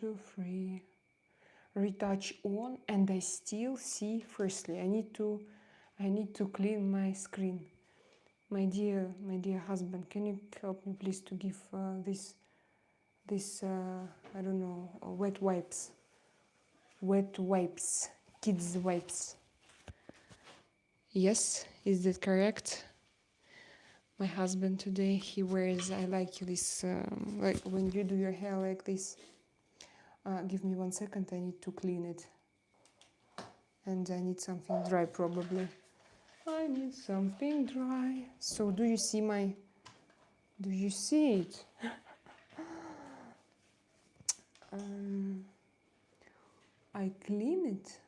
2, 3. Retouch on, and I still see. Firstly, I need to clean my screen. My dear husband, can you help me please to give this I don't know, wet wipes, kids wipes. Yes, is that correct? My husband today, he wears, I like this, like when you do your hair like this. Give me 1 second, I need to clean it. And I need something dry probably. I need something dry. So do you see it? I clean it.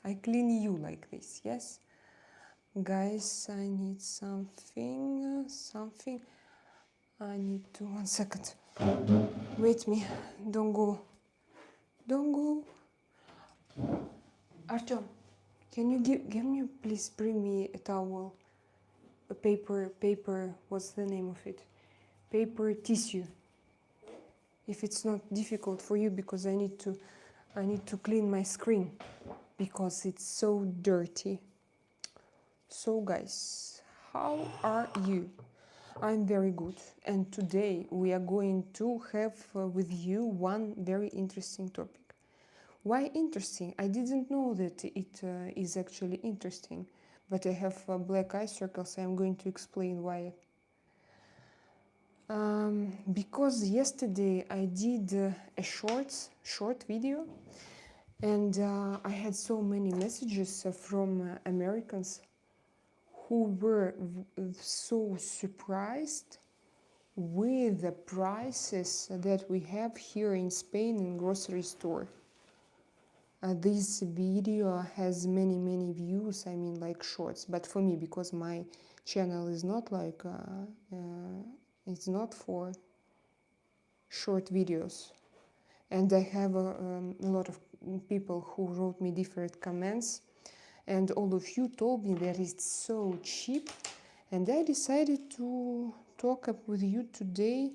I clean you like this, yes? Guys, I need something. I need to, 1 second. Wait me, don't go. Artyom, can you give me, please bring me a towel, a paper, what's the name of it? Paper tissue. If it's not difficult for you, because I need to clean my screen because it's so dirty. So guys, how are you? I'm very good, and today we are going to have with you one very interesting topic. Why interesting? I didn't know that it is actually interesting, but I have black eye circles. I'm going to explain why. Because yesterday I did a short video, and I had so many messages from Americans who were so surprised with the prices that we have here in Spain in grocery store. This video has many views, I mean like shorts, but for me, because my channel is not like it's not for short videos, and I have a lot of people who wrote me different comments, and all of you told me that it's so cheap, and I decided to talk up with you today,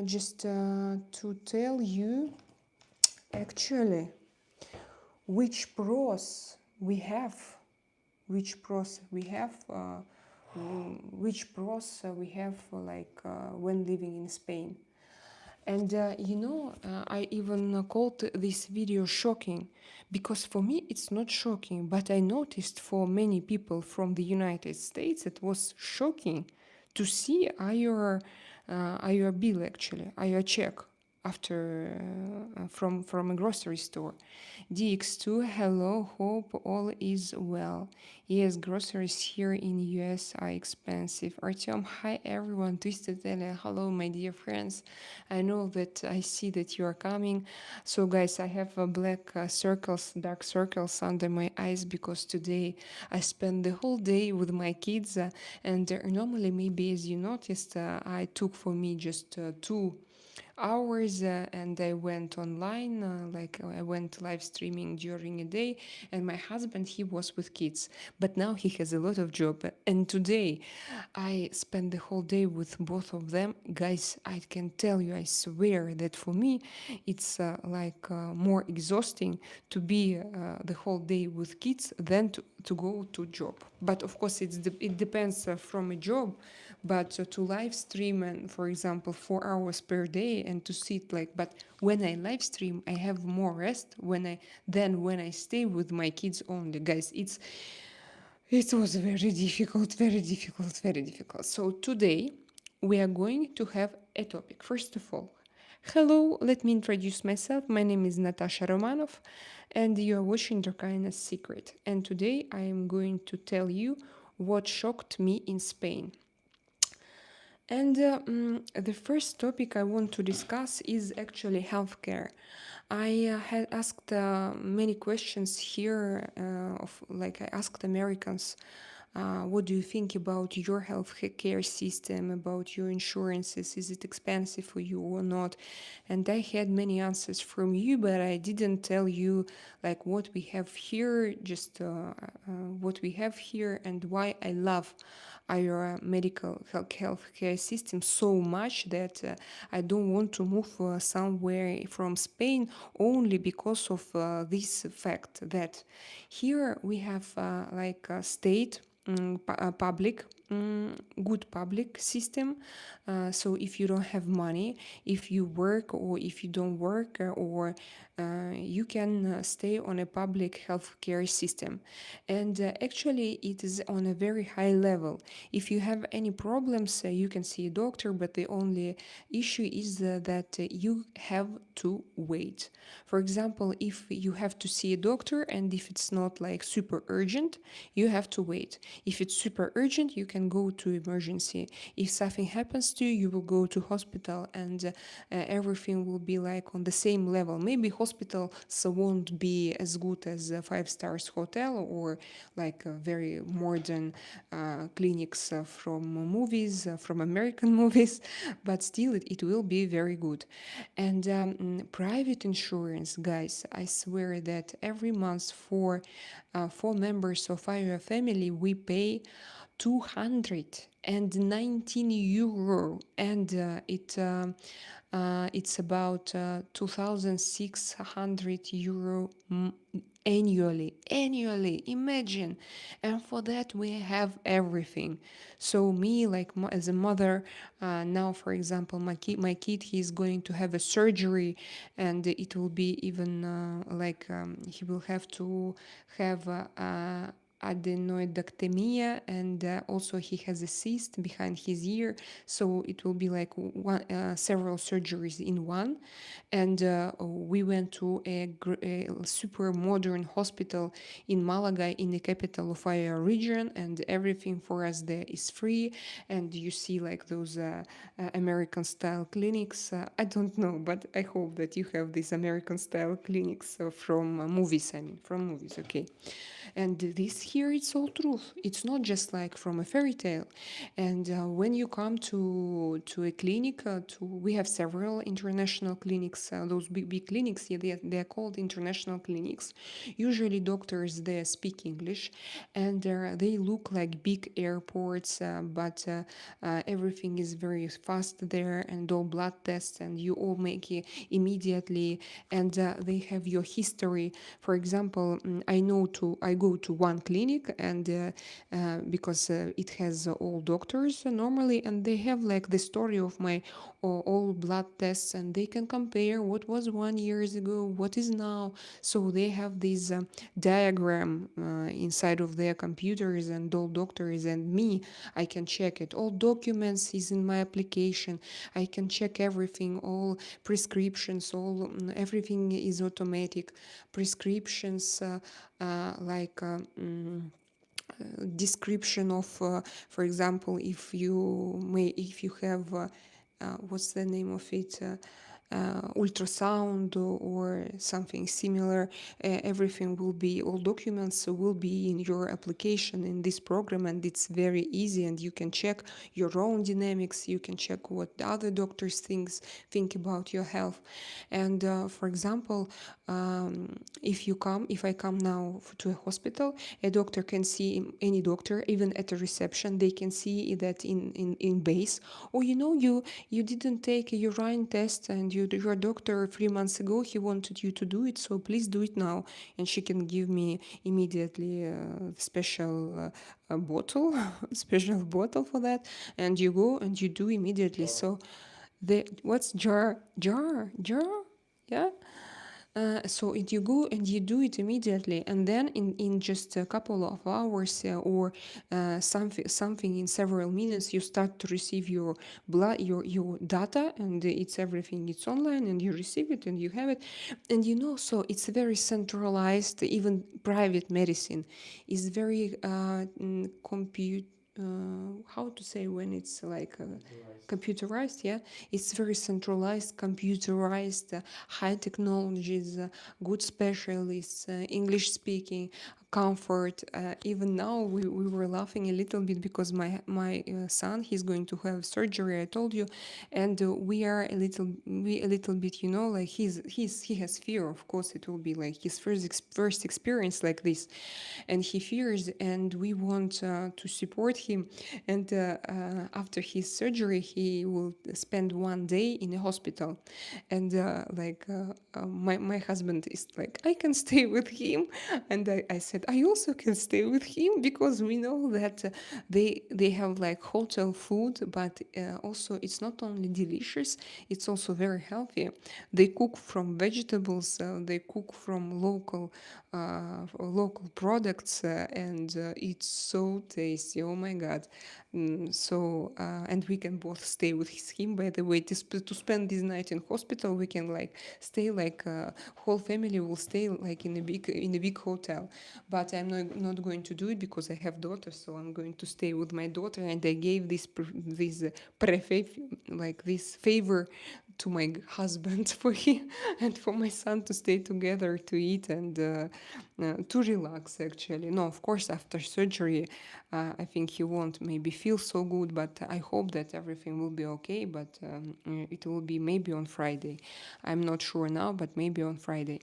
just to tell you actually which pros we have, which pros we have like when living in Spain. And I even called this video shocking, because for me it's not shocking, but I noticed for many people from the United States it was shocking to see your bill, actually, your check after from a grocery store. DX2, hello, hope all is well. Yes, groceries here in US are expensive. Artyom, hi everyone, Twisted Ella, hello my dear friends. I know that I see that you are coming. So guys, I have black circles, dark circles under my eyes, because today I spent the whole day with my kids, and normally, maybe as you noticed, I took for me just 2 hours, and I went online, like I went live streaming during a day, and my husband, he was with kids, but now he has a lot of job, and today I spent the whole day with both of them. Guys, I can tell you, I swear that for me it's more exhausting to be the whole day with kids than to go to job. But of course it depends from a job, but to live stream, and for example 4 hours per day, and to sit like, but when I live stream I have more rest than when I stay with my kids only. Guys, it was very difficult. So today we are going to have a topic. First of all, hello, let me introduce myself. My name is Natasha Romanov, and you are watching Drakaina's Secret. And today I am going to tell you what shocked me in Spain. And the first topic I want to discuss is actually healthcare. I had asked many questions here, I asked Americans What do you think about your health care system, about your insurances? Is it expensive for you or not? And I had many answers from you, but I didn't tell you like what we have here, just what we have here and why I love our medical healthcare system so much that I don't want to move somewhere from Spain only because of this fact that here we have like a state public good public system. So if you don't have money, if you work or if you don't work, or you can stay on a public healthcare system. And actually it is on a very high level. If you have any problems, you can see a doctor, but the only issue is that you have to wait. For example, if you have to see a doctor and if it's not like super urgent, you have to wait. If it's super urgent, you can go to emergency. If something happens to you, you will go to hospital, and everything will be like on the same level. Maybe hospitals won't be as good as a five stars hotel or like very modern clinics from movies, from American movies, but still it will be very good. And private insurance, guys, I swear that every month for 4 members of our family, we pay 219 euro, and it's about 2,600 euro annually, imagine. And for that we have everything. So me, like as a mother, now for example, my kid, he's going to have a surgery, and it will be even he will have to have adenoidectomia, and also he has a cyst behind his ear, so it will be like several surgeries in one. And we went to a super modern hospital in Malaga, in the capital of our region, and everything for us there is free. And you see like those American style clinics. I don't know, but I hope that you have these American style clinics from movies. I mean, from movies, okay. And this here, it's all truth. It's not just like from a fairy tale. And when you come to a clinic, we have several international clinics. Those big clinics, yeah, they are called international clinics. Usually, doctors there speak English, and they look like big airports, but everything is very fast there, and all blood tests, and you all make it immediately, and they have your history. For example, I go to one clinic, and because it has all doctors normally, and they have like the story of my all blood tests, and they can compare what was 1 years ago, what is now. So they have this diagram inside of their computers, and all doctors and me, I can check it. All documents is in my application. I can check everything, all prescriptions, all everything is automatic. Prescriptions description of, for example, if you have what's the name of it, ultrasound or something similar, everything will be, all documents will be in your application in this program, and it's very easy, and you can check your own dynamics, you can check what other doctors think about your health. And for example, if I come now to a hospital, a doctor can see, any doctor, even at a reception, they can see that in base, or you didn't take a urine test, and your doctor 3 months ago, he wanted you to do it, so please do it now. And she can give me immediately a special bottle special bottle for that, and you go and you do immediately. So the what's jar, yeah. So you go and you do it immediately, and then in just a couple of hours, or something in several minutes, you start to receive your blood, your data, and it's everything. It's online, and you receive it, and you have it, and so it's very centralized. Even private medicine is very compute. How to say when it's like computerized, yeah, it's very centralized, computerized, high technologies, good specialists, English speaking, comfort. Even now, we were laughing a little bit because my son, he's going to have surgery, I told you, and we are a little bit, you know, like he has fear. Of course, it will be like his first experience like this, and he fears, and we want to support him. And after his surgery, he will spend 1 day in a hospital, and my husband is like, I can stay with him, and I said I also can stay with him, because we know that they have like hotel food, but also it's not only delicious, it's also very healthy. They cook from vegetables, they cook from local products, and it's so tasty. Oh my god. And we can both stay with him, by the way, to spend this night in hospital. We can like stay like whole family will stay like in a big hotel. But I'm not going to do it because I have daughter, so I'm going to stay with my daughter. And I gave this favor to my husband for him and for my son to stay together, to eat, and to relax. Actually, no, of course, after surgery, I think he won't maybe feel so good, but I hope that everything will be okay. But it will be maybe on Friday. I'm not sure now, but maybe on Friday.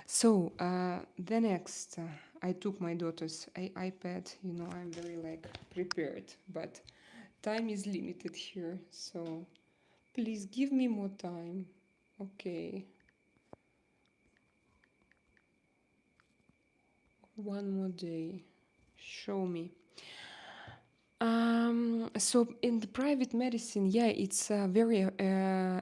So the next, I took my daughter's iPad. You know, I'm very like prepared, but time is limited here, so please give me more time. Okay, one more day. Show me. So in the private medicine, yeah, it's very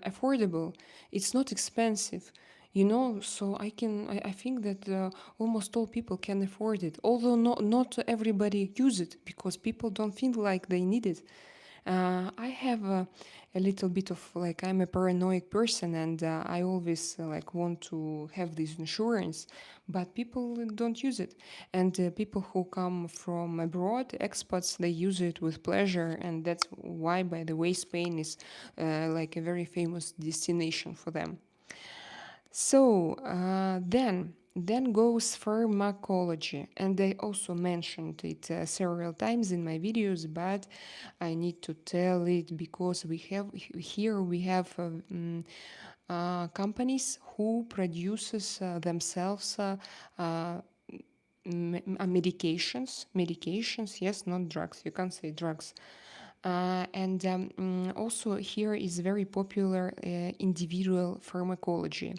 affordable. It's not expensive, you know. So I think that almost all people can afford it. Although not everybody use it because people don't feel like they need it. I have a little bit of like, I'm a paranoid person, and I always like want to have this insurance, but people don't use it. And people who come from abroad, expats, they use it with pleasure, and that's why, by the way, Spain is like a very famous destination for them. So then goes pharmacology, and I also mentioned it several times in my videos, but I need to tell it because we have companies who produces themselves uh, medications, yes, not drugs. You can't say drugs. Also here is very popular individual pharmacology.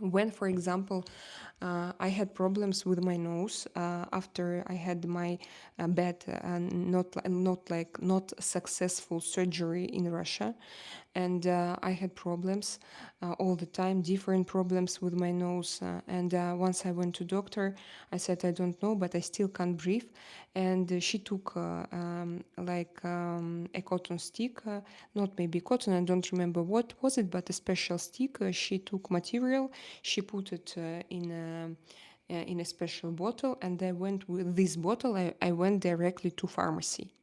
When, for example, I had problems with my nose after I had my bad, not successful surgery in Russia, and I had problems all the time, different problems with my nose. And once I went to doctor, I said I don't know, but I still can't breathe, and she took a cotton stick, not maybe cotton, I don't remember what was it, but a special stick. She took material, she put it in a special bottle, and I went with this bottle. I went directly to pharmacy,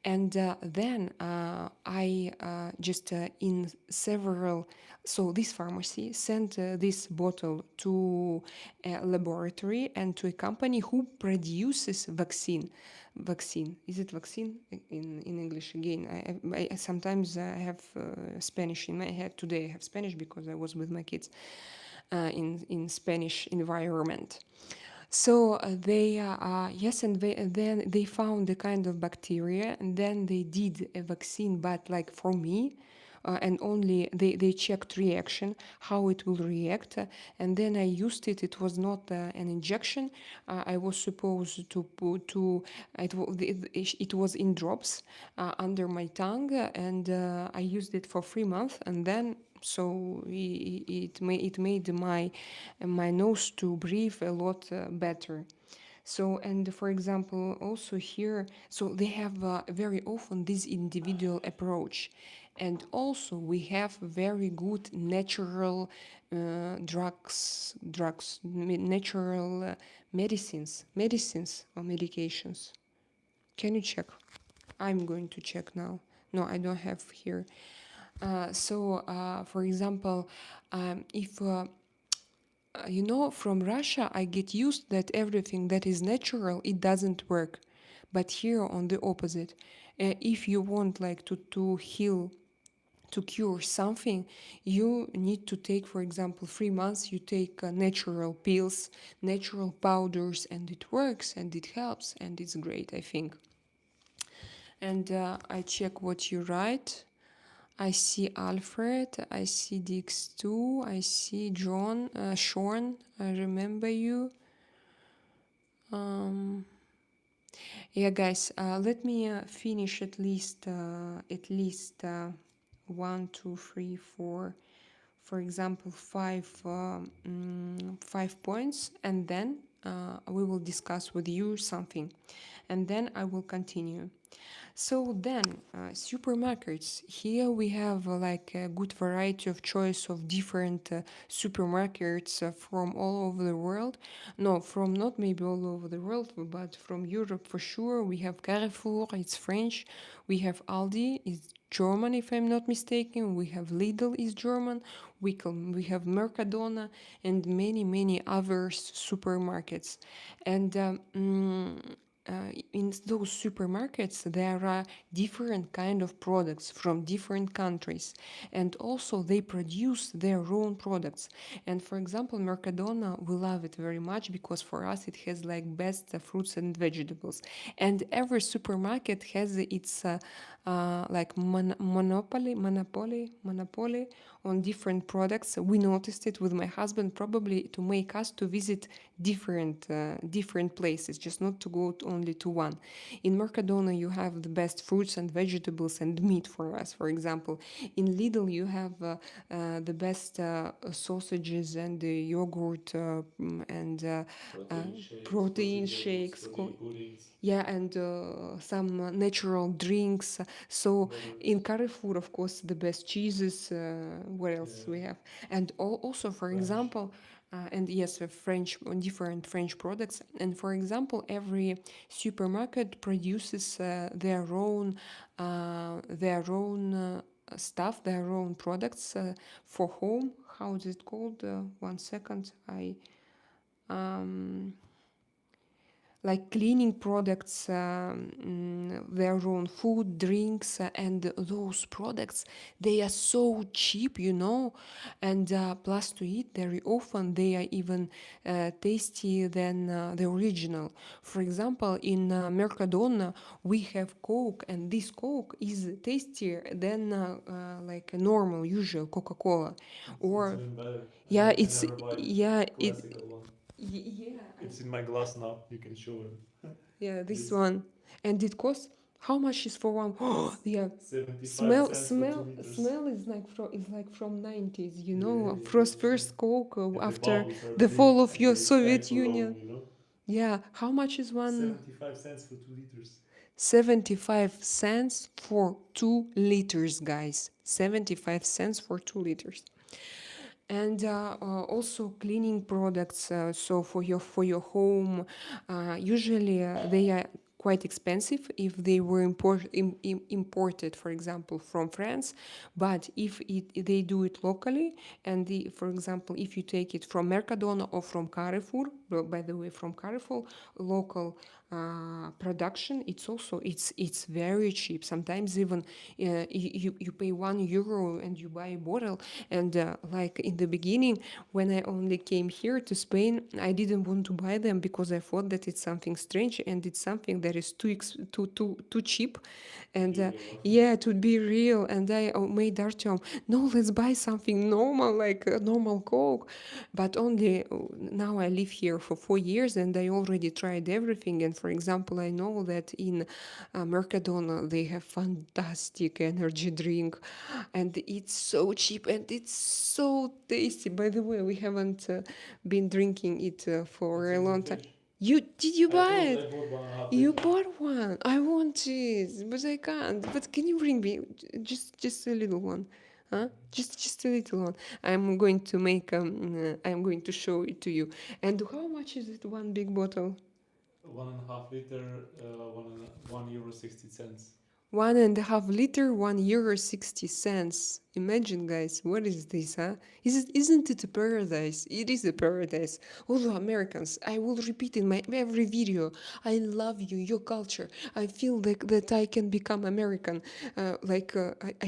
and then I just in several. So this pharmacy sent this bottle to a laboratory and to a company who produces vaccine. Vaccine, is it vaccine in English again? I sometimes I have Spanish in my head. Today I have Spanish because I was with my kids in Spanish environment. So yes, and then they found a kind of bacteria, and then they did a vaccine, but like for me, and only they checked reaction, how it will react, and then I used it. It was not an injection. I was supposed to put to it was in drops under my tongue, and I used it for 3 months, and then so it made my nose to breathe a lot better. So, and for example, also here, so they have very often this individual approach. And also we have very good natural natural medicines or medications. Can you check? I'm going to check now. No, I don't have here. For example, if from Russia, I get used that everything that is natural, it doesn't work. But here, on the opposite, if you want like to heal, to cure something, you need to take, for example, 3 months. You take natural pills, natural powders, and it works and it helps and it's great, I think. And I check what you write. I see Alfred, I see Dix2, I see John, Sean, I remember you. Um, yeah, guys, let me finish at least 1, 2, 3, 4, for example, 5 points, and then we will discuss with you something, and then I will continue. So then, supermarkets. Here we have like a good variety of choice of different supermarkets from all over the world. No, from not maybe all over the world, but from Europe for sure. We have Carrefour, it's French. We have Aldi, it's German if I'm not mistaken. We have Lidl, is German. We have Mercadona and many other supermarkets. And in those supermarkets there are different kind of products from different countries, and also they produce their own products. And for example, Mercadona, we love it very much because for us it has like best fruits and vegetables, and every supermarket has its like monopoly on different products. We noticed it with my husband, probably to make us to visit different places, just not to go only to one. In Mercadona, you have the best fruits and vegetables and meat for us, for example. In Lidl, you have the best sausages and yogurt and protein shakes. Yeah, and some natural drinks. So in Carrefour, of course, the best cheeses. What else we have? And also, for example, and yes, French, different French products. And for example, every supermarket produces their own stuff, their own products for home. How is it called? 1 second, um, like cleaning products, their own food, drinks, and those products, they are so cheap, and plus to eat very often they are even tasty than the original. For example, in Mercadona we have Coke, and this Coke is tastier than like a normal usual Coca-Cola. It's Or even better. And yeah, you can it's never buy the yeah it classical one. yeah It's in my glass now. You can show him. Yeah, this This one. And it costs how much is for one? Oh, it's yeah. 75 Smell, cents for two smell, liters. smell is like from 90s. Yeah, yeah, yeah. First Coke And the after bottles are the big fall of and your they stack Soviet for long, Union. Yeah, how much is one? 75 cents for 2 liters. 75 cents for 2 liters, guys. 75 cents for 2 liters. And also cleaning products, so for your home, usually they are quite expensive if they were imported, for example, from France. But if they do it locally, and for example, if you take it from Mercadona or from Carrefour, by the way, from Carrefour, local production, it's very cheap. Sometimes even you pay €1 and you buy a bottle. And like in the beginning, when I only came here to Spain, I didn't want to buy them because I thought that it's something strange and it's something that is too cheap. To And be real. yeah, to be real. And I made Artyom, no, let's buy something normal, like a normal Coke. But only now I live here for 4 years and I already tried everything. And for example, I know that in Mercadona they have fantastic energy drink, and it's so cheap and it's so tasty. By the way, we haven't been drinking it It's for a in my long time. fridge. Did you buy I it? bought 1.5 You liter. bought one. I want it, but I can't. But can you bring me just a little one? Huh? Just a little one. I'm going to show it to you. And how much is it? One big bottle? 1.5 liter, €1.60. 1.5 liter, €1.60. Imagine, guys, what is this, huh? Isn't it a paradise? It is a paradise. Although Americans, I will repeat in my every video, I love you, your culture. I feel like that I can become American, I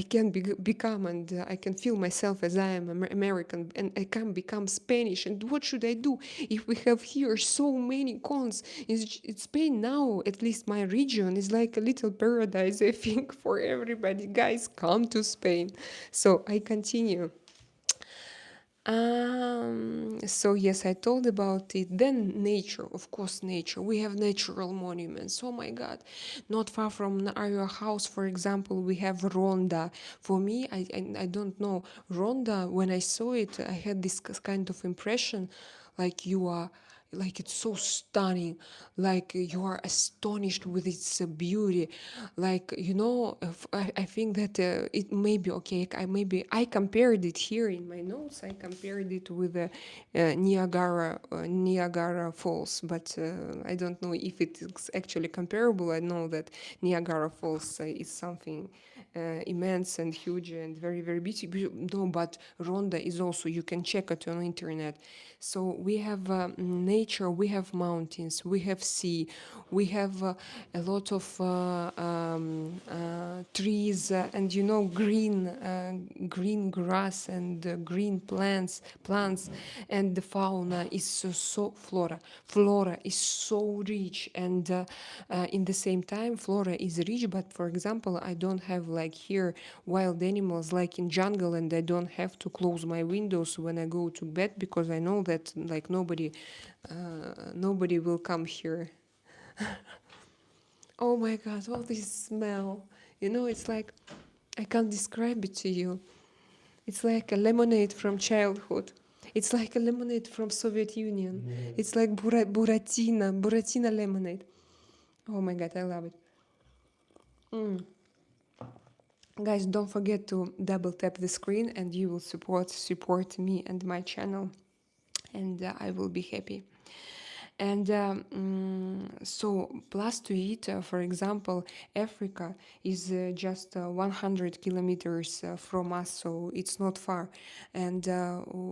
can become, and I can feel myself as I am American, and I can become Spanish. And what should I do if we have here so many cons? In Spain now, at least my region is like a little paradise, I think, for everybody. Guys, come to Spain. So I continue. So yes, I told about it. Then nature, of course, nature. We have natural monuments. Oh my God. Not far from our house, for example, we have Ronda. For me, I don't know. Ronda, when I saw it, I had this kind of impression like you are, like it's so stunning, like you are astonished with its beauty, like I think that it may be okay. I compared it here in my notes. I compared it with the Niagara Falls, but I don't know if it is actually comparable. I know that Niagara Falls is something immense and huge and very very beautiful. No, but Ronda is also, you can check it on internet. So we have nature, we have mountains, we have sea, we have a lot of trees, and green grass and green plants, and the fauna is flora is so rich, and in the same time flora is rich. But for example, I don't have like here wild animals like in jungle, and I don't have to close my windows when I go to bed, because I know that like nobody will come here. Oh my God, all this smell. It's like, I can't describe it to you. It's like a lemonade from childhood. It's like a lemonade from Soviet Union. Yeah. It's like Buratina lemonade. Oh my God, I love it. Guys, don't forget to double tap the screen, and you will support me and my channel, and I will be happy. And so, plus to it, for example, Africa is just 100 kilometers from us, so it's not far. And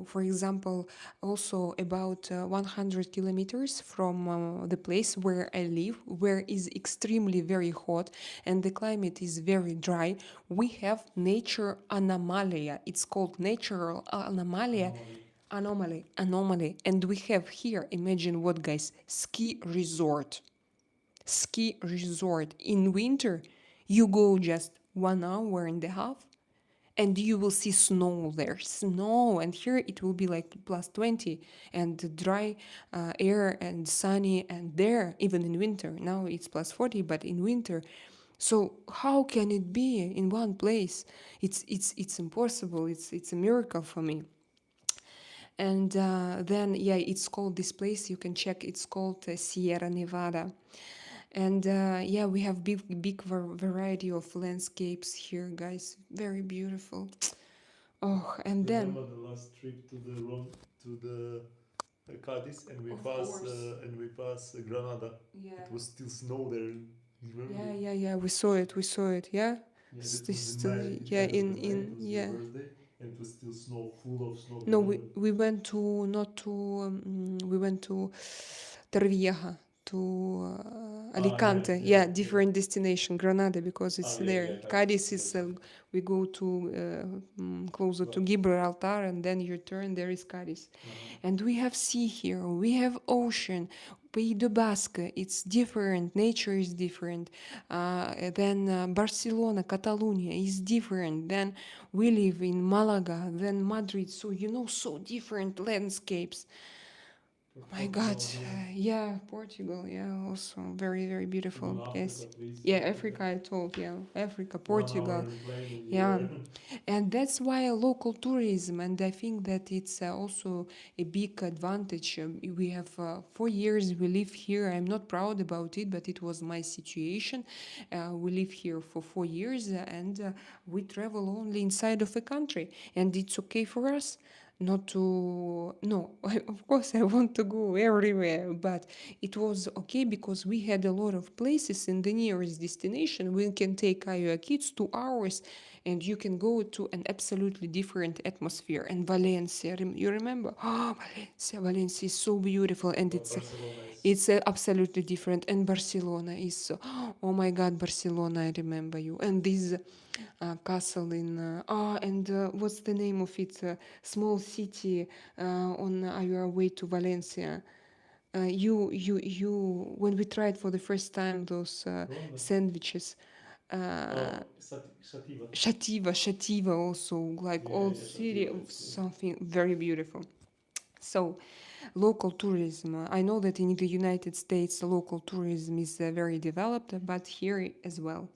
for example, also about 100 kilometers from the place where I live, where is extremely very hot and the climate is very dry, we have nature anomalia. It's called natural anomalia. Anomaly. And we have here, imagine what, guys, ski resort. In winter, you go just 1.5 hours and you will see snow there, and here it will be like plus 20, and dry air and sunny, and there even in winter, now it's plus 40, but in winter. So how can it be in one place? It's impossible. It's a miracle for me. And then, yeah, it's called, this place, you can check, it's called Sierra Nevada. And yeah, we have big variety of landscapes here, guys, very beautiful. Oh, and then, Remember the last trip to the Cadiz, and of course, we pass Granada. yeah, It was still snow there. You remember it? yeah, we saw it, yeah. Yeah, that was in May, in Yeah, end of the May. It was your yeah. birthday, and it was still snow, full of snow. No, Remember? we went to, not to, we went to Torrevieja, to Yeah, Alicante. yeah, Yeah, yeah. different destination, Granada, because it's Yeah, there. yeah, Cadiz Cadiz. is, we go to closer to Well, Gibraltar, and then you turn, there is Cadiz. And we have sea here, we have ocean. Pays de Basque, it's different, nature is different. Then Barcelona, Catalonia is different. Then we live in Malaga, then Madrid. So, so different landscapes. My God, Portugal, yeah. yeah, Portugal, yeah, also very, very beautiful. Even Africa, Yes. please. Yeah, Africa. Africa, I told, yeah, Africa, 1 hour Portugal. in plane, and you Yeah, are. and that's why local tourism, and I think that it's also a big advantage. We have 4 years we live here. I'm not proud about it, but it was my situation. We live here for 4 years, and we travel only inside of a country, and it's okay for us. not to no of course I want to go everywhere, but it was okay because we had a lot of places in the nearest destination. We can take your kids 2 hours and you can go to an absolutely different atmosphere. And Valencia, you remember? Oh, Valencia is so beautiful, and But it's Barcelona is it's absolutely different. And Barcelona is so, oh my god, Barcelona, I remember you. And this castle in and what's the name of it, small city on your way to Valencia. You when we tried for the first time those Ronda. sandwiches, uh, Oh, Sativa. Shativa also, like Yeah, old yeah, city, Sativa. It's cool. something very beautiful. So local tourism, I know that in the United States local tourism is very developed, but here as well.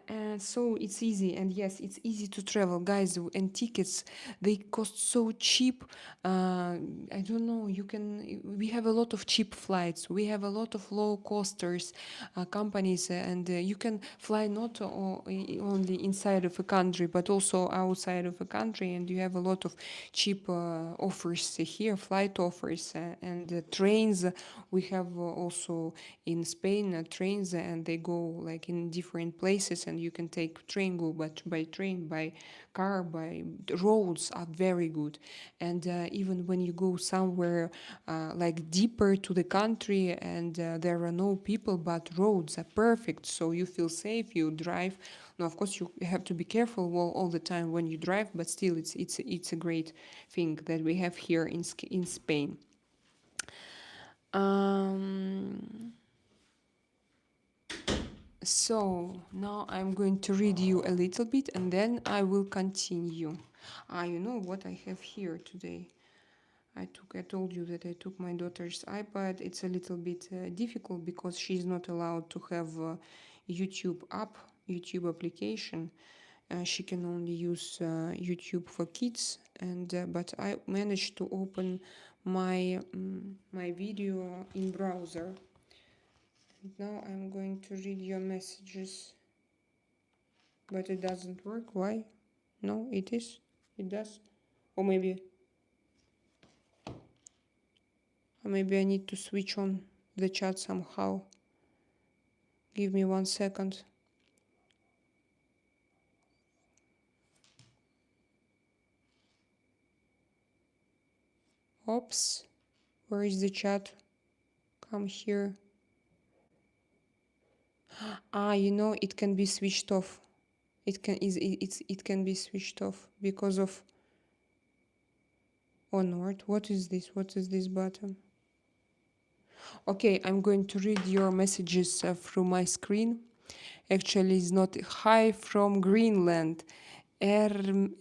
And so it's easy, and yes, it's easy to travel, guys. And tickets, they cost so cheap. I don't know, you can, we have a lot of cheap flights, we have a lot of low costers companies, and you can fly not only inside of a country but also outside of a country, and you have a lot of cheap offers here, flight offers, and trains. We have also in Spain trains, and they go like in different places, and you can take train, go but by train, by car, by roads are very good. And even when you go somewhere like deeper to the country, and there are no people but roads are perfect, so you feel safe, you drive. Now of course you have to be careful all the time when you drive, but still it's a great thing that we have here in Spain. um, So now I'm going to read you a little bit and then I will continue. You know what I have here today? I told you that I took my daughter's iPad. It's a little bit difficult because she's not allowed to have YouTube app, YouTube application. She can only use YouTube for kids. And but I managed to open my video in browser. Now I'm going to read your messages. But it doesn't work. Why? No, it is. It does. Or maybe I need to switch on the chat somehow. Give me 1 second. Oops. Where is the chat? Come here. You know it can be switched off. It can be switched off because of onward. What is this? What is this button? Okay, I'm going to read your messages through my screen. Actually, it's not. Hi from Greenland. Erneraka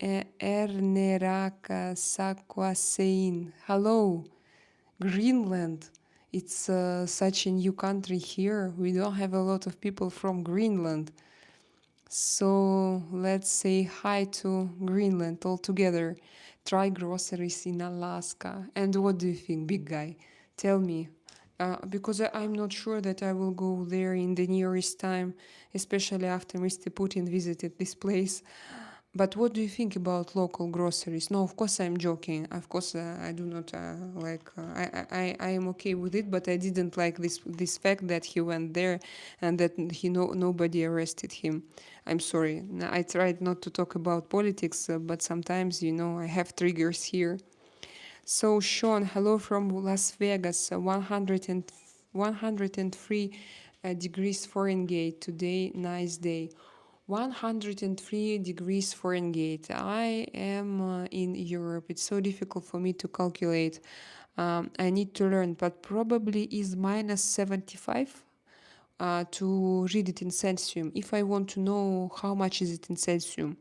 Sakwasein. Hello, Greenland. It's such a new country here. We don't have a lot of people from Greenland. So let's say hi to Greenland all together. Try groceries in Alaska. And what do you think, big guy? Tell me. Because I'm not sure that I will go there in the nearest time, especially after Mr. Putin visited this place. But what do you think about local groceries? No, of course I'm joking. Of course I do not like. I am okay with it, but I didn't like this fact that he went there and that nobody arrested him. I'm sorry. I tried not to talk about politics, but sometimes I have triggers here. So Sean, hello from Las Vegas, 103 degrees Fahrenheit today. Nice day. 103 degrees Fahrenheit. I am in Europe. It's so difficult for me to calculate. I need to learn, but probably is minus 75 to read it in Celsius. If I want to know how much is it in Celsius.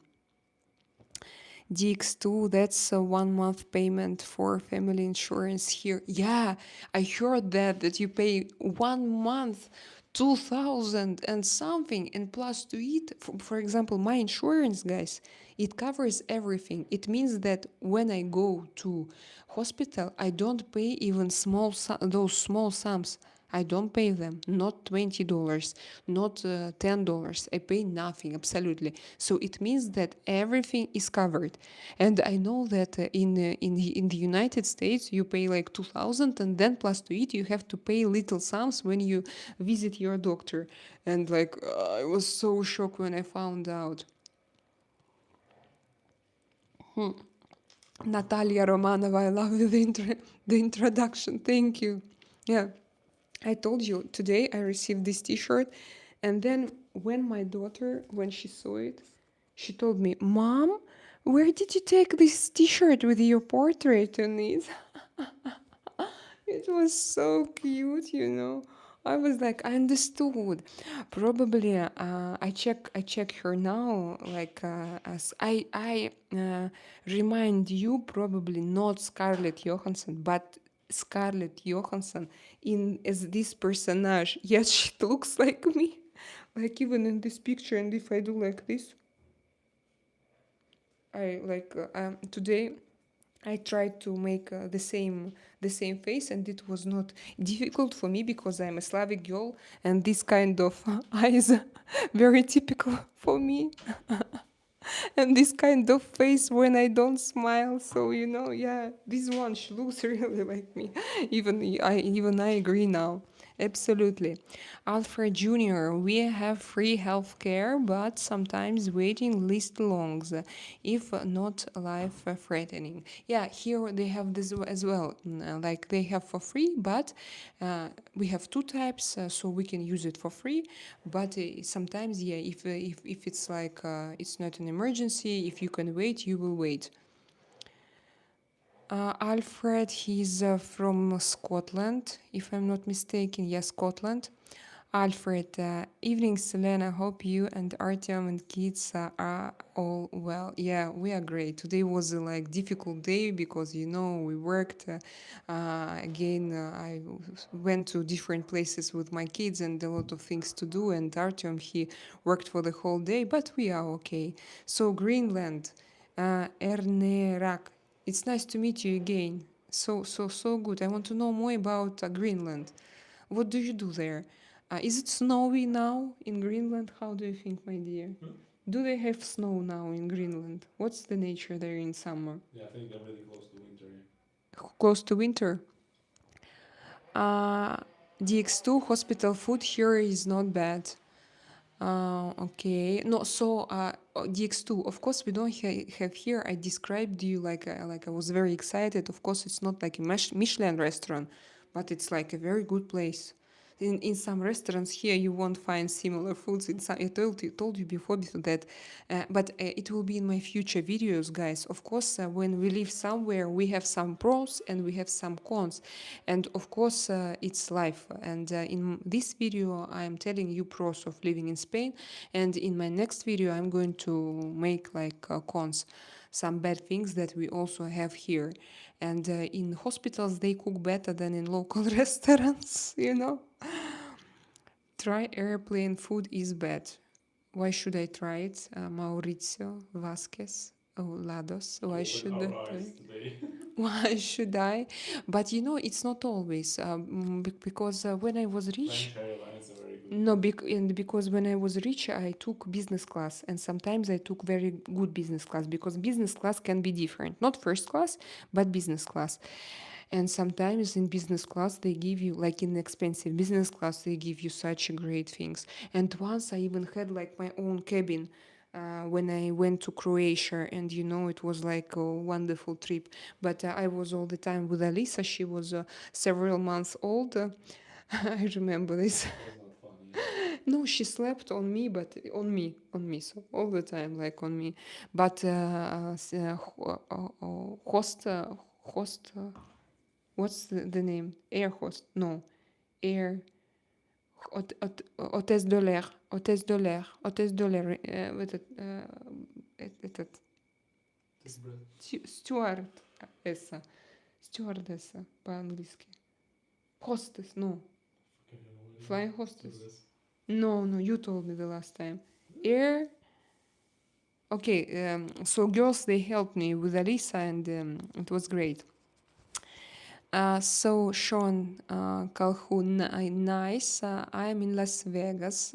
DX2, that's a 1 month payment for family insurance here. Yeah, I heard that you pay 1 month, 2000 and something, and plus to it, for example, my insurance, guys, it covers everything. It means that when I go to hospital, I don't pay even those small sums. I don't pay them, not $20, not $10. I pay nothing, absolutely. So it means that everything is covered. And I know that in the United States, you pay like 2,000, and then plus to it, you have to pay little sums when you visit your doctor. And like, I was so shocked when I found out. Natalia Romanova, I love the introduction. Thank you. Yeah, I told you today I received this T-shirt, and then when my daughter, when she saw it, she told me, "Mom, where did you take this T-shirt with your portrait on it?" It was so cute, you know. I was like, I understood. Probably, I check her now. Like, as I remind you, probably not Scarlett Johansson, but Scarlett Johansson in as this personage. Yes, she looks like me. Like even in this picture, and if I do like this, I like today I tried to make the same face, and it was not difficult for me because I'm a Slavic girl, and this kind of eyes very typical for me, and this kind of face when I don't smile. So yeah, this one she looks really like me. Even I agree now. Absolutely. Alfred Jr., we have free health care, but sometimes waiting list longs, if not life threatening. Yeah, here they have this as well. Like they have for free, but we have two types, so we can use it for free. But sometimes, yeah, if it's like it's not an emergency, if you can wait, you will wait. Alfred, he's from Scotland, if I'm not mistaken. Yes, Scotland. Alfred, evening, Selena. Hope you and Artyom and kids are all well. Yeah, we are great. Today was a like difficult day because we worked. Again, I went to different places with my kids and a lot of things to do. And Artyom, he worked for the whole day, but we are okay. So Greenland, Ernerak. It's nice to meet you again. So good. I want to know more about Greenland. What do you do there? Is it snowy now in Greenland? How do you think, my dear? Do they have snow now in Greenland? What's the nature there in summer? Yeah, I think they're really close to winter. Close to winter? Uh, DX2 hospital food here is not bad. Okay. No, so DX2, of course, we don't have here. I described you like I was very excited. Of course, it's not like a Michelin restaurant, but it's like a very good place. In some restaurants here, you won't find similar foods. In some, I told you before that, but it will be in my future videos, guys. Of course, when we live somewhere, we have some pros and we have some cons, and of course, it's life. And in this video, I'm telling you pros of living in Spain, and in my next video, I'm going to make like cons, some bad things that we also have here. And in hospitals, they cook better than in local restaurants. Try airplane food is bad. Why should I try it? Mauricio Vasquez. Oh, Lados. Why should I try it? Why should I? But it's not always. Because when I was rich, French airlines are very good. no, because when I was rich, I took business class, and sometimes I took very good business class because business class can be different, not first class, but business class. And sometimes in business class they give you, like in expensive business class, they give you such great things. And once I even had like my own cabin. When I went to Croatia, and it was like a wonderful trip. But I was all the time with Alisa. She was several months old. I remember this. That was not funny. Yeah. No, she slept on me, but on me, so all the time, like on me. But host, what's the name? Air host? No, air. Hôtesse de l'air, этот, Take breath. стюардесса, стюардесса по-английски. Hostess, no. Flying hostess. No, you told me the last time. Air. Okay, so girls, they helped me with Alisa, and it was great. So Sean Calhoun, nice. I am in Las Vegas.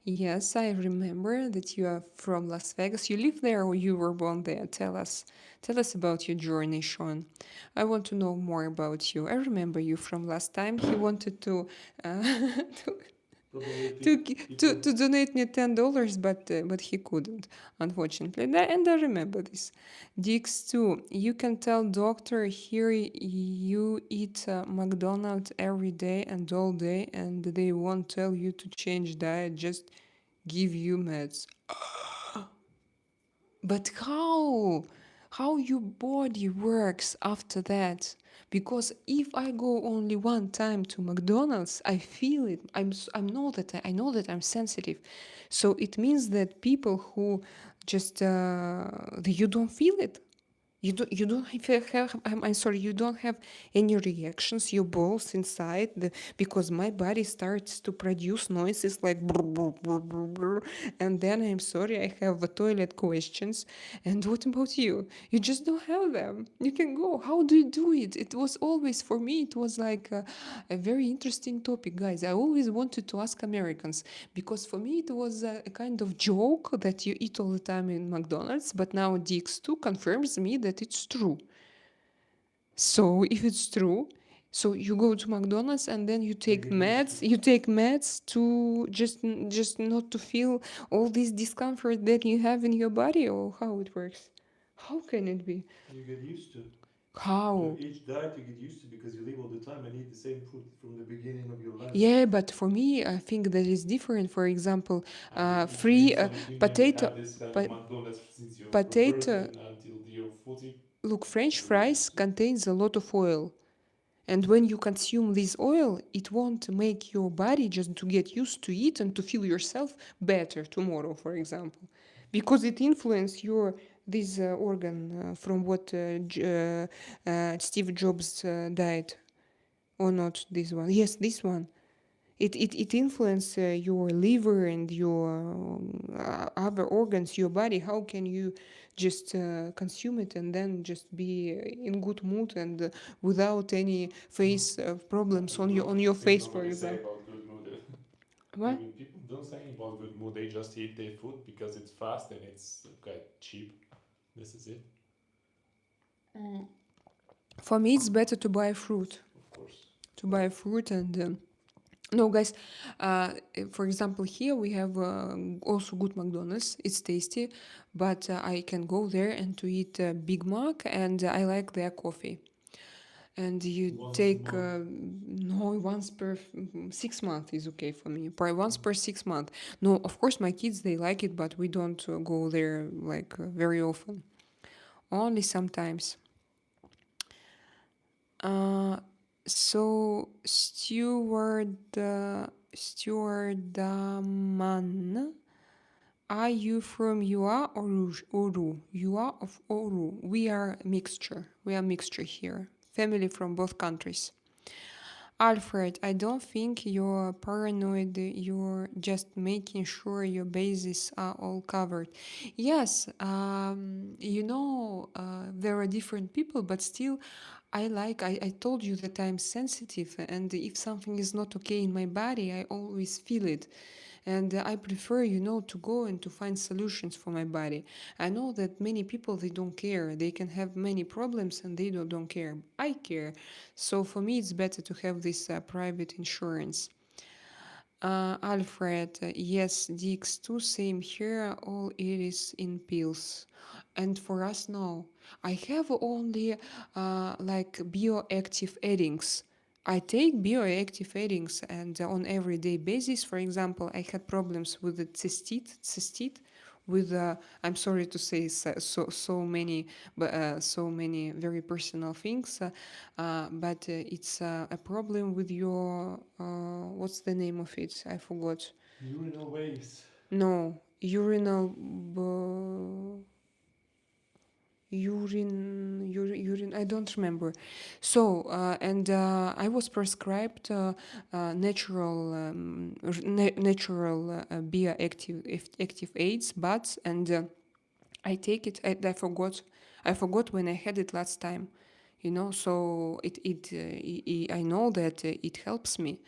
Yes, I remember that you are from Las Vegas. You live there or you were born there? Tell us about your journey, Sean. I want to know more about you. I remember you from last time. He wanted to uh, to Probably to donate me $10, but he couldn't, unfortunately. And I remember this. DX2, you can tell doctor here you eat McDonald's every day and all day, and they won't tell you to change diet, just give you meds. But how? How your body works after that? Because if I go only one time to McDonald's, I feel it. I know that I'm sensitive, so it means that people who just you don't feel it. You don't I'm sorry, you don't have any reactions, your balls inside, because my body starts to produce noises like brr, brr, brr, brr, brr, and then I'm sorry, I have toilet questions. And what about you? You just don't have them. You can go. How do you do it? It was always, for me, it was like a very interesting topic, guys. I always wanted to ask Americans, because for me it was a kind of joke that you eat all the time in McDonald's, but now DX2 confirms me that it's true. So if it's true, so you go to McDonald's and then I get used to. you take meds to just not to feel all this discomfort that you have in your body, or how it works? How can it be? You get used to. How? Each diet you get used to because you live all the time and eat the same food from the beginning of your life. Yeah, but for me, I think that is different. For example, And it free means only you can potato, have this kind of but McDonald's since you're from birth potato. and until you're 40. Look, French You will. fries contains a lot of oil. And when you consume this oil, it won't make your body just to get used to it and to feel yourself better tomorrow, for example, because it influences your this organ from what Steve Jobs died, or not this one. Yes, this one. It influences your liver and your other organs, your body. How can you just consume it and then just be in good mood and without any No, face problems on don't your think face, for nobody say example? about good mood. What? Even people don't say about good mood. They just eat their food because it's fast and it's quite cheap. This is it. For me, it's better to buy fruit. Of course. To buy fruit and no, guys. For example, here we have also good McDonald's. It's tasty, but I can go there and to eat Big Mac, and I like their coffee. And you Once a take month. no, once per 6 months is okay for me. Per once per 6 month. No, of course my kids they like it, but we don't go there like very often. Only sometimes. Uh, so Stewardaman, are you from Yua or Uru? Yua of Oru. We are mixture. We are mixture here. Family from both countries. Alfred, I don't think you're paranoid. You're just making sure your bases are all covered. Yes, there are different people, but still, I told you that I'm sensitive, and if something is not okay in my body, I always feel it. And I prefer, to go and to find solutions for my body. I know that many people, they don't care. They can have many problems and they don't care. I care. So for me, it's better to have this private insurance. Alfred, yes, DX2, same here, all it is in pills. And for us, no. I have only like bioactive addings. I take bioactive addings, and on everyday basis, for example, I had problems with the cystite, with I'm sorry to say so many, but so many very personal things, but it's a problem with your what's the name of it? I forgot. Urinal waves. No, urine, I don't remember. So and I was prescribed natural natural bioactive active aids, and I take it. I forgot when I had it last time. you know. So I know that it helps me.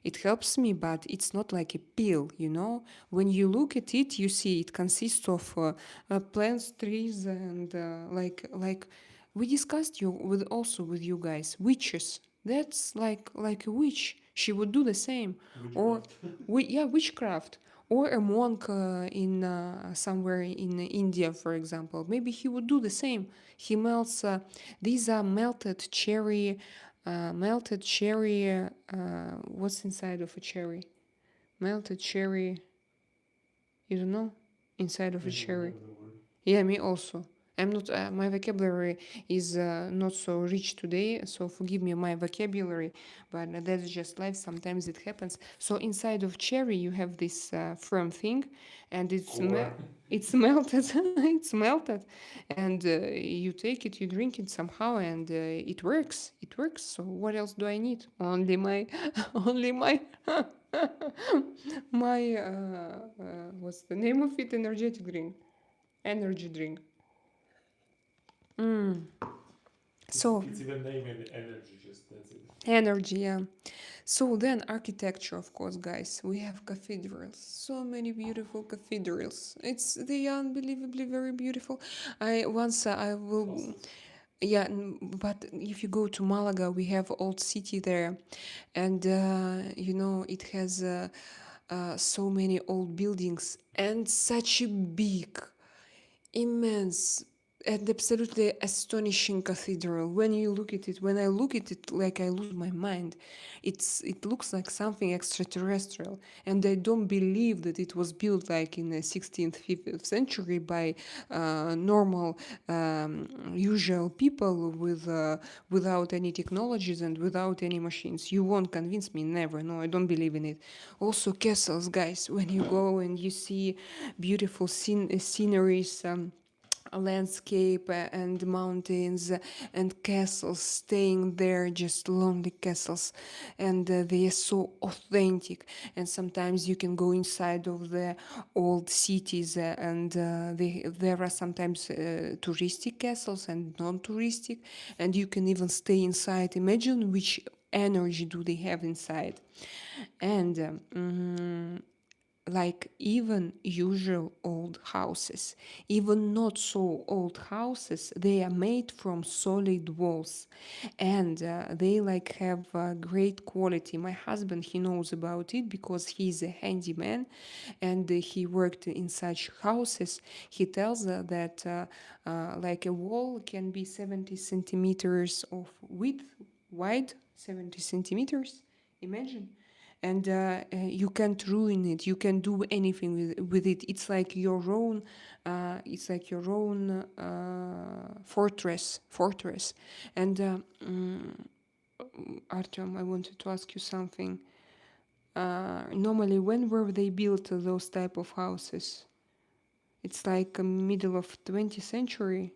It helps me, but it's not like a pill, you know. When you look at it, you see it consists of plants, trees, and like we discussed you with also with you guys, witches. That's like a witch. She would do the same, or Witchcraft. yeah, witchcraft, or a monk in somewhere in India, for example. Maybe he would do the same. He melts. These are melted cherry. What's inside of a cherry? Melted cherry. You don't know? Inside of I a don't cherry. know the word. Yeah, me also. I'm not. My vocabulary is not so rich today, so forgive me my vocabulary. But that's just life. Sometimes it happens. So inside of cherry, you have this firm thing, and Core. it's melted. It's melted, and you take it, you drink it somehow, and it works. It works. So what else do I need? Only my, only my. My what's the name of it? Energetic drink. Energy drink. Mm. So It's even named energy. Just that's it. energy, yeah. So then architecture, of course, guys. We have cathedrals. So many beautiful cathedrals. They are unbelievably very beautiful. I will. Castles. Yeah, but if you go to Malaga, we have old city there, and you know it has so many old buildings and such a big, immense and absolutely astonishing cathedral. When you look at it, when I look at it, like I lose my mind. It looks like something extraterrestrial, and I don't believe that it was built like in the 16th, 15th century by normal, usual people without any technologies and without any machines. You won't convince me, never. No, I don't believe in it. Also, castles, guys. When you go and you see beautiful sceneries. A landscape and mountains and castles staying there, just lonely castles, and they are so authentic. And sometimes you can go inside of the old cities, and there are sometimes touristic castles and non-touristic, and you can even stay inside. Imagine which energy do they have inside. And like even usual old houses, even not so old houses, they are made from solid walls, and they like have great quality. My husband, he knows about it because he's a handyman, and he worked in such houses. He tells that like a wall can be 70 centimeters of width, wide, 70 centimeters, imagine. And you can't ruin it, you can do anything with it. It's like your own fortress. And Artyom, I wanted to ask you something. Normally, when were they built, those type of houses? It's like middle of 20th century,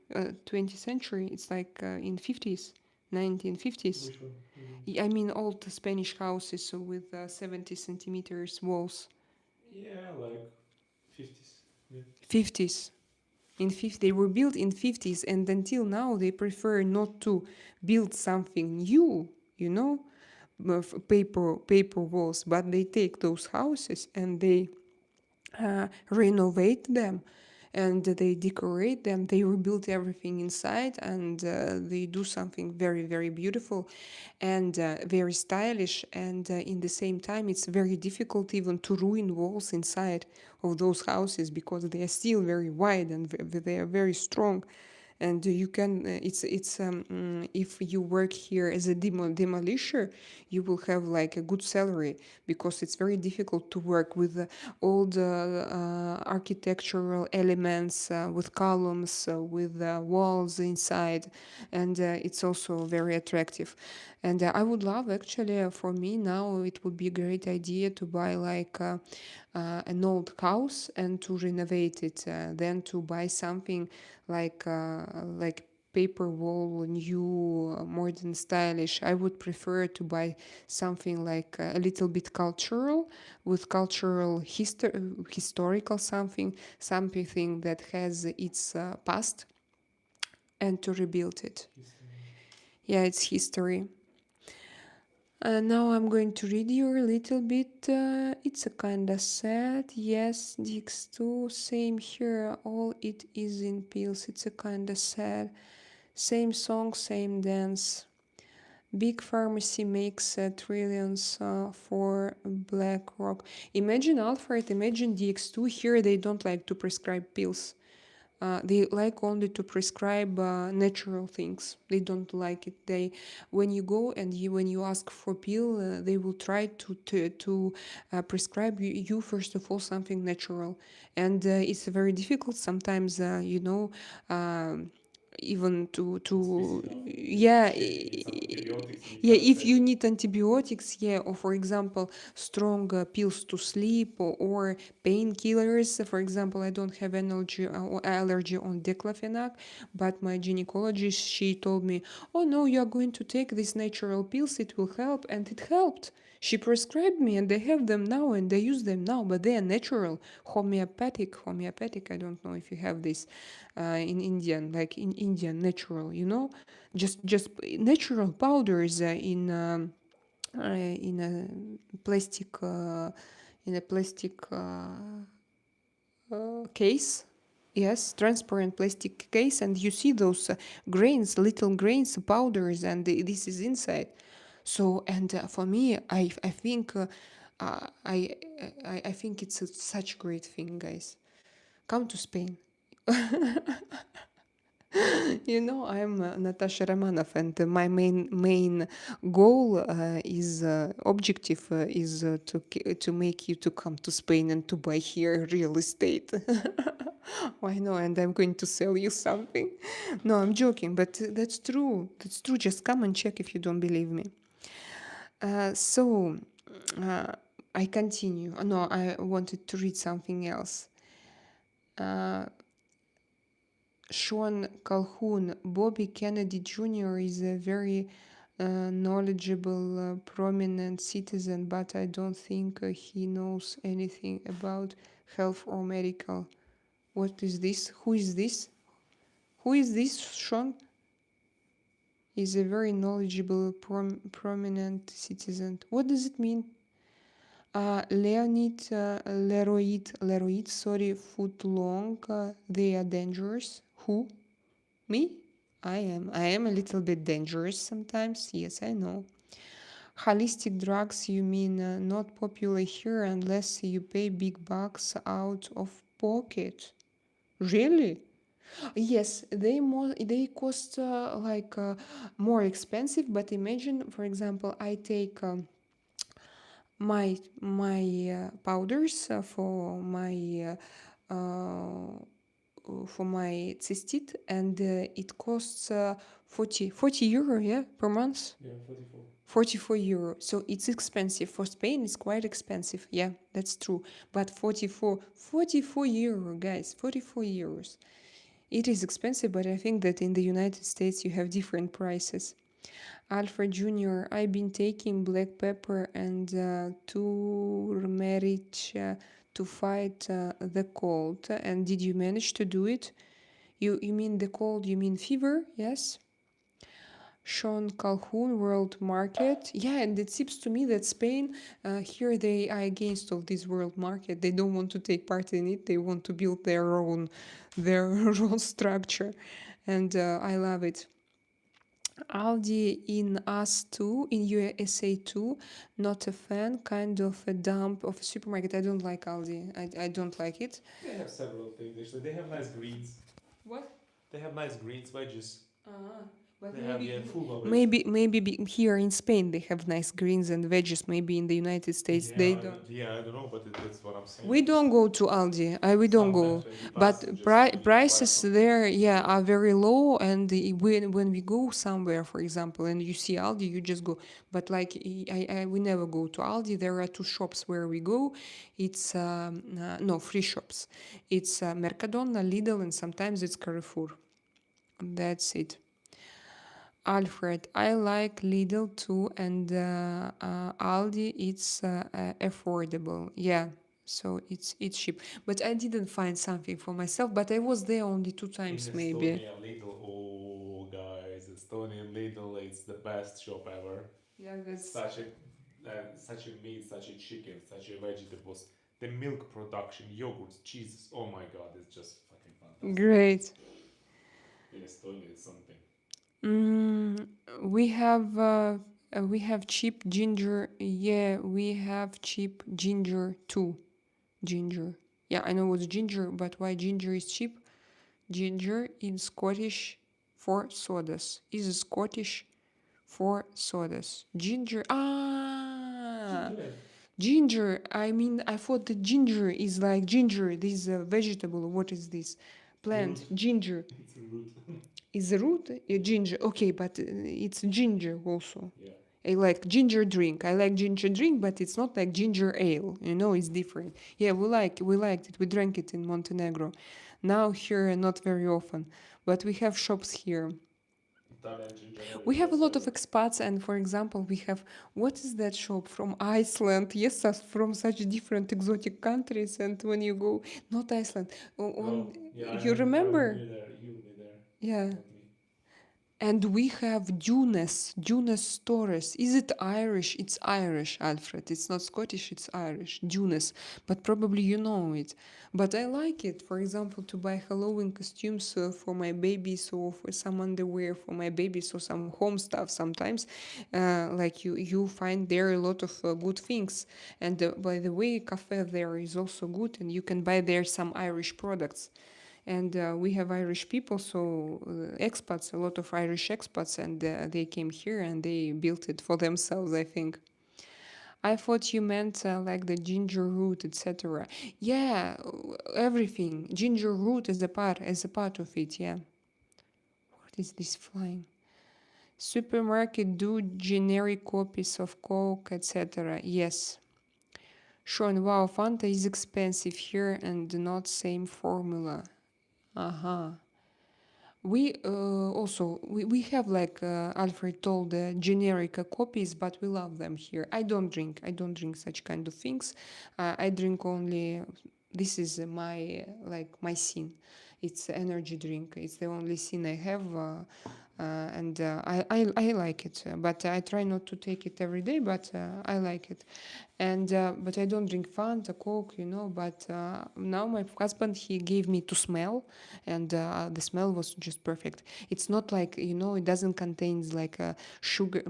20th century. It's like in 50s, 1950s. Which one? You mean? I mean old Spanish houses with 70 centimeters walls. Yeah, like 50s. Yeah. 50s. In 50, they were built in 50s, and until now they prefer not to build something new, you know, paper walls, but they take those houses and they renovate them, and they decorate them, they rebuild everything inside, and they do something very, very beautiful and very stylish. And in the same time, it's very difficult even to ruin walls inside of those houses because they are still very wide and they are very strong. And you can if you work here as a demolisher, you will have like a good salary, because it's very difficult to work with all the architectural elements, with columns, with walls inside, and it's also very attractive. And I would love, actually, for me now, it would be a great idea to buy like an old house and to renovate it, then to buy something like paper wall, new, modern, stylish. I would prefer to buy something like a little bit cultural, with cultural historical something that has its past, and to rebuild it. History. Yeah, it's history. Now I'm going to read you a little bit. It's a kinda sad. Yes, DX2, same here. All it is in pills. It's a kinda sad. Same song, same dance. Big pharmacy makes trillions for BlackRock. Imagine Alfred, imagine DX2. Here they don't like to prescribe pills. They like only to prescribe natural things. They don't like it. They, when you go and when you ask for pill, they will try to prescribe you first of all something natural, and it's very difficult sometimes. Even It's to physical. yeah Shit, you need some antibiotics, you need yeah, if you anesthetic. need antibiotics, yeah, or for example strong pills to sleep, or painkillers. For example, I don't have allergy on diclofenac, but my gynecologist, she told me, oh no, you are going to take these natural pills, it will help, and it helped. She prescribed me, and I have them now, and I use them now, but they are natural, homeopathic. I don't know if you have this in Indian, like in Indian, natural, just natural powders in a plastic case. Yes, transparent plastic case, and you see those grains, little grains, powders, and this is inside. So, and for me, I think uh, I, I think it's such a great thing, guys. Come to Spain. I'm Natasha Romanov, and my main goal is objective is to make you to come to Spain and to buy here real estate. Why no? And I'm going to sell you something. No, I'm joking, but that's true. That's true. Just come and check if you don't believe me. So uh, I continue. No, I wanted to read something else. Uh, Sean Calhoun, Bobby Kennedy Jr. is a very knowledgeable, prominent citizen, but I don't think he knows anything about health or medical. What is this? Who is this? Who is this, Sean? Is a very knowledgeable, prominent citizen. What does it mean? Leonid, Leroid, sorry, foot long. They are dangerous. Who? Me? I am a little bit dangerous sometimes. Yes, I know. Holistic drugs, you mean not popular here unless you pay big bucks out of pocket. Really? Yes, they cost more expensive. But imagine, for example, I take my powders for my cystite, and it costs 40 euro, yeah, per month. Yeah, 44. 44 euro. So it's expensive. For Spain, it's quite expensive. Yeah, that's true. But 44 euro, guys, 44 euros. It is expensive, but I think that in the United States you have different prices. Alfred Jr., I've been taking black pepper and turmeric to fight the cold. And did you manage to do it? You mean the cold? You mean fever? Yes. Sean Calhoun, World Market. Yeah, and it seems to me that Spain, here they are against of this world market. They don't want to take part in it. They want to build their own structure, and I love it. Aldi in us too, in USA too. Not a fan. Kind of a dump of a supermarket. I don't like Aldi. I don't like it. They have several things actually. They have nice greens. What? They have nice greens, veggies. But They have, yeah, full of it. maybe here in Spain they have nice greens and veggies. Maybe in the United States they don't. Yeah, I don't know, but that's what I'm saying. We don't go to Aldi. We don't go. Sometimes when we pass, But just we need to buy prices something. there, yeah, are very low. And when we go somewhere, for example, and you see Aldi, you just go. But like we never go to Aldi. There are two shops where we go. It's no, three shops. It's Mercadona, Lidl, and sometimes it's Carrefour. That's it. Alfred, I like Lidl too, and Aldi. It's affordable. Yeah, so it's cheap. But I didn't find something for myself. But I was there only two In times, maybe. Estonia, Lidl. Oh, guys, Estonian Lidl. It's the best shop ever. Yeah, that's Such a meat, such a chicken, such a vegetables. The milk production, yogurts, cheeses. Oh my god, it's just fucking fantastic. great. In Estonia, it's something. Mm, we have cheap ginger. Yeah, we have cheap ginger too. Ginger. Yeah, I know it's ginger, but why ginger is cheap? Ginger in Scottish for sodas. Is Scottish for sodas. Ginger. Ah, Ginger. ginger. I mean, I thought that ginger is like ginger. This vegetable. What is this? Plant. Root. Ginger. It's a root. Is the root ginger? Okay, but it's ginger also. Yeah. I like ginger drink. I like ginger drink, but it's not like ginger ale. You know, it's different. Yeah, we liked it. We drank it in Montenegro. Now here, not very often, but we have shops here. Italian ginger ale We is have a best lot of ever. expats, and for example, we have what is that shop from Iceland? Yes, from such different exotic countries. And when you go, not Iceland, Oh, on yeah, you I was remember? near there. You were there, Yeah. not me. And we have Dunes stores. Is it Irish? It's Irish, Alfred. It's not Scottish, it's Irish. Dunes. But probably you know it. But I like it, for example, to buy Halloween costumes for my babies or for some underwear for my babies or some home stuff sometimes. Like you find there a lot of good things. And by the way, cafe there is also good and you can buy there some Irish products. And we have Irish people, so expats, a lot of Irish expats, and they came here and they built it for themselves, I think. I thought you meant like the ginger root, etc. Yeah, everything. Ginger root is a part of it. Yeah. What is this flying? Supermarket do generic copies of Coke, etc. Yes. Sean, wow, Fanta is expensive here and not same formula. Uh-huh. We have like Alfred told generic copies, but we love them here. I don't drink such kind of things. I drink only. This is my like my sin. It's energy drink. It's the only sin I have, and I like it. But I try not to take it every day. But I like it, and but I don't drink Fanta, Coke, you know. But now my husband he gave me to smell, and the smell was just perfect. It's not like you know it doesn't contain like sugar.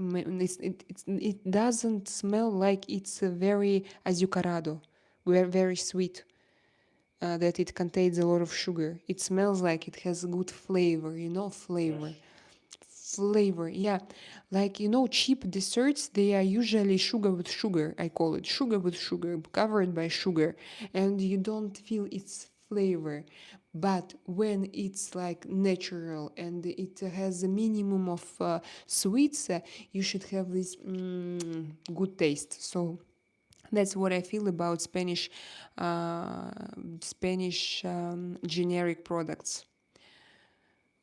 It doesn't smell like it's very azucarado, very sweet. That it contains a lot of sugar. It smells like it has good flavor, you know, flavor. Fresh. Flavor, yeah. Like, you know, cheap desserts, they are usually sugar with sugar. I call it sugar with sugar, covered by sugar. And you don't feel its flavor. But when it's like natural and it has a minimum of sweets, you should have this good taste. So that's what I feel about uh, Spanish generic products.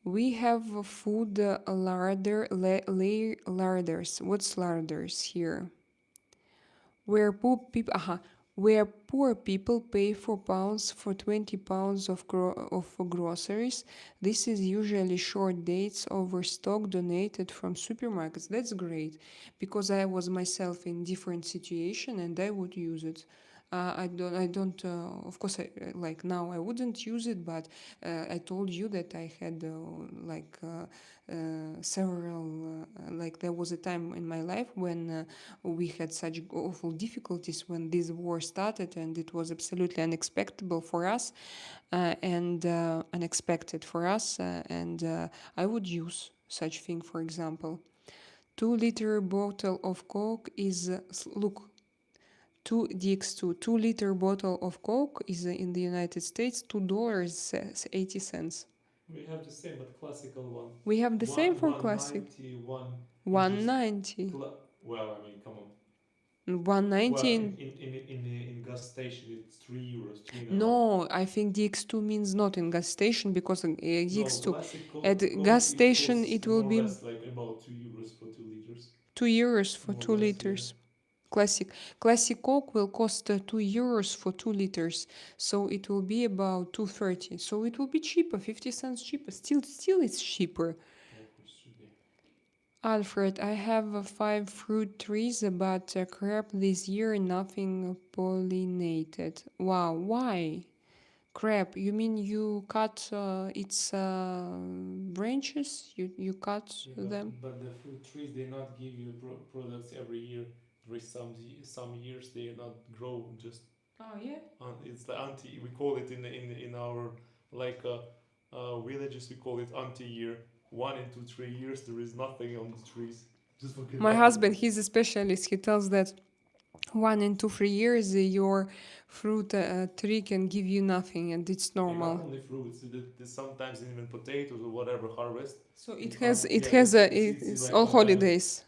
We have food larders. What's larders here? Where poor people, where poor people pay £4 for £20 of groceries. This is usually short dates overstock donated from supermarkets. That's great, because I was myself in different situation and I would use it. I don't. Of course, like now I wouldn't use it, but I told you that I had several. Like there was a time in my life when we had such awful difficulties when this war started, and it was absolutely unexpected for us, and unexpected for us, and I would use such thing. For example, 2 liter bottle of Coke is look 2 2 liter bottle of Coke is in the United States $2.80. We have the same, but classical one. We have the same for classic. 191. In just 190. well, I mean, come on. Well, 190. in gas station it's €3, three and a half. No, I think DX2 means not in gas station because No, DX2 classic at Coke gas it station costs it will more or be less like about €2 for 2 liters. €2 for More two or less, yeah. liters. Classic Coke will cost €2 for 2 liters, so it will be about 2.30. So it will be cheaper, 50 cents cheaper. Still it's cheaper. Yeah, of course should be. Alfred, I have 5 fruit trees, but crap this year, nothing pollinated. Wow, why? Crap, you mean you cut its branches? You cut Yeah, them? but the fruit trees they not give you products every year. There is some years they not grow just Oh, yeah? it's the anti. We call it in our like villages. We call it anti year. 1 into 3 years there is nothing on the trees. Just forget My about it. husband, he's a specialist. He tells that 1 in 2 3 years your fruit tree can give you nothing, and it's Yeah, not normal. only fruits. Sometimes even potatoes or whatever harvest. So it It has it yeah has a it's it's like all on time. holidays.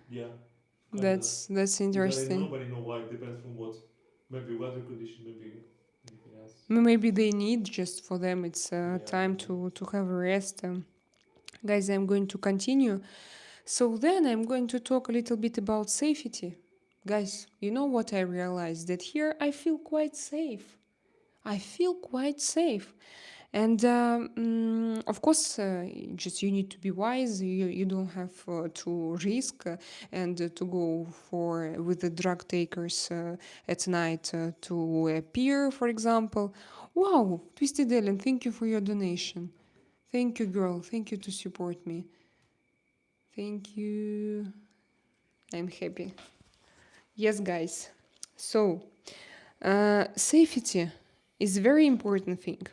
Yeah, kinda. That's But interesting. nobody know why. It depends from what. Maybe weather condition. Maybe anything else. Maybe they need just for them. It's Yeah, time maybe. to have a rest. Guys, I'm going to continue. So then I'm going to talk a little bit about safety. Guys, you know what I realized? That here I feel quite safe. I feel quite safe. And of course, just you need to be wise. You don't have to risk and to go for with the drug takers at night to a pier, for example. Wow, Twisted Ellen, thank you for your donation. Thank you, girl. Thank you to support me. Thank you. I'm happy. Yes, guys. So, safety is a very important thing.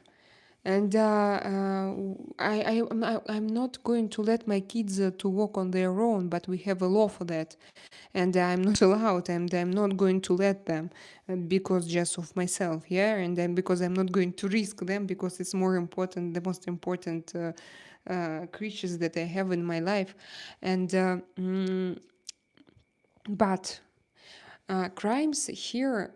And I'm not going to let my kids to walk on their own, but we have a law for that. And I'm not allowed, and I'm not going to let them because just of myself, yeah? And then because I'm not going to risk them because it's more important, the most important creatures that I have in my life. And but crimes here,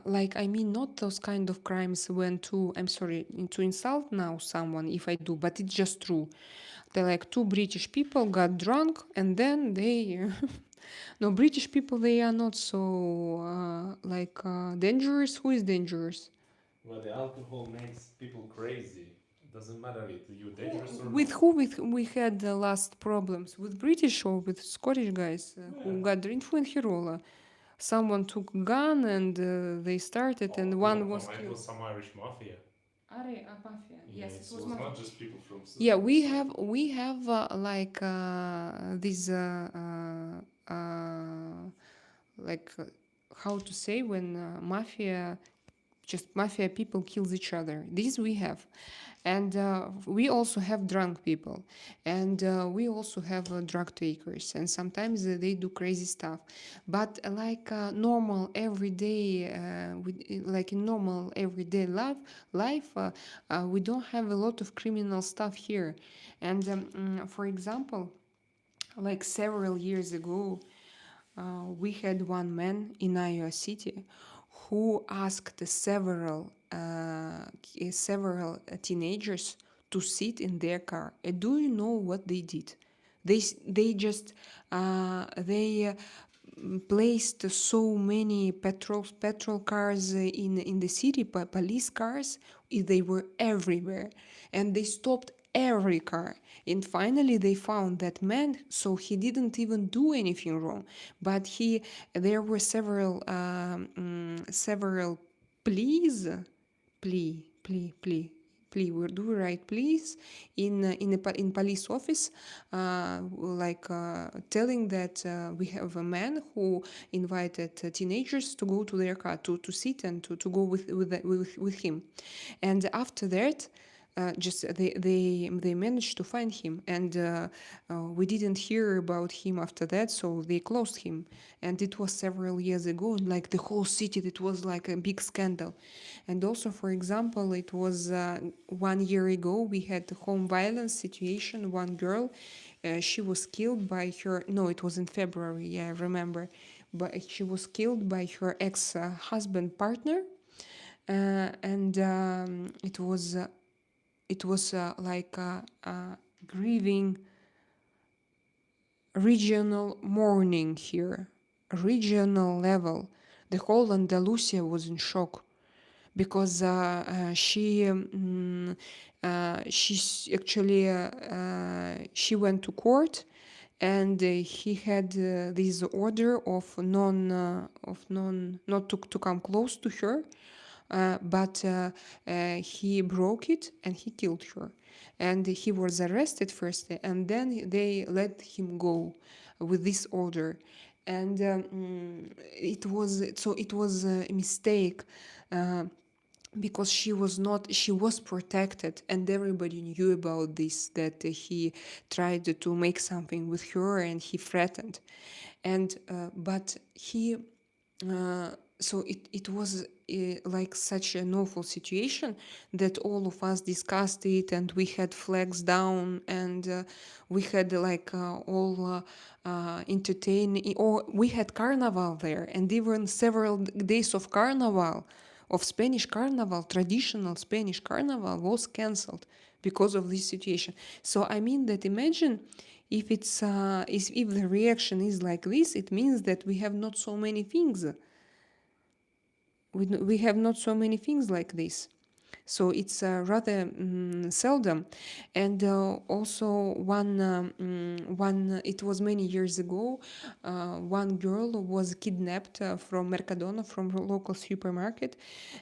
like I mean, not those kind of crimes when to, I'm sorry, to insult now someone if I do, but it's just true. They're like two British people got drunk and then they, no, British people, they are not so dangerous. Who is dangerous? Well, the alcohol makes people crazy. It doesn't matter if you're dangerous or With not. who we had the last problems? With British or with Scottish guys Yeah. who got drink in Hirola? Someone took a gun and they started, Oh, and no, one was no, it killed. was some Irish mafia. Mafia. Yeah, Yes, it it was was mafia. not just people from. Yeah, From we have these like how to say when mafia people kills each other. These we have, and we also have drunk people, and we also have drug takers, and sometimes they do crazy stuff. But normal everyday, like in normal everyday life, we don't have a lot of criminal stuff here. And for example, like several years ago, we had one man in Iowa City who asked several teenagers to sit in their car. Do you know what they did? They just they placed so many petrol cars in the city, police cars. They were everywhere, and they stopped every car. And finally they found that man, so he didn't even do anything wrong, but there were several pleas plea we do right please in police office, telling that we have a man who invited teenagers to go to their car to sit and to go with him. And after that, just they managed to find him, and we didn't hear about him after that, so they closed him. And it was several years ago, and like the whole city, it was like a big scandal. And also, for example, it was 1 year ago, we had a home violence situation. One girl, she was killed by her, no, it was in February, yeah, I remember, but she was killed by her ex-husband partner. And it was like a grieving regional mourning here, regional level. The whole Andalusia was in shock because she actually she went to court, and he had this order of non not to come close to her, but he broke it and he killed her. And he was arrested first, and then they let him go with this order. And it was a mistake. Uh, because she was protected, and everybody knew about this, that he tried to make something with her and he threatened. And but he so it was like such an awful situation that all of us discussed it, and we had flags down, and we had like all entertain, or we had carnival there, and even several days of carnival, of Spanish carnival, traditional Spanish carnival, was cancelled because of this situation. So I mean that, imagine if the reaction is like this, it means that we have not so many things. We have not so many things like this. So it's rather seldom. And also one it was many years ago, one girl was kidnapped from Mercadona, from a local supermarket,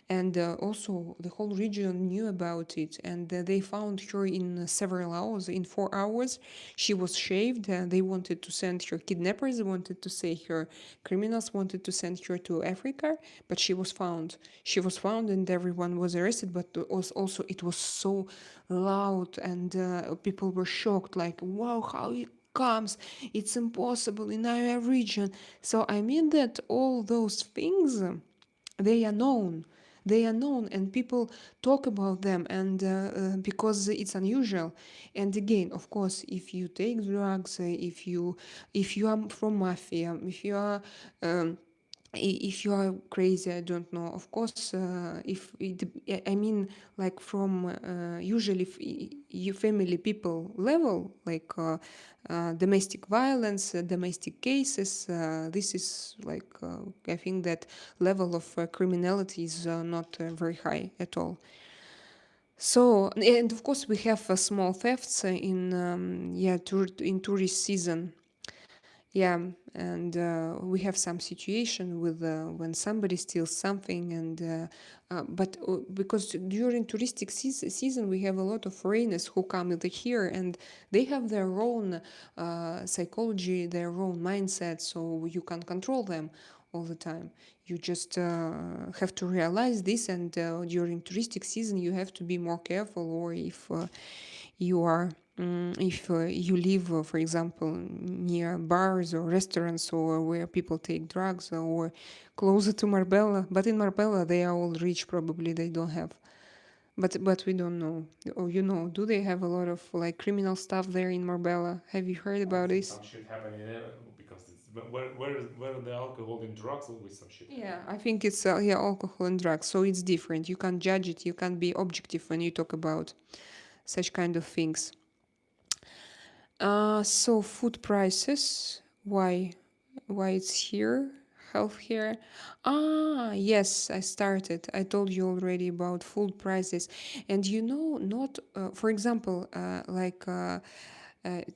and also the whole region knew about it, and they found her in several hours, in 4 hours. She was shaved. They wanted to send her, kidnappers wanted to say her, criminals wanted to send her to Africa, but she was found and everyone was arrested. But also it was so loud, and people were shocked, like, wow, how it comes, it's impossible in our region. So I mean that all those things, they are known. They are known, and people talk about them, and because it's unusual. And again, of course, if you take drugs, if you are from mafia, if you are crazy, I don't know, of course, if it, I mean, like, from usually you family people level, like domestic violence, domestic cases, this is like, I think that level of criminality is not very high at all. So, and of course we have small thefts in in tourist season. Yeah, and we have some situation with when somebody steals something, and but because during touristic season we have a lot of foreigners who come either here, and they have their own psychology, their own mindset, so you can't control them all the time. You just have to realize this, and during touristic season you have to be more careful, or if you are if you live, for example, near bars or restaurants, or where people take drugs, or closer to Marbella. But in Marbella, they are all rich, probably they don't have. But we don't know. Oh, do they have a lot of like criminal stuff there in Marbella? Have you heard I about think this? some shit happening there because it's where the alcohol and drugs, always some shit Yeah, happening. I think it's alcohol and drugs, so it's different. You can't judge it. You can't be objective when you talk about such kind of things. So food prices, why it's here? Healthcare. Yes, I started. I told you already about food prices. And not, for example,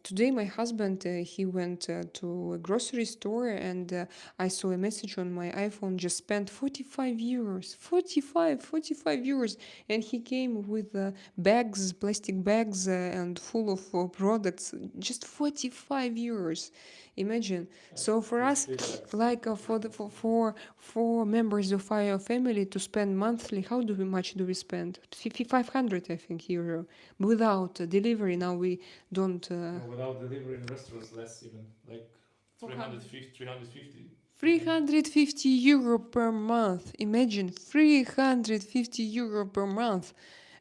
today my husband, he went to a grocery store, and I saw a message on my iPhone, just spent 45 euros. 45 euros. And he came with bags, plastic bags, and full of products, just 45 euros. Imagine. So for Three, us, three bags. like Three for the bags. for members of our family to spend monthly, how much do we spend? 500, I think, euro. Without delivery, now we don't. No, without delivery in restaurants, less even, like 400. 350, 350. 350 euro per month. Imagine, 350 euro per month.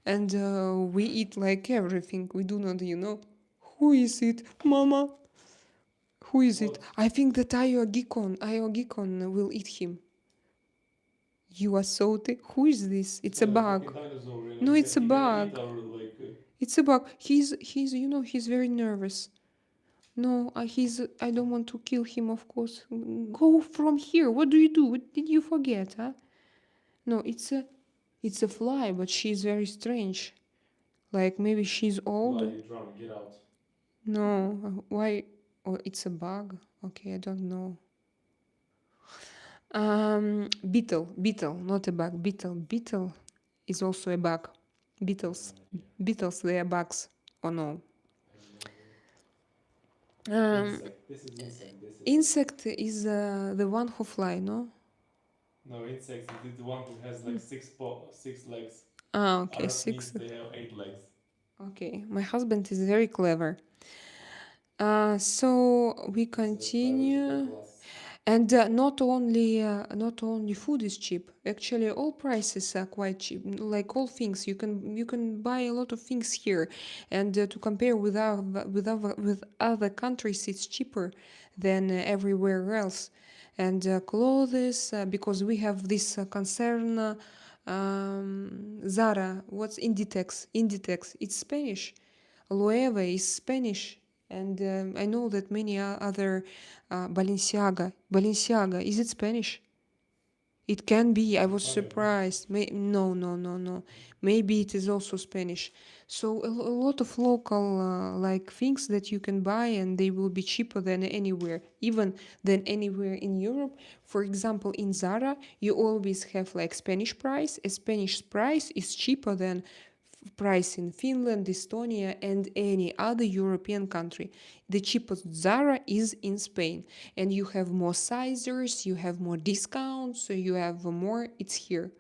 And we eat like everything. We do not, Who is it? Mama. Who is it? What? I think that Ayo will eat him. You are salty. Who is this? It's It's a like a fucking bug. dinosaur, No, it's a he gonna eat bug. our like. It's a bug. He's very nervous. No, I don't want to kill him, of course. Go from here. What do you do? What did you forget, huh? No, it's a fly, but she's very strange. Like maybe she's Fly, old. you drunk, get out. No, why? Or it's a bug? Okay, I don't know. Beetle, not a bug. Beetle is also a bug. Beetles, beetles, they are bugs. Oh no. I have no idea. Um, Insect. This is insect. This is. insect is the one who fly, no? No, insects is the one who has like six legs. Ah, okay, Arab six. means they have 8 legs. Okay, my husband is very clever. So we This is a biological continue. class. And not only food is cheap. Actually, all prices are quite cheap. Like all things, you can buy a lot of things here, and to compare with other countries, it's cheaper than everywhere else. And clothes, because we have this concern. Zara, what's Inditex? Inditex, it's Spanish. Loewe is Spanish, and I know that many other Balenciaga, is it Spanish? It can be. I was Probably. surprised. No, no, no, no. Maybe it is also Spanish. So a lot of local like things that you can buy, and they will be cheaper than anywhere, even than anywhere in Europe. For example, in Zara, you always have like Spanish price. A Spanish price is cheaper than price in Finland, Estonia, and any other European country. The cheapest Zara is in Spain, and you have more sizes, you have more discounts, so you have more. It's here.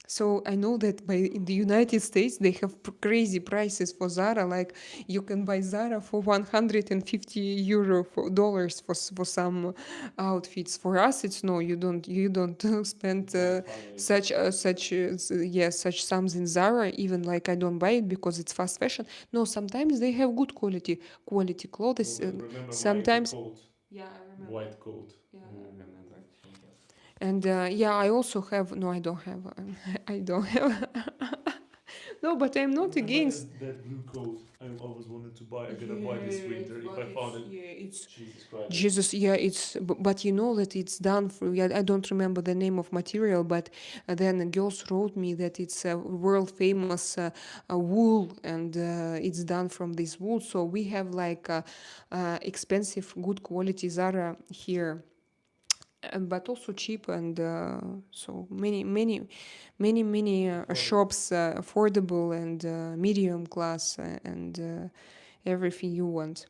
So I know that in the United States they have crazy prices for Zara. Like you can buy Zara for 150 euro for dollars for some outfits. For us, it's no. You don't spend such sums in Zara. Even like I don't buy it because it's fast fashion. No, sometimes they have good quality clothes. Remember my Sometimes. coat, Yeah, I remember. white coat. Yeah, I Ooh, remember. fantastic. And yeah, I also have. No, I don't have. I don't have. No, but I'm not Remember against. that blue coat I always wanted to buy? I'm gonna buy this Yes, winter if but I found it's it. yeah, it's Jesus Christ. Jesus. Yeah, it's. But you know that it's done for. Yeah, I don't remember the name of material, but then girls wrote me that it's a world famous wool, and it's done from this wool. So we have like expensive, good quality Zara here, but also cheap, and so many Affordable. shops, affordable, and medium class, and everything you want.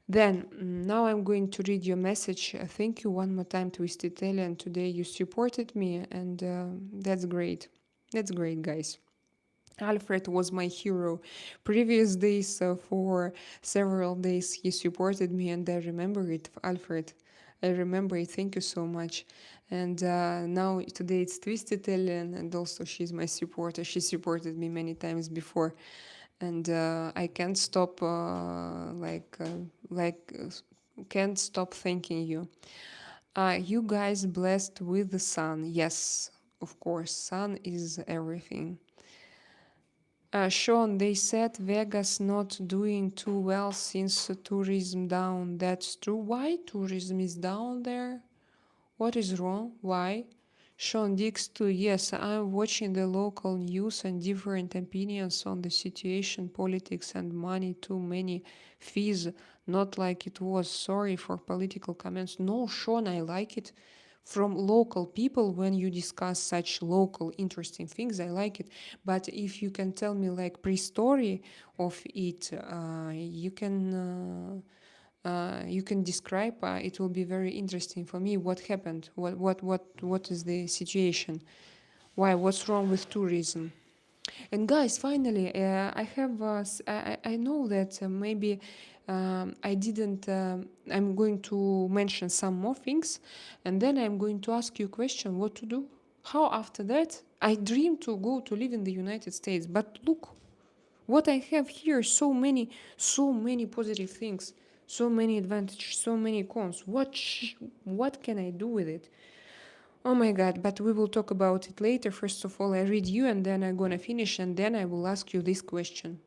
Then now I'm going to read your message. Thank you one more time, Twisted Italian. Today you supported me, and that's great. That's great, guys. Alfred was my hero. Previous days, for several days, he supported me, and I remember it, Alfred. I remember it. Thank you so much. And now today it's Twisted Ellen, and also she's my supporter. She supported me many times before, and I can't stop, can't stop thanking you. You guys blessed with the sun. Yes, of course, sun is everything. Sean, they said Vegas not doing too well since tourism down. That's true. Why tourism is down there? What is wrong? Why? Sean Dix too. Yes, I'm watching the local news and different opinions on the situation, politics, and money. Too many fees. Not like it was. Sorry for political comments. No, Sean, I like it from local people when you discuss such local interesting things. I like it. But if you can tell me like pre-story of it, you can describe. It will be very interesting for me. What happened? What is the situation? Why? What's wrong with tourism? And guys, finally, I have. I know that maybe I didn't. I'm going to mention some more things, and then I'm going to ask you a question: what to do? How after that? I dream to go to live in the United States, but look, what I have here: so many positive things, so many advantages, so many cons. What can I do with it? Oh my god, but we will talk about it later. First of all, I read you, and then I'm gonna finish, and then I will ask you this question.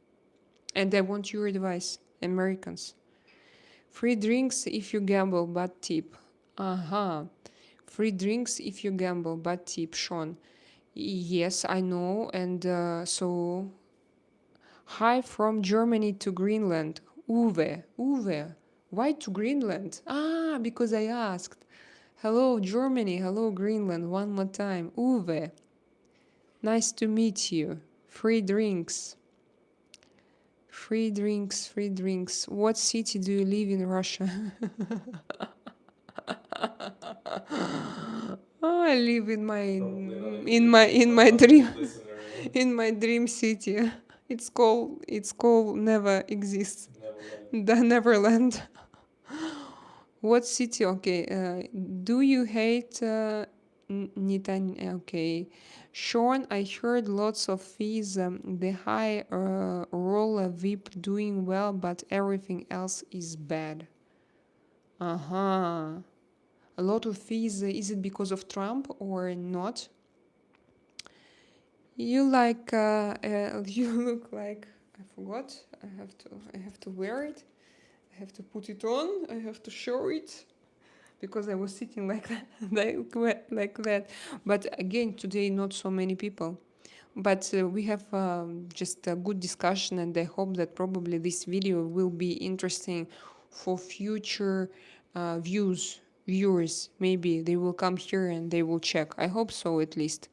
And I want your advice, Americans. Free drinks if you gamble, but tip. Aha. Free drinks if you gamble, but tip, Sean. Yes, I know. And hi from Germany to Greenland. Uwe. Why to Greenland? Ah, because I asked. Hello, Germany. Hello, Greenland. One more time. Uwe. Nice to meet you. Free drinks. Free drinks, free drinks. What city do you live in Russia? Oh, I live in my Probably not in including my this in one, my not a dream good listener, you know? in my dream city. It's called never exists. Neverland. The Neverland. What city? Okay. Do you hate Nitan? Okay. Sean, I heard lots of fees. The high roller VIP doing well, but everything else is bad. Uh huh. A lot of fees. Is it because of Trump or not? You like. You look like. I forgot. I have to. I have to wear it. I have to put it on. I have to show it. Because I was sitting like that, like that. But again, today not so many people. But we have just a good discussion, and I hope that probably this video will be interesting for future viewers. Maybe they will come here and they will check. I hope so, at least.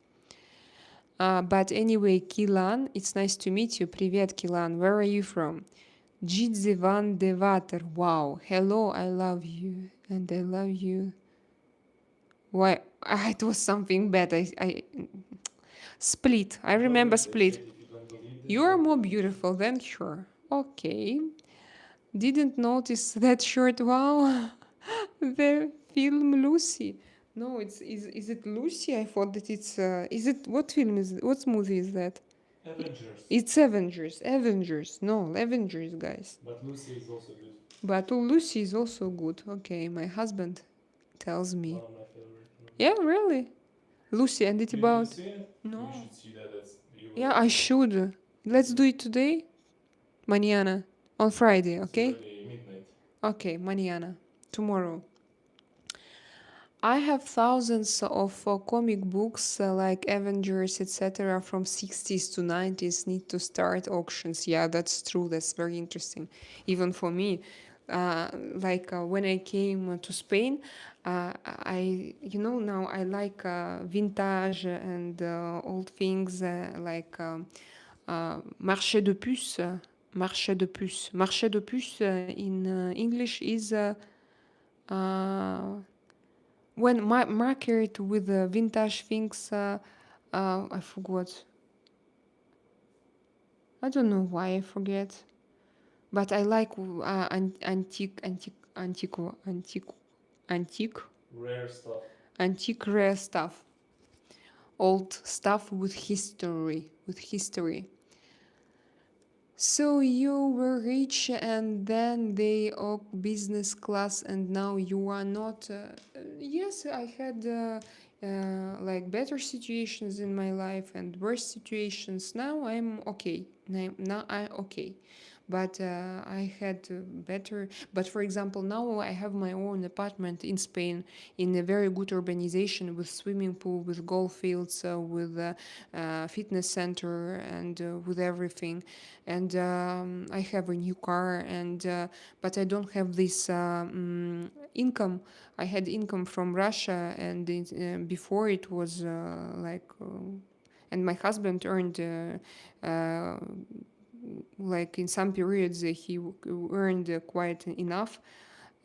But anyway, Kilan, it's nice to meet you. Привет, Kilan. Where are you from? Jidze van de Water. Wow. Hello, I love you. And I love you. Why? It was something bad. I Split. I Don't remember read the Split. chat if you don't believe this. You are Don't more read the chat. beautiful than her. Okay. Didn't notice that shirt. Wow. The film Lucy. No, is it Lucy? I thought that it's is it what film is it? What movie is that? Avengers. It's Avengers. Avengers. No, Avengers, guys. But Lucy is also good. But Lucy is also good. Okay, my husband tells me. One of my favorite movies. Yeah, really. Lucy, and it's You didn't about. see it? No. You should see that. You will Yeah, like I it. should. Let's do it today. Mañana. On Friday, It's okay? already midnight. Okay, mañana. Tomorrow. I have thousands of comic books like Avengers, etc., from 60s to 90s. Need to start auctions. Yeah, that's true. That's very interesting. Even for me, when I came to Spain, now I like vintage and old things marché de puce. Marché de puce. Marché de puce in English is uh, when market with vintage things. I forgot. I don't know why I forget. But I like antique, Rare stuff. antique rare stuff, old stuff with history, So you were rich and then they all business class and now you are not. Yes, I had like better situations in my life and worse situations. Now I'm okay. Now I okay. But I had better. But for example, now I have my own apartment in Spain in a very good urbanization with swimming pool, with golf fields, with fitness center, and with everything. And I have a new car, and but I don't have this income. I had income from Russia, and before it was and my husband earned like in some periods he earned quite enough.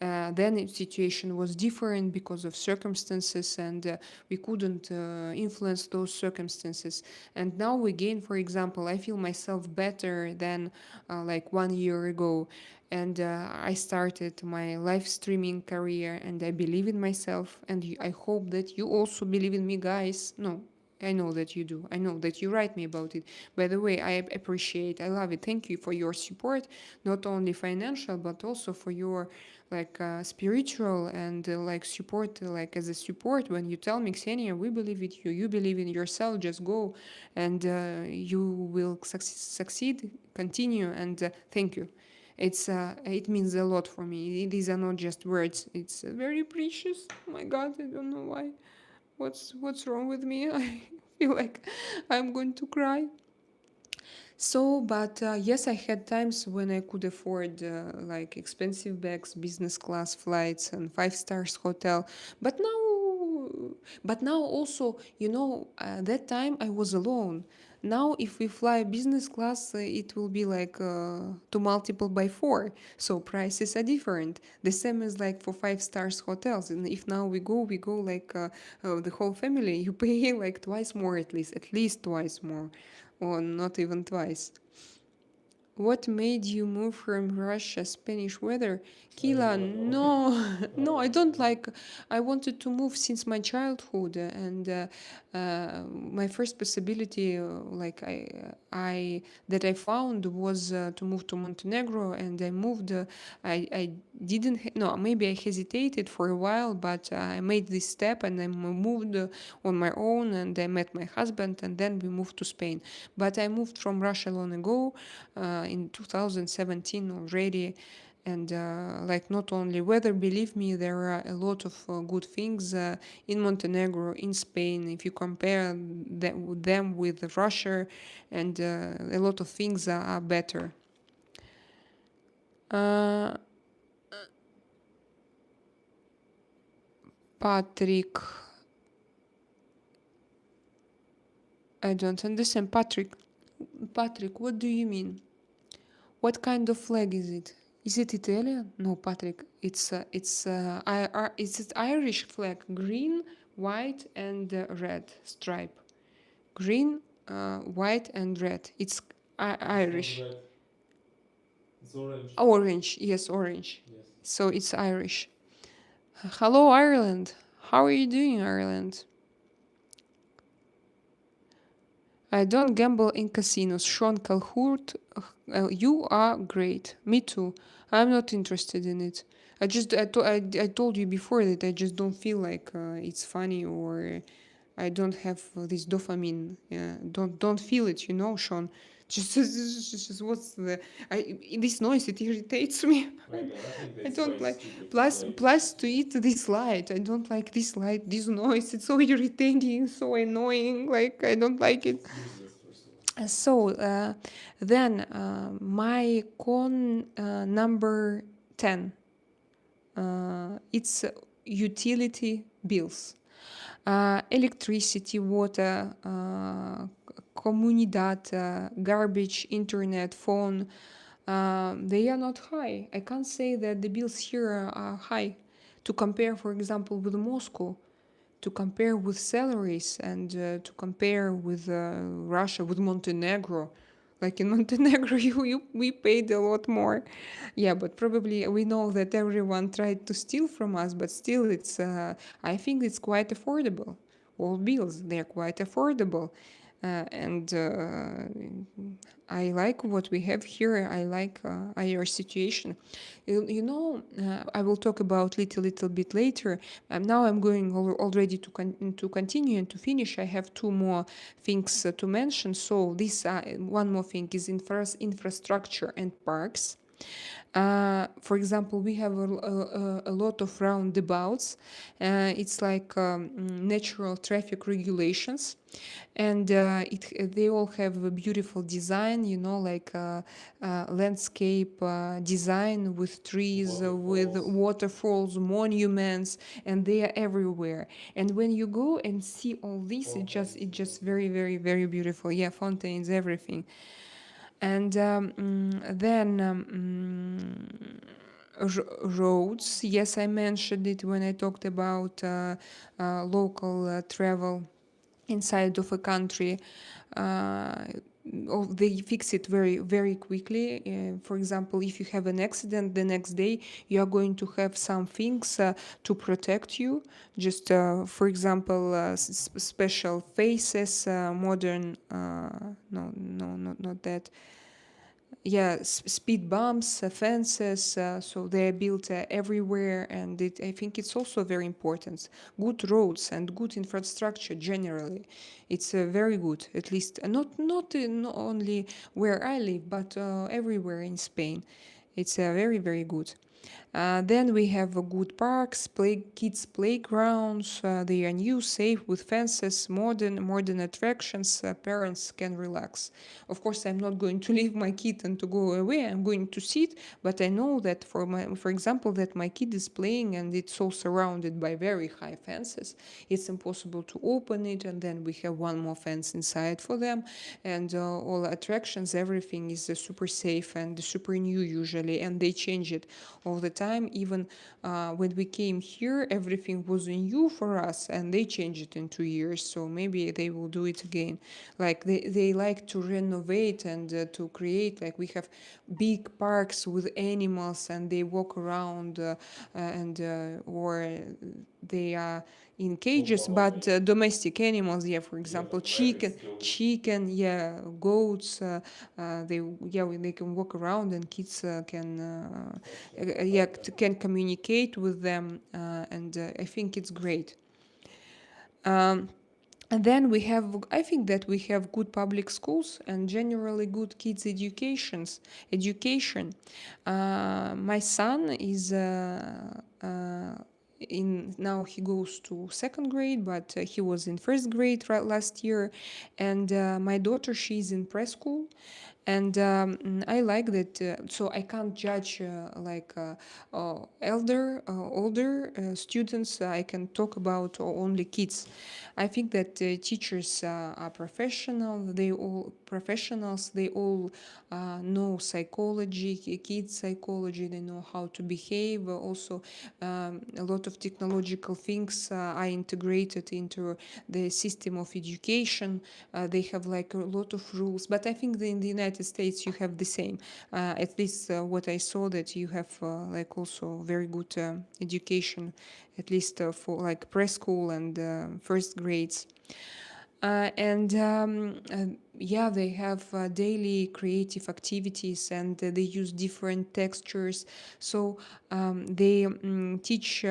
Then the situation was different because of circumstances, and we couldn't influence those circumstances. And now again, for example, I feel myself better than like 1 year ago. And I started my live streaming career, and I believe in myself. And I hope that you also believe in me, guys. No, I know that you do. I know that you write me about it. By the way, I appreciate, I love it. Thank you for your support, not only financial, but also for your like spiritual and like support, like as a support. When you tell me, Ksenia, we believe in you, you believe in yourself, just go, and you will succeed, continue, and thank you. It means a lot for me. These are not just words. It's very precious. Oh my God, I don't know why. What's wrong with me? I feel like I'm going to cry. So, but yes, I had times when I could afford like expensive bags, business class flights, and 5 stars hotel. But now also, that time I was alone. Now, if we fly business class, it will be like to multiple by four. So prices are different. The same as like for 5 stars hotels. And if now we go like the whole family, you pay like twice more at least twice more, or not even twice. What made you move from Russia? Spanish weather? I Kila, don't know. no, no, I don't Uh, like. I wanted to move since my childhood, and my first possibility, I that I found was to move to Montenegro, and I moved. I didn't. No, maybe I hesitated for a while, but I made this step, and I moved on my own, and I met my husband, and then we moved to Spain. But I moved from Russia long ago, in 2017 already. And like not only weather, believe me, there are a lot of good things in Montenegro, in Spain. If you compare them with Russia, and a lot of things are better. Uh, Patrick, I don't understand. Patrick, what do you mean? What kind of flag is it? Is it Italian? No, Patrick. It's an Irish flag, green, white, and red stripe. Green, white, and red. It's it's not Irish. red. It's orange. Orange, yes, orange. Yes. So it's Irish. Hello, Ireland. How are you doing, Ireland? I don't gamble in casinos. Sean Calhourt, you are great. Me too. I'm not interested in it. I told you before that I just don't feel like it's funny, or I don't have this dopamine. Yeah, don't feel it, Sean. Just what's the this noise? It irritates me. My God, I think I that's don't quite like. stupid. Like, Plus to eat this light. I don't like this light. This noise. It's so irritating, so annoying. Like I don't like it. it's useless, first of all. Then my con number 10. It's utility bills. Electricity, water, comunidad, garbage, internet, phone. They are not high. I can't say that the bills here are high. To compare, for example, with Moscow, to compare with salaries, and to compare with Russia, with Montenegro. Like in Montenegro, we paid a lot more. Yeah, but probably we know that everyone tried to steal from us, but still, I think it's quite affordable. All bills, they're quite affordable. And I like what we have here. I like our situation. I will talk about little bit later. Now I'm going already to continue and to finish. I have two more things to mention. So this one more thing is infrastructure and parks. For example, we have a lot of roundabouts. It's like natural traffic regulations, and they all have a beautiful design, like landscape design with trees, with Waterfalls. waterfalls, monuments, and they are everywhere. And when you go and see all this, it Fountains. just very, very, very beautiful. Yeah, fountains, everything. And then roads. Yes, I mentioned it when I talked about local travel inside of a country. Uh, they fix it very, very quickly. For example, if you have an accident the next day, you are going to have some things to protect you. Just, for example, special faces, modern, not that, yeah, speed bumps, fences, so they're built everywhere, and I think it's also very important. Good roads and good infrastructure generally, it's very good. At least not only where I live, but everywhere in Spain, it's very, very good. Then we have good parks, kids playgrounds. They are new, safe with fences, modern attractions. Parents can relax. Of course, I'm not going to leave my kid and to go away. I'm going to sit, but I know that for example, that my kid is playing and it's all surrounded by very high fences. It's impossible to open it, and then we have one more fence inside for them, and all attractions, everything is super safe and super new usually, and they change it all the time. Even when we came here, everything was new for us, and they changed it in 2 years. So maybe they will do it again. Like they like to renovate and to create. Like we have big parks with animals, and they walk around and or they are in cages, but domestic animals. Yeah, for Yeah, example, but rabbits, goats, yeah, goats. They can walk around, and kids can touch them, yeah, pet them. can communicate with them, and I think it's great. Um, and then we have, I think that we have good public schools and generally good kids education. My son is in now he goes to second grade, but he was in first grade last year, and my daughter, she's in preschool, and I like that. So I can't judge older students. I can talk about only kids. I think that teachers are professionals. They all know psychology, kids psychology. They know how to behave. Also, a lot of technological things are integrated into the system of education. They have like a lot of rules, but I think that in the United States you have the same. At least what I saw, that you have like also very good education, at least for like preschool and first grades. And yeah, they have daily creative activities, and they use different textures. So they teach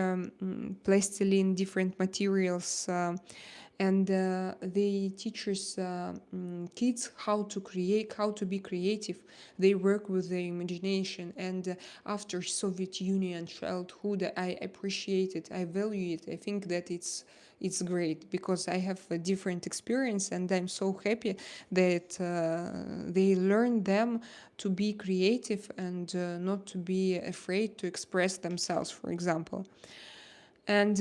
plastiline, different materials, and they teaches kids how to create, how to be creative. They work with their imagination, and after Soviet Union childhood, I appreciate it, I value it. I think that it's great because I have a different experience, and I'm so happy that they learn them to be creative and not to be afraid to express themselves, for example. And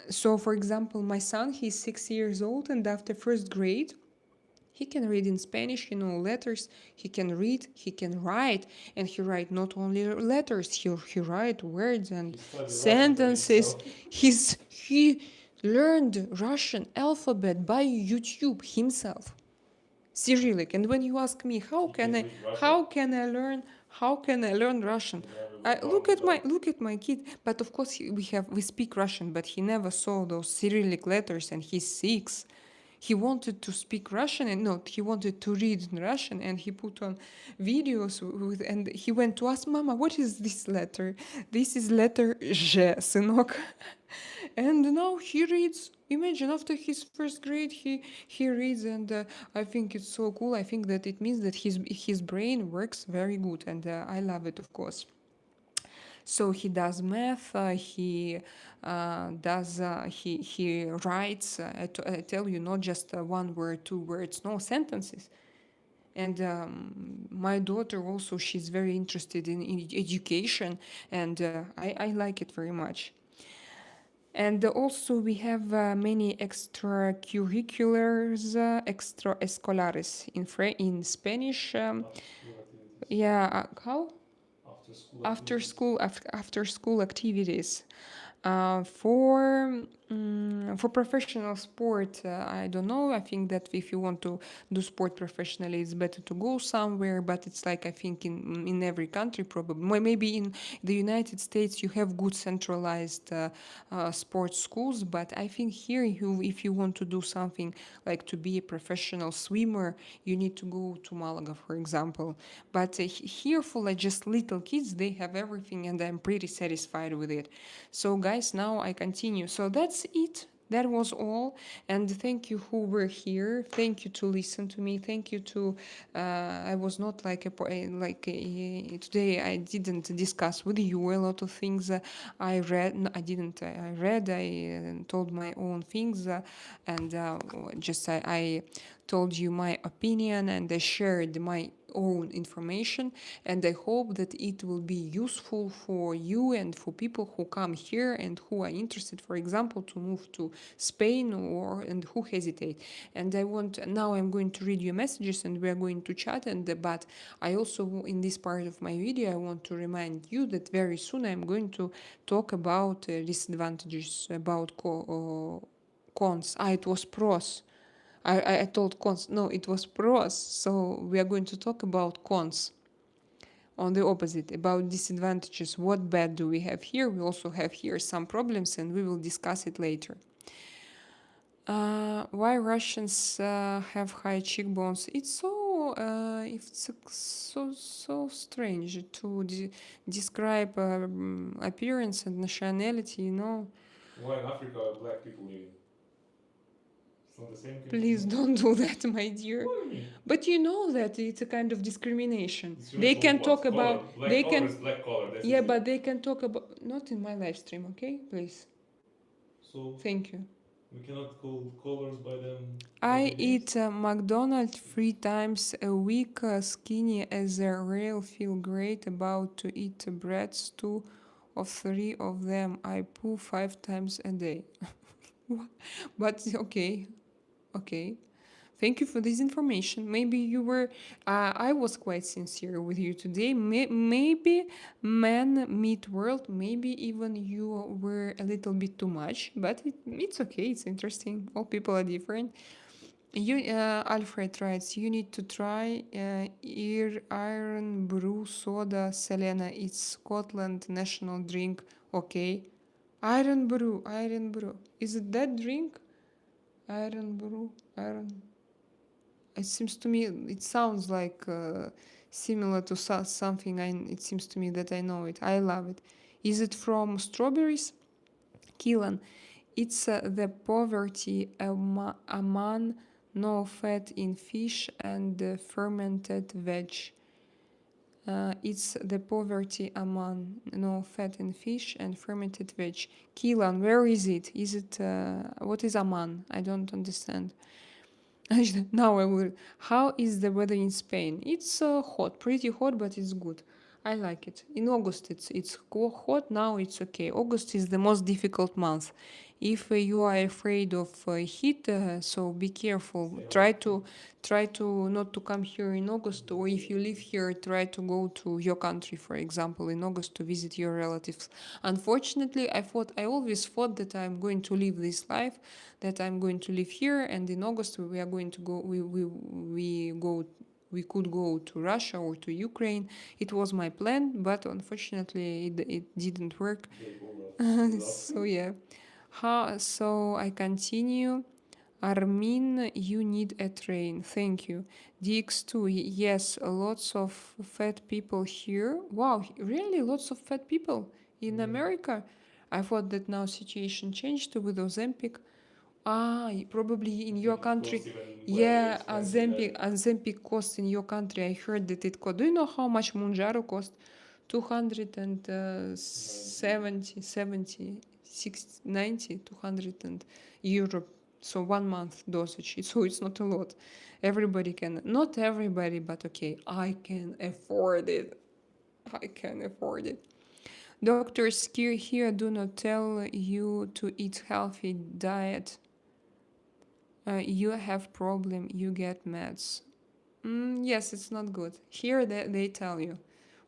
so, for example, my son, he's 6 years old, and after first grade, he can read in Spanish, he knows letters, he can read, he can write, and he write not only letters, he write words and He studied Russian by sentences. himself. He learned Russian alphabet by YouTube himself. Cyrillic. And when you ask me He can read Russian. how can I learn Russian? He never Look probably at my thought. kid. But of course we speak Russian, but he never saw those Cyrillic letters, and he's 6. He wanted to speak Russian, and no, he wanted to read in Russian, and he put on videos with, and he went to us, Mama, what is this letter? This is letter Ж, сынок. And now he reads. Imagine, after his first grade, he reads, and I think it's so cool. I think that it means that his brain works very good, and I love it, of course. So he does math. He writes. I tell you, not just one word, 2 words, no, sentences. And my daughter also, she's very interested in education, and I like it very much. And also we have many extracurriculars, extraescolares in Spanish. After school activities. Yeah, how? After school activities. After school activities. For professional sport, I don't know. I think that if you want to do sport professionally, it's better to go somewhere. But it's like, I think in every country, probably maybe in the United States you have good centralized sports schools. But I think here, if you want to do something like to be a professional swimmer, you need to go to Malaga, for example. But here for like just little kids, they have everything, and I'm pretty satisfied with it. So guys, now I continue. So that's it. That was all. And thank you who were here. Thank you to listen to me. Thank you to. I was not like today. I didn't discuss with you a lot of things. I read. No, I didn't. I read. I told my own things, and just I told you my opinion, and I shared my own information, and I hope that it will be useful for you and for people who come here and who are interested, for example, to move to Spain, or and who hesitate. And I want now I'm going to read your messages and we are going to chat. And but I also, in this part of my video, I want to remind you that very soon I'm going to talk about disadvantages, about cons. It was pros. I told cons. No, it was pros. So we are going to talk about cons. On the opposite, about disadvantages. What bad do we have here? We also have here some problems, and we will discuss it later. Why Russians have high cheekbones? It's so strange to describe appearance and nationality. Why in Africa black people living? It's not the same case. Please don't do that, my dear. What do you mean? But you know that it's a kind of discrimination. Discrimination They of can what? talk Color. about. Black They color can. is black color. That's Yeah, it. but they can talk about. Not in my live stream, okay? Please. So Thank you. we cannot call colors by them. I eat McDonald's 3 times a week, skinny as a rail, feel great about to eat breads, 2 or 3 of them. I poo 5 times a day. But okay, okay. Thank you for this information. Maybe you were, I was quite sincere with you today. Maybe man meet world, maybe even you were a little bit too much, but it's okay, it's interesting. All people are different. Alfred writes, you need to try iron brew soda Selena. It's Scotland national drink. Okay. Iron brew, iron brew. Is it that drink? Iron brew, iron. It seems to me, it sounds like similar to something. It seems to me that I know it. I love it. Is it from strawberries? Killan. It's the poverty among no fat in fish and fermented veg. It's the poverty among no fat in fish and fermented veg. Killan, where is it? Is it what is aman? I don't understand. Now I will. How is the weather in Spain? It's hot, pretty hot, but it's good. I like it. In August, it's hot. Now it's okay. August is the most difficult month. If you are afraid of heat, so be careful. Try to not to come here in August, or if you live here, try to go to your country, for example, in August to visit your relatives. Unfortunately, I always thought that I'm going to live this life, that I'm going to live here, and in August we are going to go. We could go to Russia or to Ukraine. It was my plan, but unfortunately it didn't work. So yeah. So I continue. Armin, you need a train. Thank you. DX2, yes, lots of fat people here. Wow, really? Lots of fat people in America? I thought that now situation changed with Ozempic. Probably in your country. Yeah, Ozempic cost in your country. I heard that it cost. Do you know how much Mounjaro cost? 270, 70, 60, 90, 200 and euro. So 1 month dosage. So it's not a lot. Everybody can, not everybody, but okay, I can afford it. I can afford it. Doctors here do not tell you to eat healthy diet. You have problem, you get meds. Yes, it's not good. Here they tell you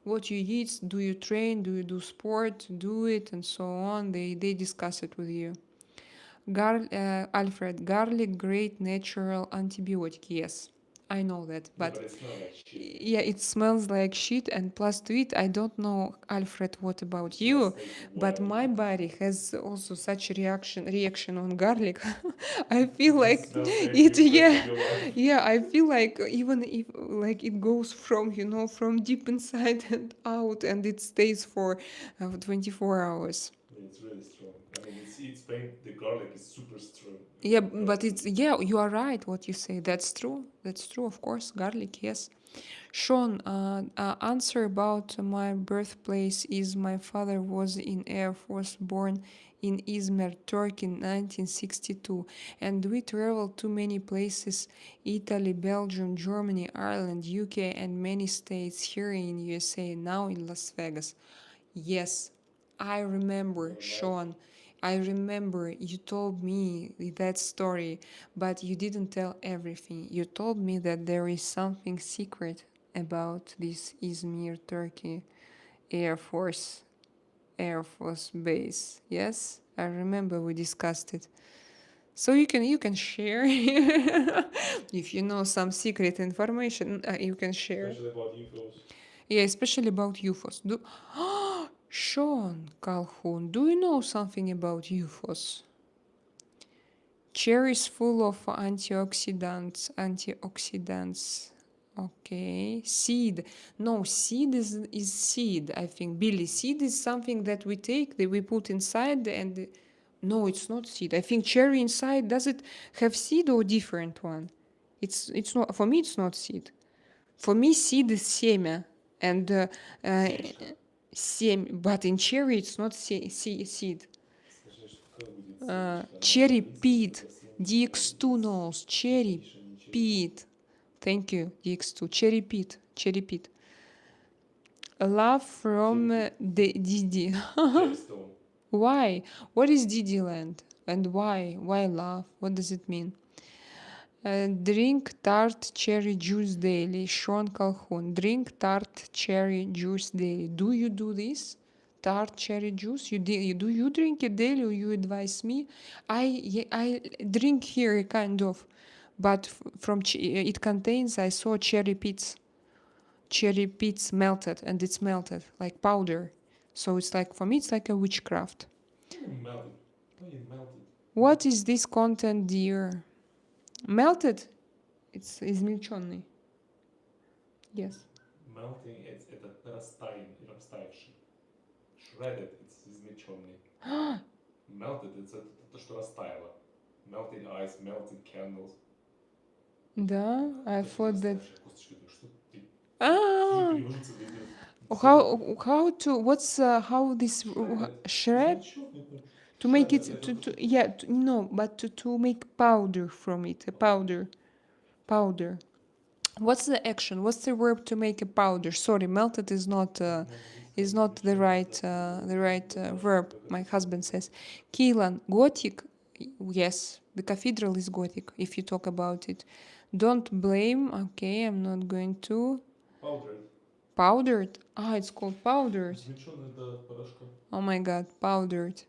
what you eat, do you train, do you do sport, do it, and so on. They discuss it with you. Alfred, garlic, great natural antibiotic. Yes, I know that, but it smells like shit. Yeah, it smells like shit. And plus to it, I don't know, Alfred, what about you, but my body has also such a reaction on garlic. I feel like it. Yeah, I feel like even if like it goes from from deep inside and out, and it stays for 24 hours. It's really strong. I mean, in Spain, the garlic is super strong. Yeah, Garlic but is it's, yeah, you are right what you say. That's true. That's true, of course. Garlic, yes. Sean, answer about my birthplace is my father was in Air Force, born in Izmir, Turkey, in 1962, and we traveled to many places: Italy, Belgium, Germany, Ireland, UK, and many states here in USA. Now in Las Vegas. Yes, I remember, very nice. Sean. I remember you told me that story, but you didn't tell everything. You told me that there is something secret about this Izmir, Turkey Air Force Air Force base. Yes, I remember we discussed it. So you can share if you know some secret information. You can share. Especially about UFOs. Yeah, especially about UFOs. Sean Calhoun, do you know something about UFOs? Cherries full of antioxidants. Antioxidants. Okay. Seed. No, seed is seed, I think. Billy, seed is something that we take, that we put inside, and no, it's not seed. I think cherry inside, does it have seed or different one? It's not, for me it's not seed. For me seed is семя, and Семечко. but in cherry it's not seed. Скажи, что как будет семечко? Оно Cherry по-английски pit, типа семечко. DX2 knows. Cherry Видишь, они через... pit. Thank you, DX2. Cherry pit. Cherry pit. Love from the Didi. Cherry stone. Why? What is Didi land? And why? Why love? What does it mean? Drink tart cherry juice daily. Sean Calhoun. Drink tart cherry juice daily. Do you do this? Tart cherry juice? Do you drink it daily or you advise me? I drink here kind of, but it contains, I saw cherry pits. Cherry pits melted, and it's melted like powder. So it's like, for me it's like a witchcraft. Melted. Why you melted? What is this content, dear? Melted? It's измельченный. Yes. Melting, это растаявший. Shredded, it's измельченный. Melted, это то, что растаяло. Melted ice, melted candles. Да, I thought that. Косточка, что ты Ah, революция идет. how to what's how this shred to make it to yeah no, but to make powder from it, a powder. What's the action? What's the verb to make a powder? Sorry, melted is not the right verb. My husband says. Keelan, Gothic. Yes, the cathedral is Gothic. If you talk about it, don't blame. Okay, I'm not going to. Powdered. Powdered. Ah, it's called powdered. Измельченный до порошка. Oh my god, powdered.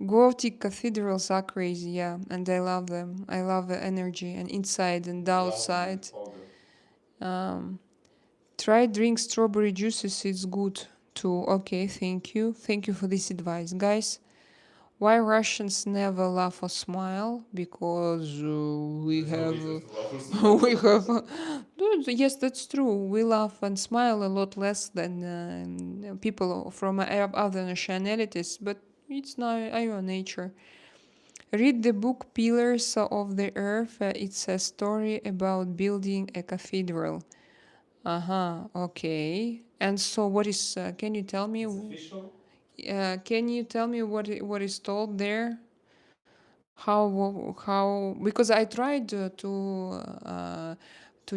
Gothic cathedrals are crazy, yeah, and I love them. I love the energy and inside and outside. Try drink strawberry juices, it's good too. Okay, thank you. Thank you for this advice. Guys, why Russians never laugh or smile? Because we have... we have... yes, that's true. We laugh and smile a lot less than people from other nationalities, but it's not our nature. Read the book Pillars of the Earth. It's a story about building a cathedral. Okay. And so, what is? Can you tell me? It's official. Can you tell me what is told there? How? Because I tried to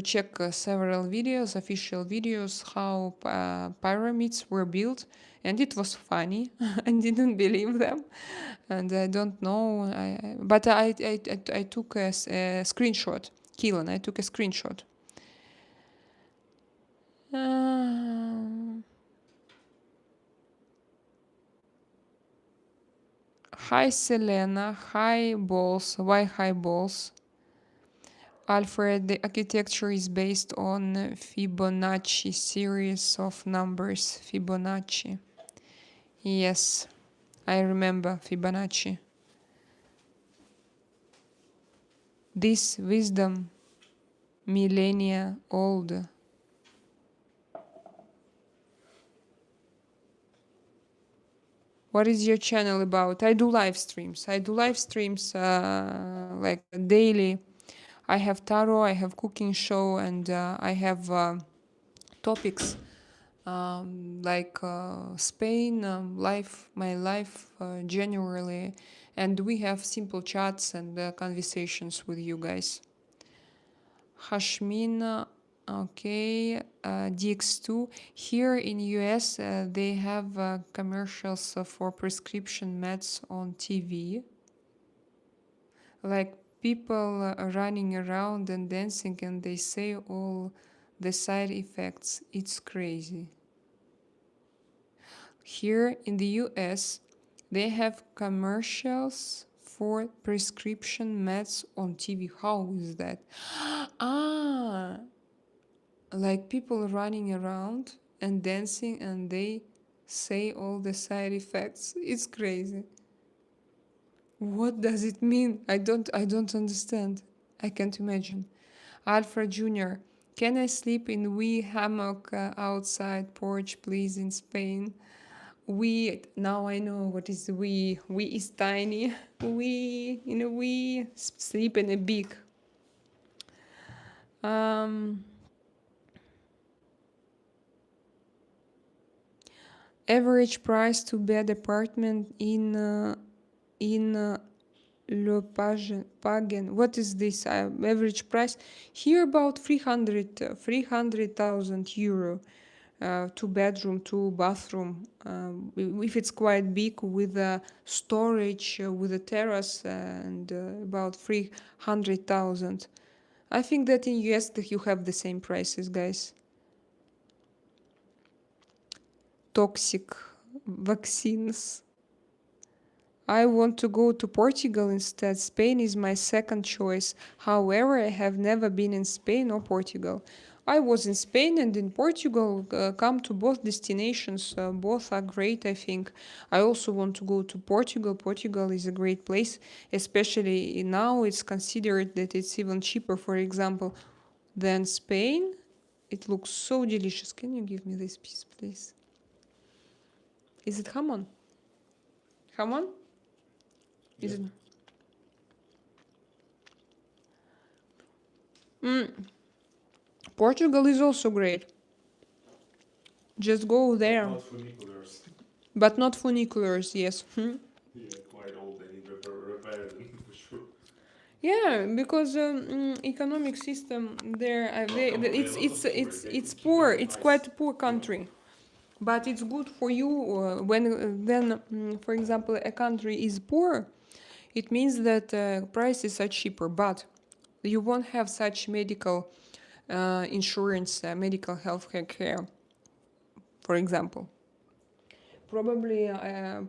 check several videos, official videos, how pyramids were built, and it was funny. I didn't believe them, and I don't know. But I took a screenshot. Keelan, I took a screenshot. Hi Selena, hi balls. Why hi balls? Alfred, the architecture is based on Fibonacci series of numbers. Fibonacci. Yes, I remember Fibonacci. This wisdom, millennia old. What is your channel about? I do live streams. Like daily. I have tarot, I have cooking show, and I have topics like Spain, life, my life generally, and we have simple chats and conversations with you guys. Hashmina, okay, DX2. Here in US, they have commercials for prescription meds on TV, like people running around and dancing, and they say all the side effects. It's crazy. Here in the US, they have commercials for prescription meds on TV. How is that? Ah, like people running around and dancing, and they say all the side effects. It's crazy. What does it mean? I don't understand. I can't imagine. Alpha Junior, can I sleep in wee hammock outside porch, please, in Spain? We, now I know what is we. We is tiny. We in a we sleep in a big. Um, Average price to bed apartment in Le Pagen. What is this average price? Here about 300,000 euro. Two bedroom, two bathroom. If it's quite big with a storage, with a terrace, and about 300,000. I think that in US that you have the same prices, guys. Toxic vaccines. I want to go to Portugal instead. Spain is my second choice. However, I have never been in Spain or Portugal. I was in Spain and in Portugal. Come to both destinations. Both are great, I think. I also want to go to Portugal. Portugal is a great place, especially now it's considered that it's even cheaper, for example, than Spain. It looks so delicious. Can you give me this piece, please? Is it hamon? Hamon? Is Yeah. it? Mm. Portugal is also great. Just go there. Not funiculars. But not funiculars, yes. Yeah, quite old. They need repair for sure. Yeah, because economic system there, it's poor. It's quite a poor country, but it's good for you when then, for example, a country is poor. It means that prices are cheaper, but you won't have such medical insurance, medical health care, for example. Probably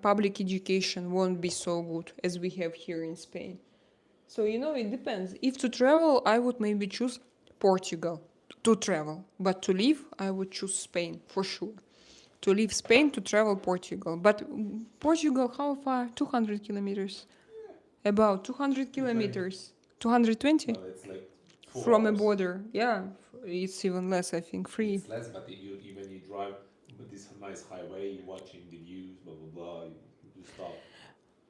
public education won't be so good as we have here in Spain. So, it depends. If to travel, I would maybe choose Portugal to travel. But to live, I would choose Spain for sure. To leave Spain, to travel Portugal. But Portugal, how far? 200 kilometers. About 200 kilometers. 220? Well, it's like 4 From a hours. border. Yeah, it's even less, I think. Free. It's less, but even you drive this nice highway, you're watching the views, blah blah blah. You stop.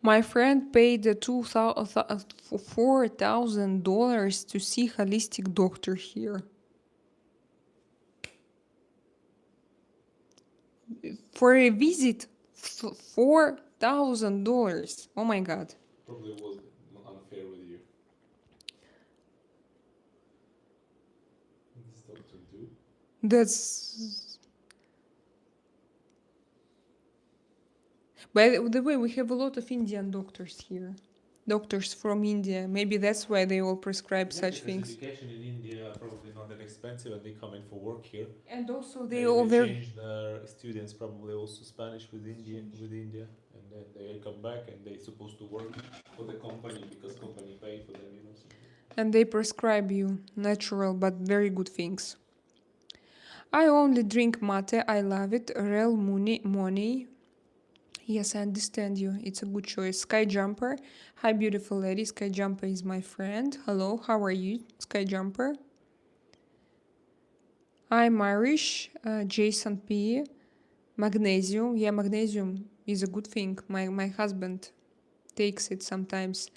My friend paid $4,000 to see holistic doctor here. For a visit, $4,000. Oh my god. Probably was unfair with you. This doctor too. That's. By the way, we have a lot of Indian doctors here. Doctors from India. Maybe that's why they all prescribe such things. Education in India probably not that expensive, and they come in for work here. And also They change their students probably also Spanish with India, and then they come back and they supposed to work for the company because company pay for them, something. And they prescribe you natural but very good things. I only drink mate. I love it. Real money. Yes, I understand you. It's a good choice. Sky Jumper. Hi, beautiful lady. Sky Jumper is my friend. Hello, how are you, Sky Jumper? I'm Irish. Jason P. Magnesium. Yeah, magnesium. is a good thing. My husband takes it sometimes.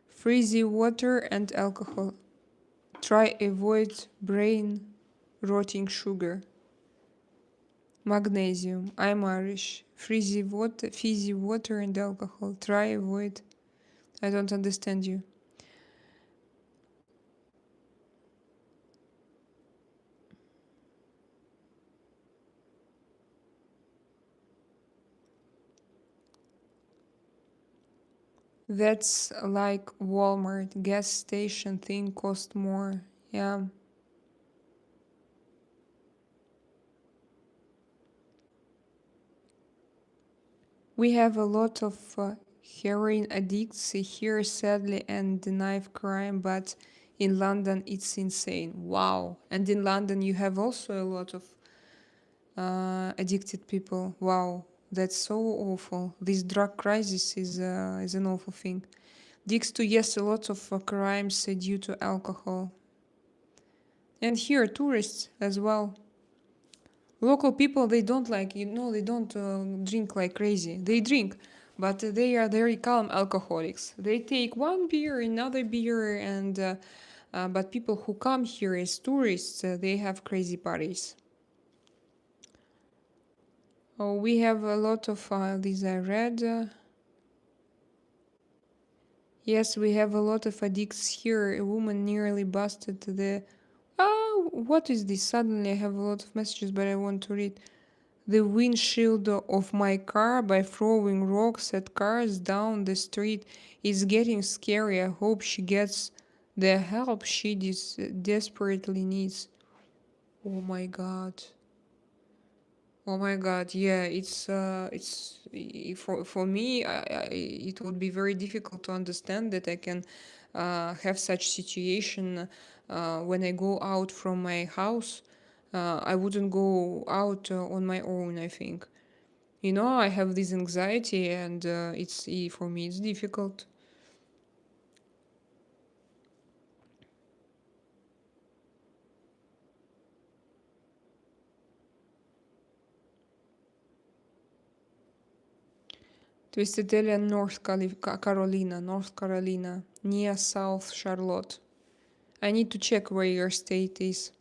Frizzy water and alcohol. Try avoid brain rotting sugar. Magnesium. I'm Irish. Fizzy water and alcohol. Try avoid. I don't understand you. That's like Walmart. Gas station thing cost more. Yeah. We have a lot of heroin addicts here, sadly, and the knife crime, but in London it's insane. Wow. And in London you have also a lot of addicted people. Wow. That's so awful. This drug crisis is an awful thing. Digs to yes, a lot of crimes due to alcohol. And here, tourists as well. Local people, they don't like, they don't drink like crazy. They drink, but they are very calm alcoholics. They take one beer, another beer, and but people who come here as tourists, they have crazy parties. Oh, we have a lot of these I read. Yes, we have a lot of addicts here. A woman nearly busted the. Oh, what is this? Suddenly I have a lot of messages, but I want to read. The windshield of my car by throwing rocks at cars down the street is getting scary. I hope she gets the help she desperately needs. Oh my god. Oh my god, yeah, for me, it would be very difficult to understand that I can have such situation when I go out from my house. I wouldn't go out on my own, I think. I have this anxiety, and for me it's difficult. Twistedale, North Carolina, near South Charlotte. I need to check where your state is.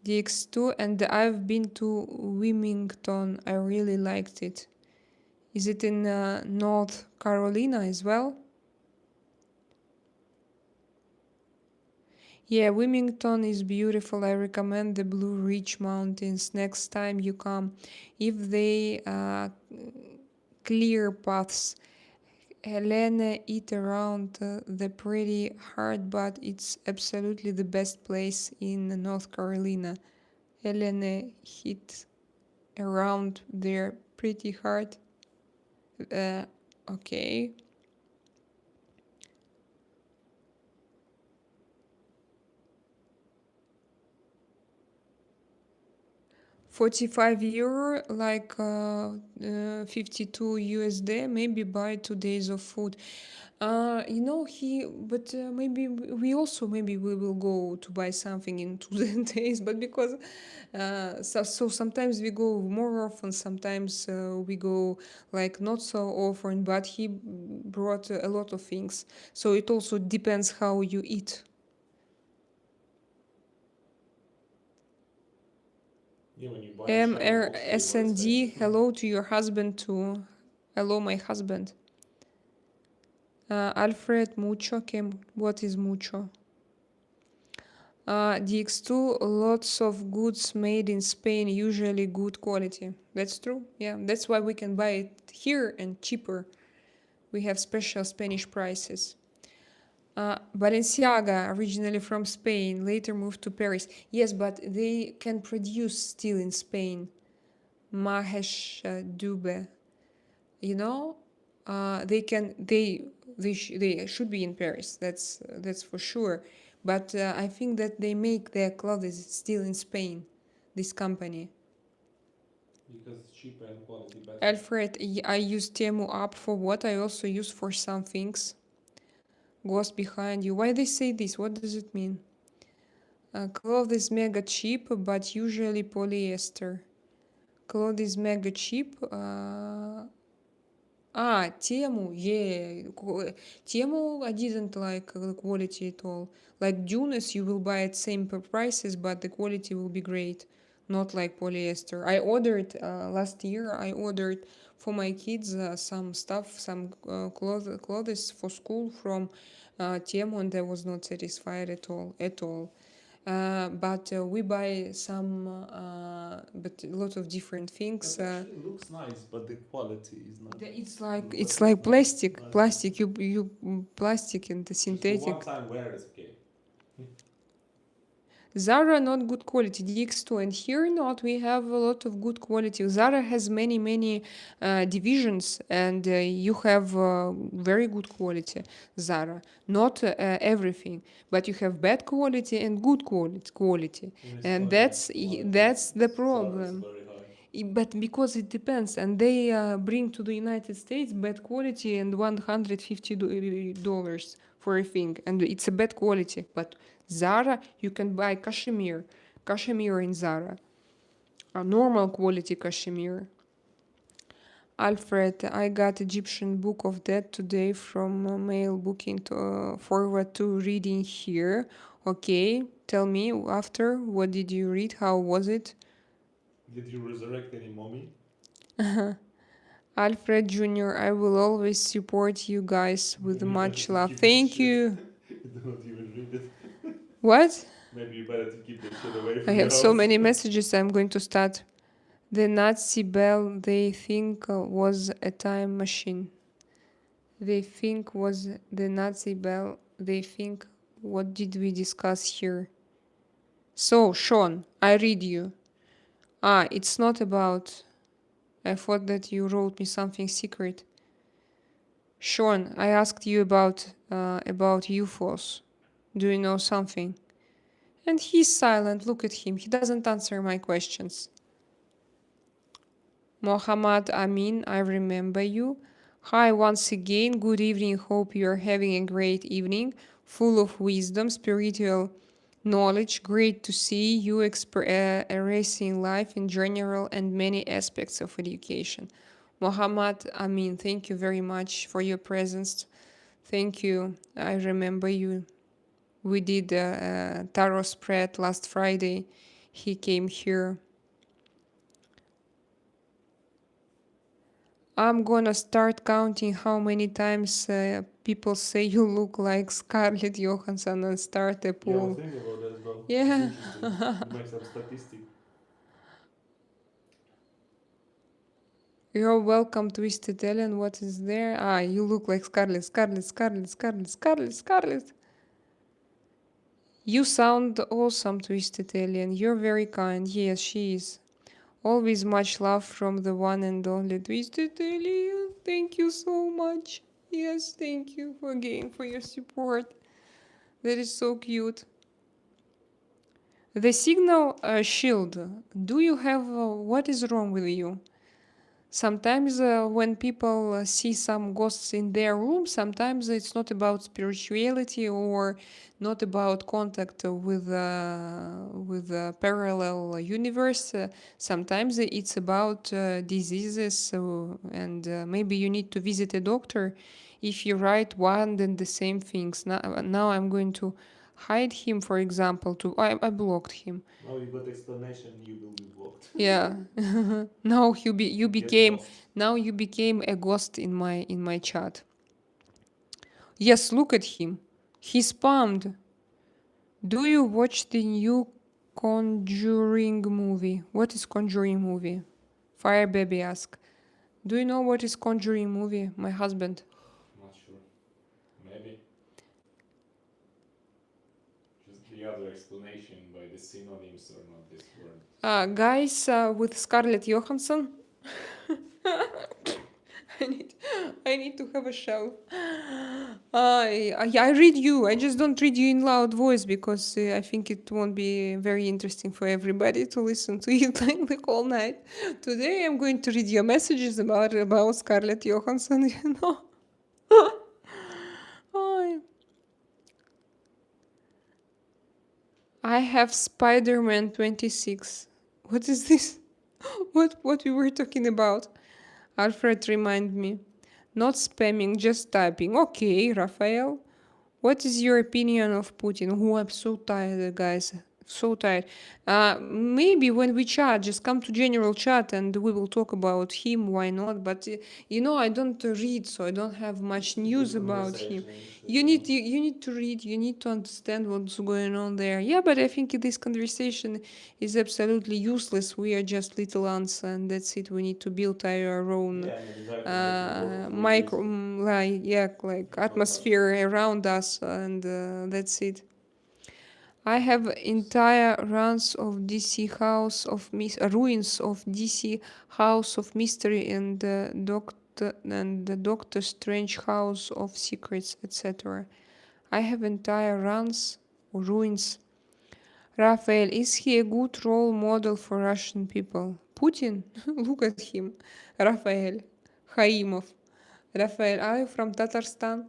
DX2, and I've been to Wilmington. I really liked it. Is it in North Carolina as well? Yeah, Wilmington is beautiful. I recommend the Blue Ridge Mountains next time you come. If they clear paths, Helena eat around the pretty hard, but it's absolutely the best place in North Carolina. Helena hit around there pretty hard. Uh, okay. 45 euro, like 52 USD, maybe buy 2 days of food. But maybe we will go to buy something in 2 days, but because so sometimes we go more often, sometimes we go like not so often, but he brought a lot of things. So it also depends how you eat. Yeah, when you buy a shiny box, they were MRSND, expensive. hello to your husband too. Hello, my husband. Alfred, mucho. What is mucho? DX2, lots of goods made in Spain, usually good quality. That's true. Yeah, that's why we can buy it here and cheaper. We have special Spanish prices. Balenciaga, originally from Spain, later moved to Paris. Yes, but they can produce still in Spain. Mahesh Dube. You know, they should be in Paris. That's for sure. But I think that they make their clothes still in Spain. This company. Because it's cheaper and quality better. Alfred, I use Temu app for what I also use for some things. Goes behind you. Why they say this? What does it mean? Clothes mega cheap, but usually polyester. Clothes mega cheap. Temu, yeah. Temu, I didn't like the quality at all. Like Dunes, you will buy at same prices, but the quality will be great. Not like polyester. I ordered last year. I ordered for my kids some stuff, some clothes for school from Temu, and I was not satisfied at all. At all. But we buy some, but a lot of different things. But actually, it looks nice, but the quality is not. It's like But it's like not plastic, nice. plastic. You plastic and the Just for one synthetic. time wear is okay. Zara not good quality, DX2, and here not. We have a lot of good quality. Zara has many divisions, and you have very good quality. Zara, not everything, but you have bad quality and good quality, In and Estonia, quality that's the is problem. very high. But because it depends, and they bring to the United States bad quality and $150 for a thing, and it's a bad quality. But Zara, you can buy cashmere in Zara, a normal quality cashmere. Alfred, I got Egyptian Book of Dead today from mail booking to forward to reading here. Okay, tell me after, what did you read? How was it? Did you resurrect any mommy? Alfred Jr., I will always support you guys with Maybe better much to love. keep this Thank shit. you. You do not even read it. What? Maybe you better to keep that shit away I from your have so house. many messages. I'm going to start. The Nazi bell they think was a time machine. They think was the Nazi bell. They think, what did we discuss here? So, Sean, I read you. It's not about. I thought that you wrote me something secret. Sean, I asked you about UFOs. Do you know something? And he's silent. Look at him. He doesn't answer my questions. Mohammad Amin, I remember you. Hi once again. Good evening. Hope you are having a great evening, full of wisdom, spiritual knowledge. Great to see you erasing life in general and many aspects of education. Mohammad Amin, thank you very much for your presence. Thank you. I remember you. We did a tarot spread last Friday. He came here. I'm gonna start counting how many times people say you look like Scarlett Johansson and start a Yeah, I was poll. thinking about that as well. It's Yeah. interesting. You make some statistic. You're welcome, Twisted Ellen. What is there? You look like Scarlett, Scarlett, Scarlett, Scarlett, Scarlett, Scarlett. You sound awesome, Twisted Alien. You're very kind. Yes, she is. Always much love from the one and only Twisted Alien. Thank you so much. Yes, thank you again for your support. That is so cute. The signal shield. Do you have. What is wrong with you? Sometimes when people see some ghosts in their room, sometimes it's not about spirituality or not about contact with a parallel universe. Sometimes it's about diseases, and maybe you need to visit a doctor if you write one and the same things. Now I'm going to hide him, for example. I blocked him. Now you got explanation. You will be blocked. Yeah. Now you Get became lost. now you became a ghost in my chat. Yes, look at him. He spammed. Do you watch the new Conjuring movie? What is Conjuring movie? Fire Baby ask. Do you know what is Conjuring movie? My husband. Not sure. Maybe. Just the other explanation by the synonyms or not this word. Guys with Scarlett Johansson. I need, I need to have a show. I read you. I just don't read you in loud voice because I think it won't be very interesting for everybody to listen to it like the whole night. Today I'm going to read your messages about Scarlett Johansson. You know. Oh, I have Spider-Man 26. What is this? What we were talking about? Alfred remind me. Not spamming, just typing. Okay, Rafael. What is your opinion of Putin? Oh, I'm so tired, guys. So tired. Maybe when we chat, just come to general chat and we will talk about him. Why not? But I don't read, so I don't have much Good news about him. conversations, You need to read. You need to understand what's going on there. Yeah, but I think this conversation is absolutely useless. We are just little ants, and that's it. We need to build our own yeah, and exactly making a lot of food micro basically. like yeah like It's not much. atmosphere around us, and that's it. I have entire runs of DC House of ruins of DC House of Mystery and the Doctor Strange House of Secrets, etc. I have entire runs or ruins. Raphael, is he a good role model for Russian people? Putin? Look at him. Raphael. Haimov. Raphael, are you from Tatarstan?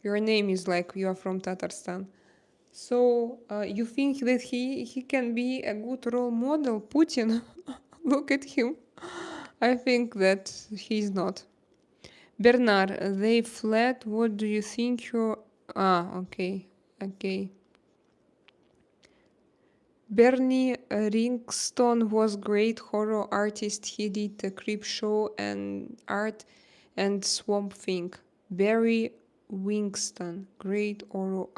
Your name is like you are from Tatarstan. So you think that he can be a good role model? Putin? Look at him. I think that he's not. Bernard, they fled. What do you think you... Ah, okay. Okay. Bernie Wrightson was great horror artist. He did a creep show and art and Swamp Thing. Barry Winston, great horror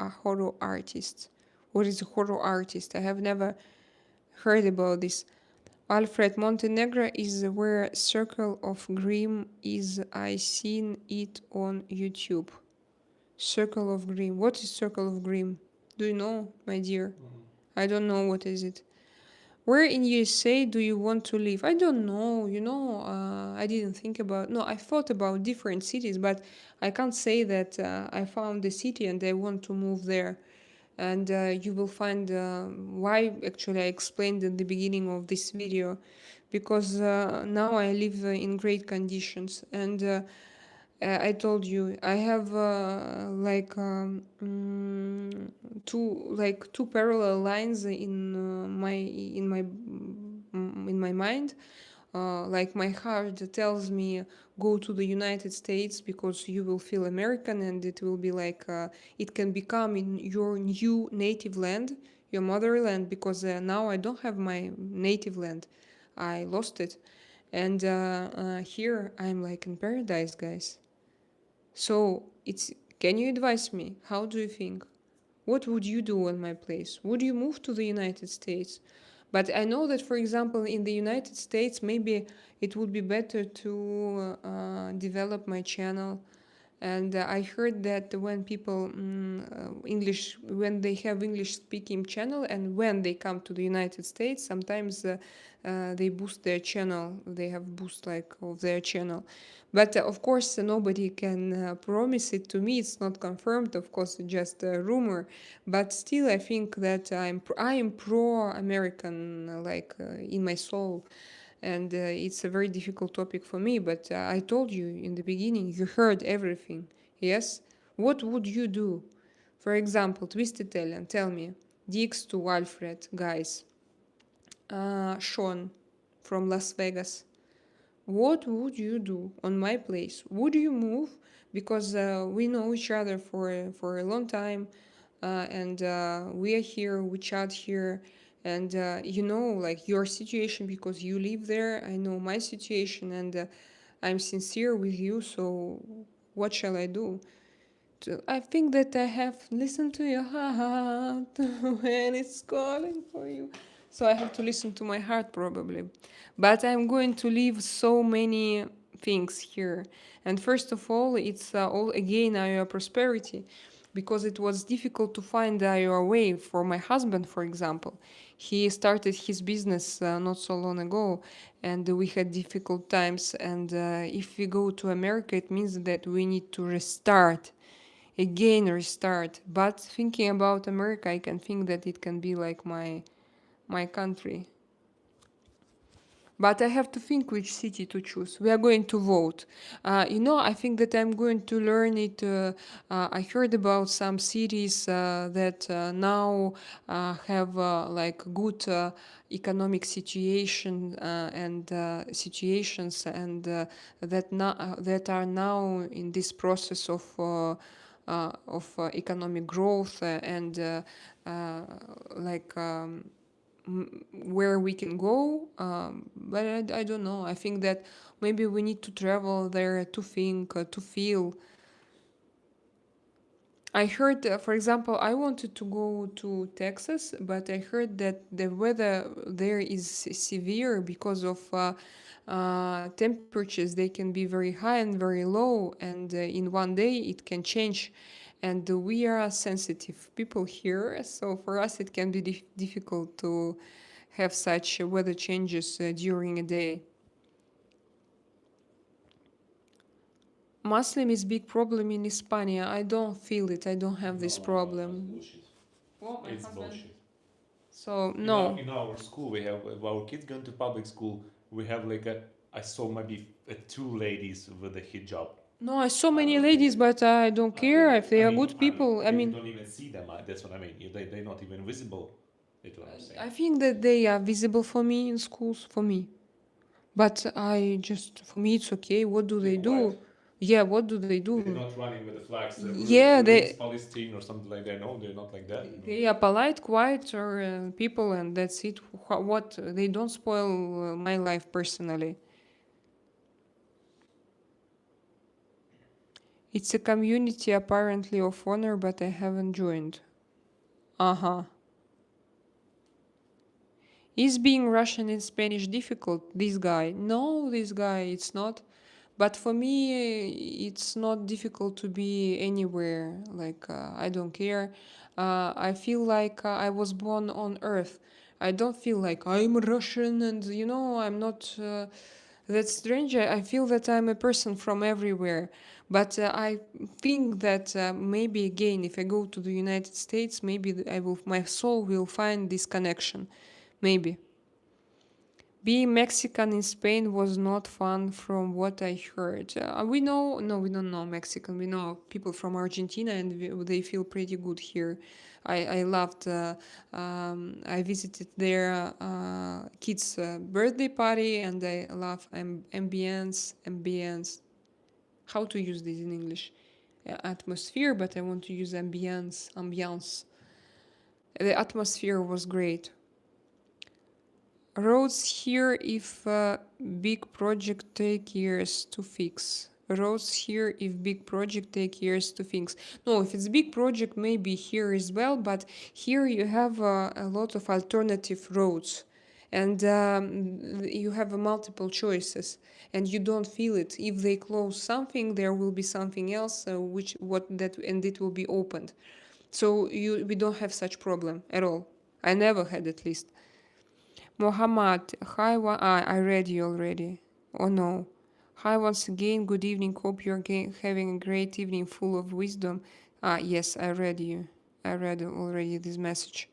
artist. What is a horror artist? I have never heard about this. Alfred, Montenegro is where Circle of Grimm is. I seen it on YouTube. Circle of Grimm. What is Circle of Grimm? Do you know, my dear? I don't know what is it. Where in USA do you want to live? I don't know. I didn't think about. No, I thought about different cities, but I can't say that I found a city and I want to move there. And you will find why actually I explained in the beginning of this video, because now I live in great conditions, and I told you I have two parallel lines in my mind. Like my heart tells me go to the United States because you will feel American, and it will be like it can become in your new native land, your motherland, because now I don't have my native land. I lost it. And here I'm like in paradise, guys. So it's can you advise me? How do you think? What would you do in my place? Would you move to the United States? But I know that, for example, in the United States, maybe it would be better to develop my channel. And I heard that when people when they have English speaking channel and when they come to the United States, sometimes they boost their channel. They have boost like of their channel. But of course, nobody can promise it to me. It's not confirmed. Of course, it's just a rumor. But still, I think that I am pro-American, in my soul, and it's a very difficult topic for me. But I told you in the beginning, you heard everything. Yes. What would you do? For example, Twist Italian. Tell me, Dix to Alfred, guys. Sean from Las Vegas. What would you do on my place? Would you move? Because we know each other for a long time, and we are here, we chat here, and like your situation because you live there. I know my situation, and I'm sincere with you. So, what shall I do? I think that I have listened to your heart when it's calling for you. So I have to listen to my heart probably. But I'm going to leave so many things here. And first of all, it's all again our prosperity, because it was difficult to find our way for my husband, for example. He started his business not so long ago, and we had difficult times. And if we go to America, it means that we need to restart again, restart. But thinking about America, I can think that it can be like my country. But I have to think which city to choose. We are going to vote. I think that I'm going to learn it. I heard about some cities that now have like good economic situation and situations, and that are now in this process of economic growth and like. Where we can go, but I don't know. I think that maybe we need to travel there to think, to feel. I heard, for example, I wanted to go to Texas, but I heard that the weather there is severe because of temperatures. They can be very high and very low, and in one day it can change. And we are sensitive people here, so for us it can be difficult to have such weather changes during a day. Muslim is big problem in Hispania. I don't feel it. I don't have this No, it's problem. bullshit. What, my It's husband? bullshit. So In our no, in our school, we have our kids going to public school. We have like a I saw maybe two ladies with a hijab. no. I saw I many don't think ladies, but I don't care if they I are mean, good people. I you mean, don't even see them. That's what I mean. They're not even visible. That's what I'm saying. I think that they are visible for me in schools. For me, but for me, it's okay. What do they Keep quiet. do? Yeah, what do they They're do? not running with the flags. Yeah, Release Palestine or something like that. No, they're not like that. No. they are polite, quiet, or people, and that's it. What they don't spoil my life personally. It's a community apparently of honor, but I haven't joined. Uh huh. Is being Russian in Spanish difficult? This guy? No, this guy, it's not. But for me, it's not difficult to be anywhere. Like, I don't care. I feel like I was born on Earth. I don't feel like I'm Russian and, I'm not. That's strange. I feel that I'm a person from everywhere. But I think that maybe again, if I go to the United States, maybe my soul will find this connection. Maybe. Being Mexican in Spain was not fun from what I heard. We know, no, we don't know Mexican. We know people from Argentina and they feel pretty good here. I loved, I visited their kids' birthday party and I love ambience. How to use this in English? Atmosphere, but I want to use ambiance. The atmosphere was great. Roads here if big project take years to fix. Roads here if big project take years to fix. No, if it's big project, maybe here as well, but here you have a lot of alternative roads, and you have multiple choices, and you don't feel it. If they close something, there will be something else, and it will be opened. So we don't have such problem at all. I never had, at least. Mohammed, hi, I read you already. Oh no. Hi once again, good evening. Hope you're having a great evening full of wisdom. Yes, I read you. I read already this message.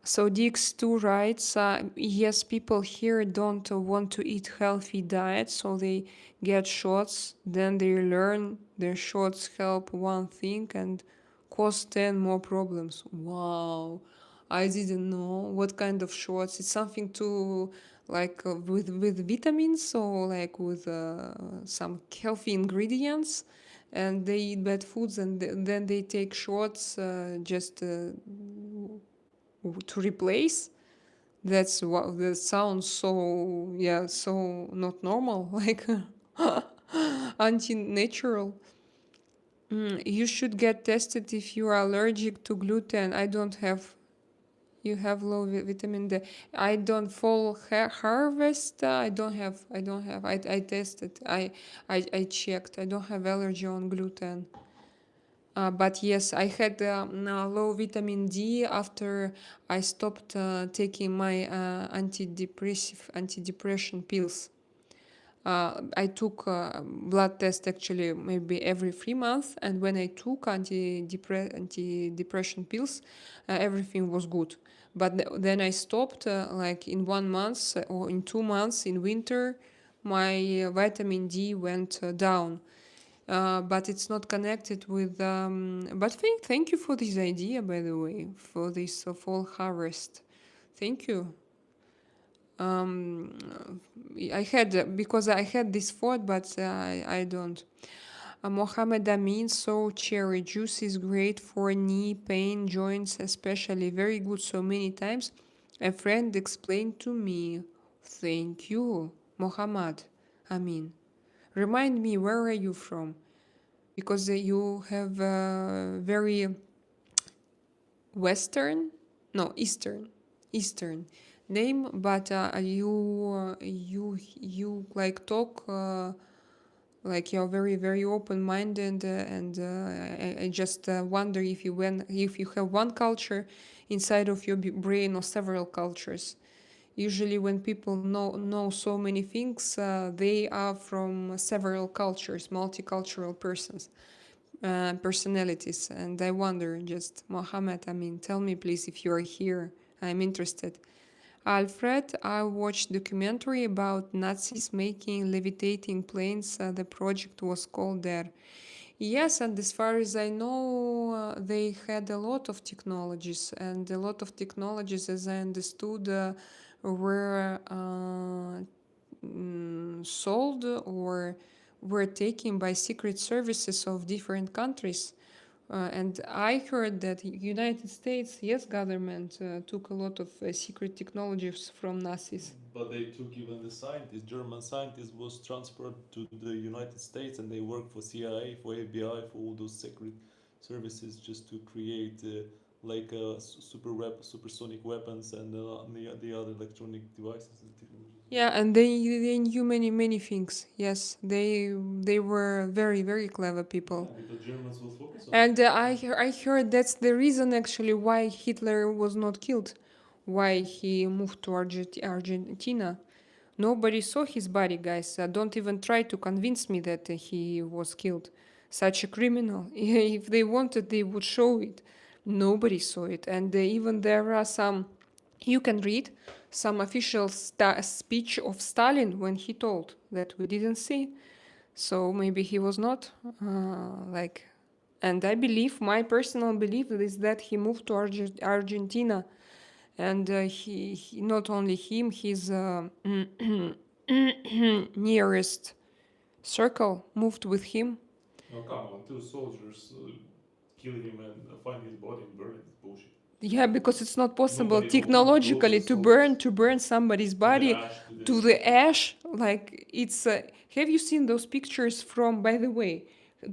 So Dix2 writes, yes, people here don't want to eat healthy diet, so they get shots, then they learn their shots help one thing and cause 10 more problems. Wow. I didn't know what kind of shots. It's something to like with vitamins or like with some healthy ingredients, and they eat bad foods and then they take shots just to replace. That's what that sounds so, yeah, so not normal, like anti-natural. You should get tested if you are allergic to gluten. I don't have. You have low vitamin D. I don't fall harvest. I don't have. I tested. I checked. I don't have allergy on gluten. But yes, I had low vitamin D after I stopped taking my antidepressant pills. I took blood test actually maybe every 3 months, and when I took anti-depression pills, everything was good. But then I stopped like in 1 month or in 2 months in winter, my vitamin D went down. But it's not connected with. But thank you for this idea, by the way, for this fall harvest. Thank you. Um, I had because I had this thought, but I don't. Mohammed Amin, so cherry juice is great for knee pain, joints especially. Very good so many times. A friend explained to me. Thank you, Mohammed Amin. Remind me, where are you from? Because you have very Western, no, Eastern name, but you like talk like you're very open-minded, and I just wonder if you have one culture inside of your brain or several cultures. Usually, when people know so many things, they are from several cultures, multicultural persons, personalities. And I wonder, just Mohammed, I mean, tell me please if you are here. I'm interested. Alfred, I watched documentary about Nazis making levitating planes. The project was called there. Yes, and as far as I know, they had a lot of technologies, and a lot of technologies, as I understood, were sold or were taken by secret services of different countries. And I heard that United States, yes, government took a lot of secret technologies from Nazis. But they took even the scientist, German scientist, was transferred to the United States, and they worked for CIA, for FBI, for all those secret services, just to create like supersonic weapons and the other electronic devices and technologies. Yeah, and they knew many things. Yes, they were very clever people. Yeah, because Germans will focus on it. And I heard that's the reason actually why Hitler was not killed, why he moved to Argentina. Nobody saw his body, guys. Don't even try to convince me that he was killed. Such a criminal. If they wanted, they would show it. Nobody saw it. And even there are some, you can read some official speech of Stalin when he told that we didn't see. So maybe he was not like. And I believe, my personal belief is that he moved to Argentina, and he not only him, his nearest circle moved with him. No, come on, two soldiers kill him and find his body and burn it. It's bullshit. Yeah, because it's not possible Nobody will go to technologically the soldiers. to burn somebody's To the body ash, to to this. the ash. Like it's. Have you seen those pictures from? By the way,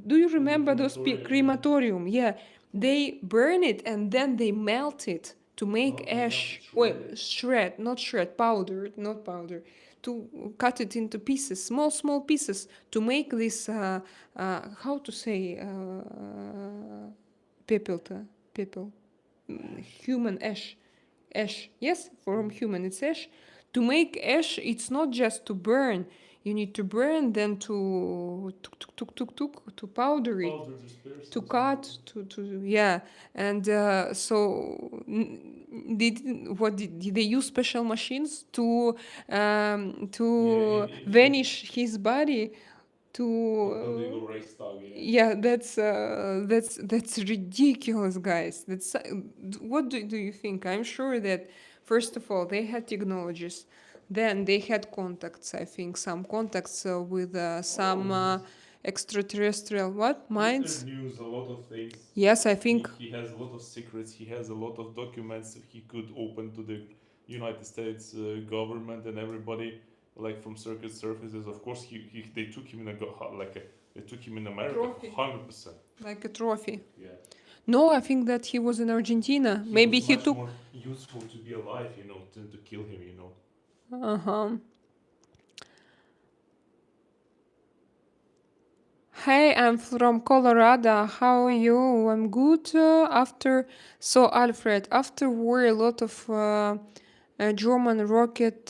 do you From the remember those crematorium. crematorium? Yeah, they burn it and then they melt it to make No, they melt ash. it, Well, shred it. shred, not shred, powder, not powder. To cut it into pieces, small pieces, to make this. How to say? People, people, human ash, yes, from human it's ash. To make ash, it's not just to burn, you need to burn, then to to powder it, Powder disperse to something like cut, that. to yeah. And so did they use special machines Yeah, to in vanish his body in building of to Reichstag, yeah. yeah, that's ridiculous, guys. That's what do you think? I'm sure that first of all they had technologies, then they had contacts. I think some contacts with Oh, some he's extraterrestrial what Hitler minds. knew a lot of things. Yes, I He think. he has a lot of secrets. He has a lot of documents that he could open to the United States government and everybody, like from circuit surfaces. Of course, they took him in they took him in America for Trophy. 100%. Like a trophy. Yeah, No, I think that he was in Argentina. he Maybe was he much took. more useful to be alive, than to kill him. Uh huh. Hey, I'm from Colorado. How are you? I'm good. After Alfred, after war, a lot of German rocket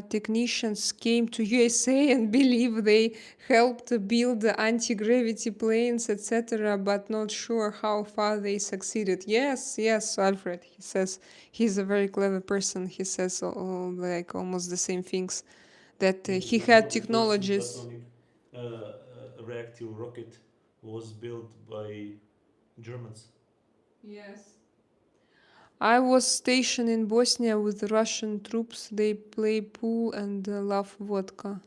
technicians came to USA and believe they helped build anti-gravity planes, etc., but not sure how far they succeeded. Yes, yes, Alfred, he says. He's a very clever person. He says like almost the same things, that Yeah, he because you know had the first technologies. supersonic reactive rocket was built by Germans. Yes. I was stationed in Bosnia with Russian troops. They play pool and love vodka. Wow.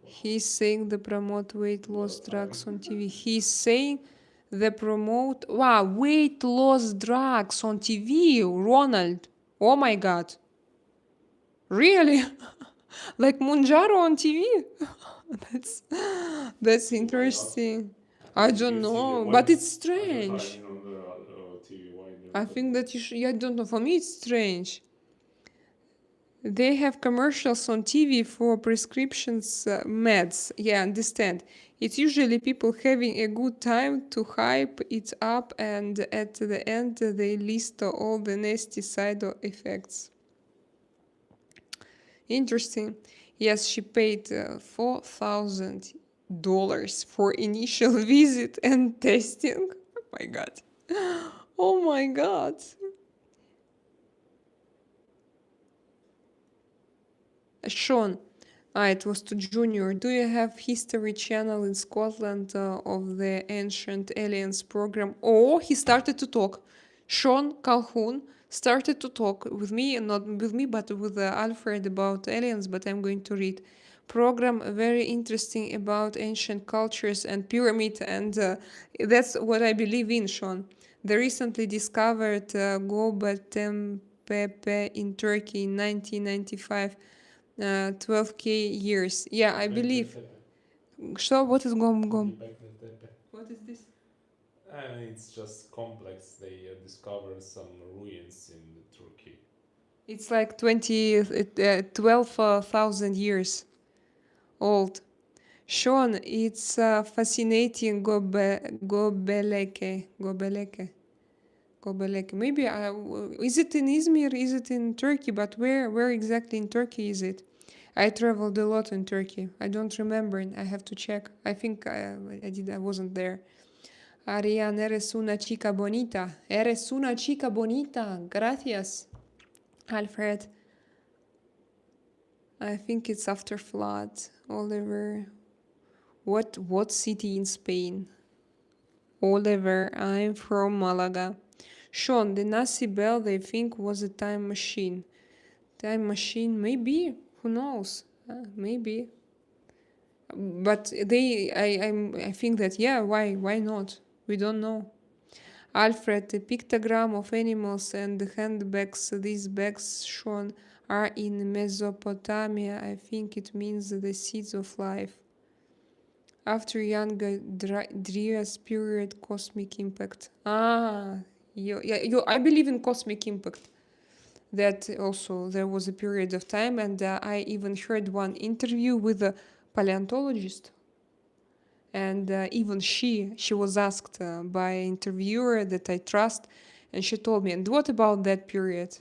He's saying they promote weight A lot loss of time. drugs on TV. He's saying they promote weight loss drugs on TV. Ronald. Oh my god. Really? Like Munjaro on TV? that's that's So why not? interesting. I You don't can see know, why but it's advertising strange. on the TV. Why I never think that you should. I don't know. For me, it's strange. They have commercials on TV for prescriptions, meds. Yeah, understand. It's usually people having a good time to hype it up, and at the end, they list all the nasty side effects. Interesting. Yes, she paid $4,000 for initial visit and testing. Oh my god. Oh my god. Sean, it was to Junior. Do you have History Channel in Scotland of the Ancient Aliens program? Oh, he started to talk. Sean Calhoun started to talk with me, not with me, but with Alfred about aliens. But I'm going to read. Program very interesting about ancient cultures and pyramid, and that's what I believe in, Sean. They recently discovered Göbekli in Turkey in 1995. 12K years. Yeah, I Göbekli believe. Tepe. So, what is Gom Gom? Göbekli Tepe. What is this? It's just complex. They discovered some ruins in Turkey. It's like 12,000 years old. Sean, it's fascinating. Gobeleke. Gobeleke. Gobeleke. Maybe, is it in Izmir? Is it in Turkey? But where exactly in Turkey is it? I traveled a lot in Turkey. I don't remember. I have to check. I think I did. I wasn't there. Ariane, eres una chica bonita. Eres una chica bonita. Gracias, Alfred. I think it's after flood. Oliver. What city in Spain? Oliver, I'm from Malaga. Sean, the Nazi bell they think was a time machine. Time machine, maybe. Who knows? Maybe. But I think that, yeah, why not? We don't know. Alfred, a pictogram of animals and handbags. These bags shown are in Mesopotamia. I think it means the seeds of life. After younger Dria's period, cosmic impact. I believe in cosmic impact. That also there was a period of time, and I even heard one interview with a paleontologist, and even she was asked by an interviewer that I trust, and she told me, and what about that period?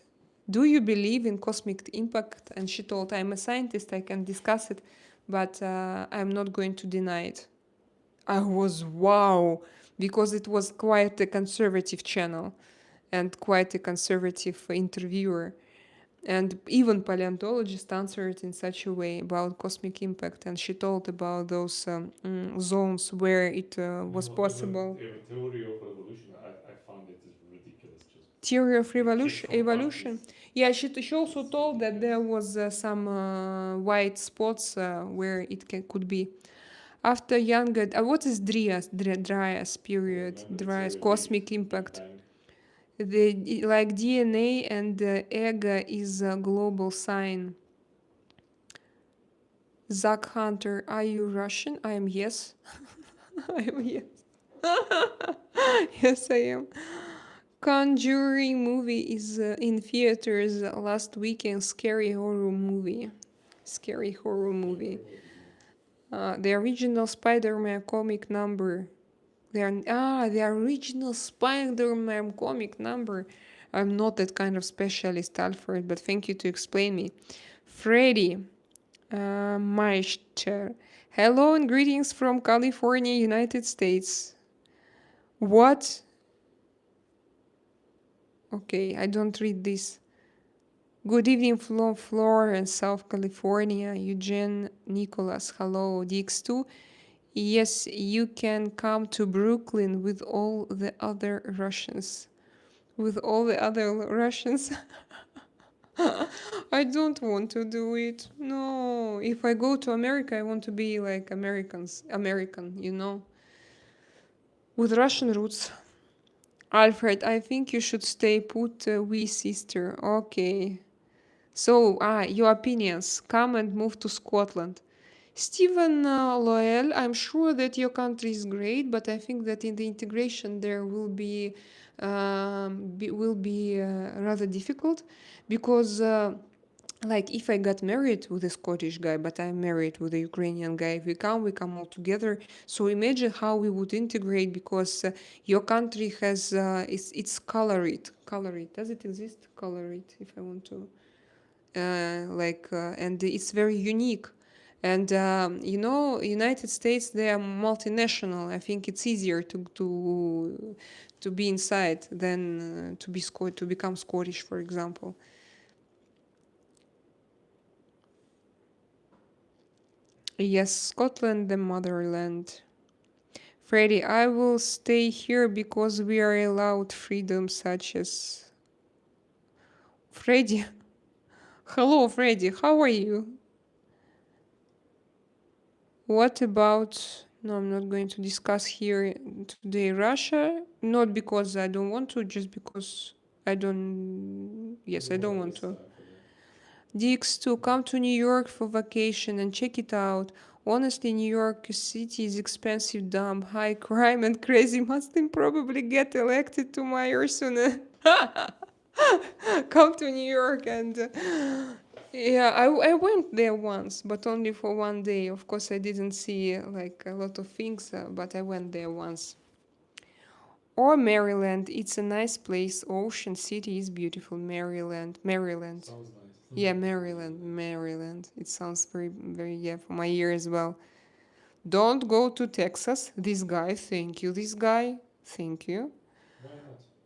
Do you believe in cosmic impact? And she told, I'm a scientist, I can discuss it, but I'm not going to deny it. I was wow, because it was quite a conservative channel and quite a conservative interviewer. And even paleontologists answered in such a way about cosmic impact, and she told about those zones where it was possible. The theory of evolution, I found it is ridiculous. Just Theory of pictures from evolution. countries. Yeah, she also It's told that there ridiculous. was some white spots where it could be. After younger, what is Dryas period? Dryas cosmic Big impact. Bang. The like DNA and egg is a global sign. Zack Hunter, are you Russian? I am, yes. I am, yes. Yes, I am. Conjuring movie is in theaters last weekend. Scary horror movie. Scary horror Never movie. heard of it. The original Spider-Man comic number. The original Spider-Man comic number. I'm not that kind of specialist, Alfred, but thank you to explain me. Freddy, Meister. Hello and greetings from California, United States. What? Okay, I don't read this. Good evening, Florence, South California. Eugene, Nicholas, hello. DX2, yes, you can come to Brooklyn with all the other Russians. With all the other Russians? I don't want to do it. No. If I go to America, I want to be like American. With Russian roots. Alfred, I think you should stay put, wee sister. Okay. So, your opinions. Come and move to Scotland. Stephen Loel, I'm sure that your country is great, but I think that in the integration there will be rather difficult because like if I got married with a Scottish guy, but I'm married with a Ukrainian guy, if we come all together. So imagine how we would integrate because your country has it's colored. Colored. Does it exist? Colored. If I want to and it's very unique. And United States, they are multinational. I think it's easier to be inside than to become Scottish, for example. Yes, Scotland, the motherland. Freddy, I will stay here because we are allowed freedom such as Freddy. Hello, Freddy. How are you? What about... No, I'm not going to discuss here today Russia. Not because I don't want to, just because I don't... Yes, I don't want to. DX2, come to New York for vacation and check it out. Honestly, New York City is expensive, dumb, high crime, and crazy. Mustn't probably get elected to mayor soon. Come to New York and yeah, I went there once, but only for one day. Of course, I didn't see like a lot of things, but I went there once. Or Maryland, it's a nice place. Ocean City is beautiful. Maryland. Sounds nice. Yeah, Maryland. It sounds very, very, yeah, for my ear as well. Don't go to Texas. This guy, thank you. This guy, thank you. Why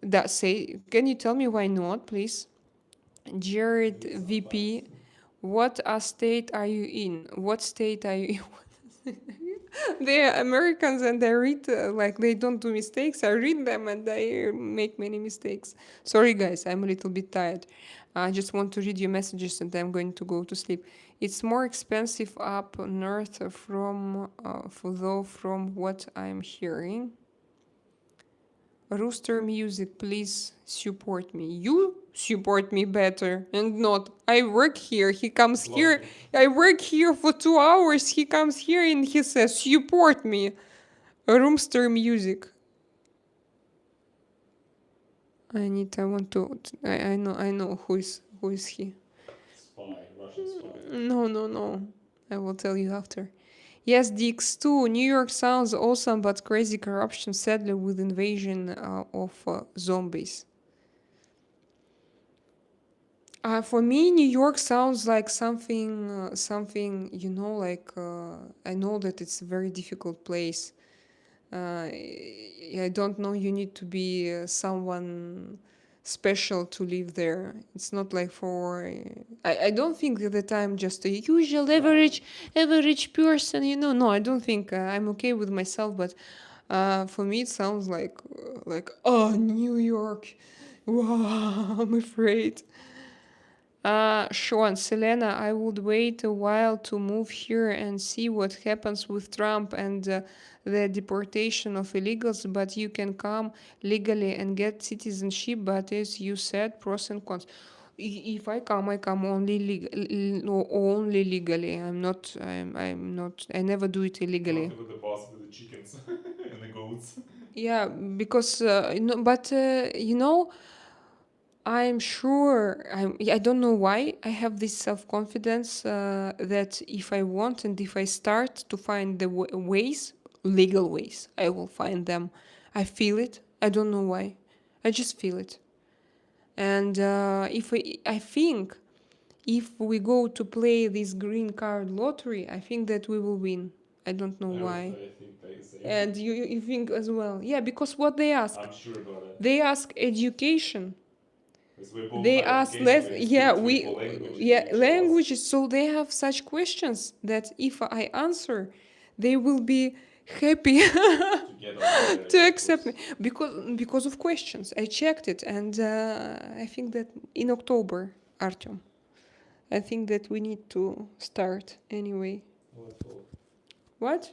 not? Can you tell me why not, please? Jared Maybe it's not VP, bad. what state are you in? What state are you in? They're Americans and I read, like, they don't do mistakes. I read them and I make many mistakes. Sorry, guys, I'm a little bit tired. I just want to read your messages and I'm going to go to sleep. It's more expensive up north from what I'm hearing. Rooster Music, please support me. You support me better and not. I work here. He comes here. I work here for 2 hours. He comes here and he says, support me. Rooster Music. I want to. I know who is he. Spy, Russian spy. No. I will tell you after. Yes, DX2. New York sounds awesome, but crazy corruption, sadly, with invasion of zombies. For me, New York sounds like something, I know that it's a very difficult place. I don't know, you need to be someone special to live there. It's not like for... I don't think that I'm just a usual average person. No, I don't think I'm okay with myself, but for me it sounds like New York. Wow, I'm afraid. Sean, Selena, I would wait a while to move here and see what happens with Trump and the deportation of illegals, but you can come legally and get citizenship, but as you said, pros and cons. If I come only legally. I never do it illegally. Nothing with the boss with the chickens and the goats. Yeah, because, I'm sure, I don't know why I have this self-confidence that if I want and if I start to find the ways, legal ways, I will find them. I feel it. I don't know why. I just feel it. And I think if we go to play this green card lottery, I think that we will win. I don't know why. I think the same. And you think as well? Yeah, because what they ask? I'm sure about it. They ask education. Because we both They have ask education, less. we Yeah, speak three, we. four languages, Yeah, each of us. languages. So they have such questions that if I answer, they will be happy To get on there, to yeah, of accept course. me because of questions. I checked it, and I think that in October, Artyom, I think that we need to start anyway. What for? What?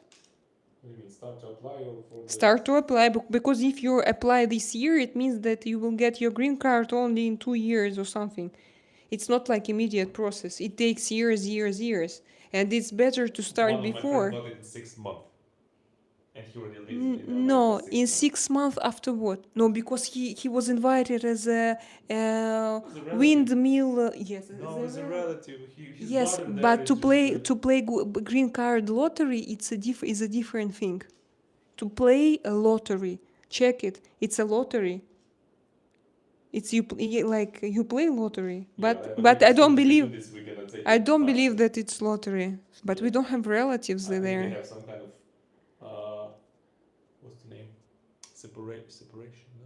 What do you mean, start to apply or for the... Start to apply because if you apply this year, it means that you will get your green card only in 2 years or something. It's not like immediate process. It takes years, years, years, and it's better to start One of my friends before. got it in 6 months. And he already lives in LA for No, 6 in months. 6 months after what? No, because he was invited as a As a relative. windmill. Yes, No, as a relative. His yes, daughter there but is to just... play green card lottery, is a different thing. To play a lottery, check it. It's a lottery. It's like you play lottery, yeah, but I don't believe this, we're gonna take I it don't believe faster. that it's lottery. But we Yeah. don't have relatives I think they there. have some kind of what's the name? Separation, no?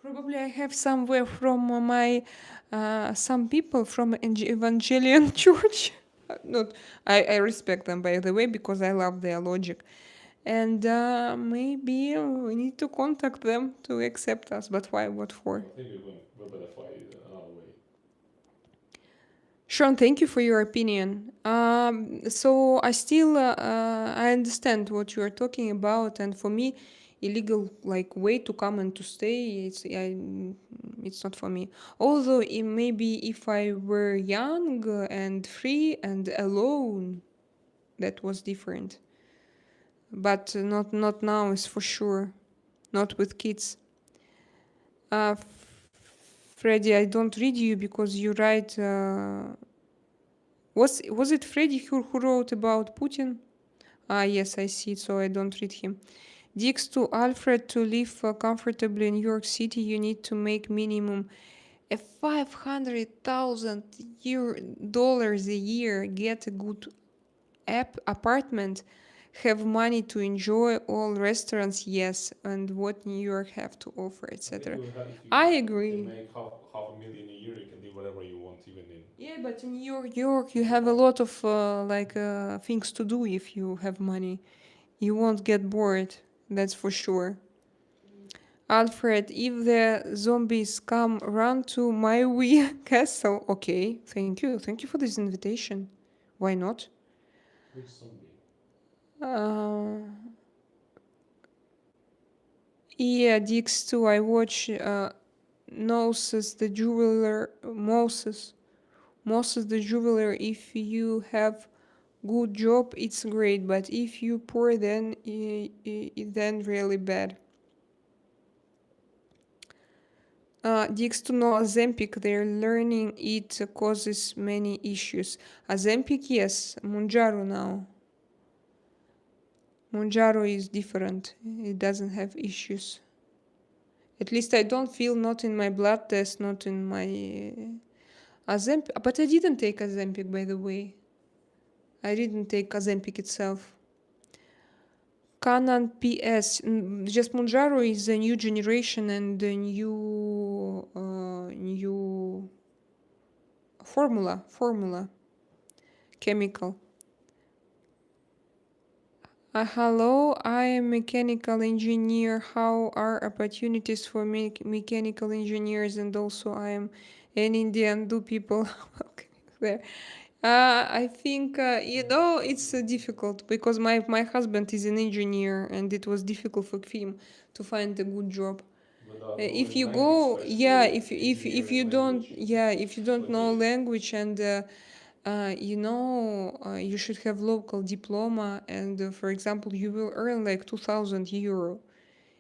Probably I have somewhere from my some people from Evangelion Church. Not, I respect them by the way because I love their logic, and maybe we need to contact them to accept us. But why? What for? I think we're gonna find another way. Sean, thank you for your opinion. So I still I understand what you are talking about, and for me, illegal like way to come and to stay, it's not for me. Although maybe if I were young and free and alone, that was different. But not now is for sure. Not with kids. Uh, Freddy, I don't read you because you write. Was it Freddy who wrote about Putin? Ah, yes, I see. So I don't read him. Dix to Alfred, to live comfortably in New York City, you need to make minimum a $500,000 a year, get a good apartment, have money to enjoy all restaurants, yes, and what New York have to offer, I think etc. if you I can agree. make half a million a year, you can do whatever you want, even in... Yeah, but in New York, you have a lot of things to do if you have money. You won't get bored, that's for sure. Alfred, if the zombies come, run to my wee castle. Okay, thank you. Thank you for this invitation. Why not? Which zombie? Yeah, Dix too. I watch Moses the jeweler. Moses the jeweler. If you have good job, it's great. But if you poor, then really bad. Dix to know Ozempic, they're learning it causes many issues. Ozempic, yes. Munjaro now. Munjaro is different. It doesn't have issues. At least I don't feel, not in my blood test, not in my Ozempic. But I didn't take Ozempic, by the way. I didn't take Ozempic itself. Canon PS. Just Munjaro is a new generation and a new formula chemical. Hello, I am mechanical engineer. How are opportunities for mechanical engineers? And also, I am an Indian. Do people there? I think it's difficult because my husband is an engineer, and it was difficult for him to find a good job. If you go, yeah, if you don't, yeah, if you don't know language and you should have local diploma, and for example, you will earn like 2,000 euro.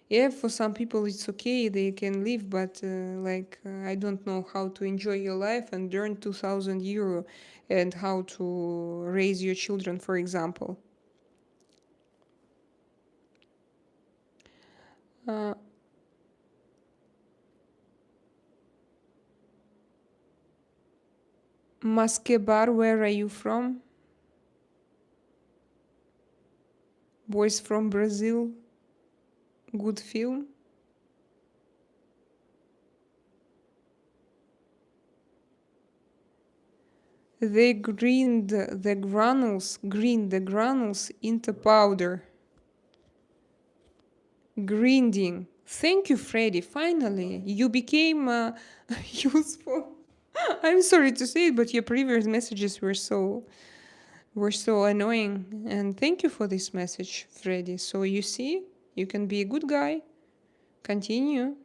Yeah, for some people it's okay, they can live, but I don't know how to enjoy your life and earn 2,000 euro, and how to raise your children, for example. Uh, Maskebar, where are you from? Boys from Brazil. Good film. They grind the granules into powder. Grinding. Thank you, Freddy. Finally, you became useful. I'm sorry to say it, but your previous messages were so annoying. And thank you for this message, Freddy. So you see, you can be a good guy. Continue.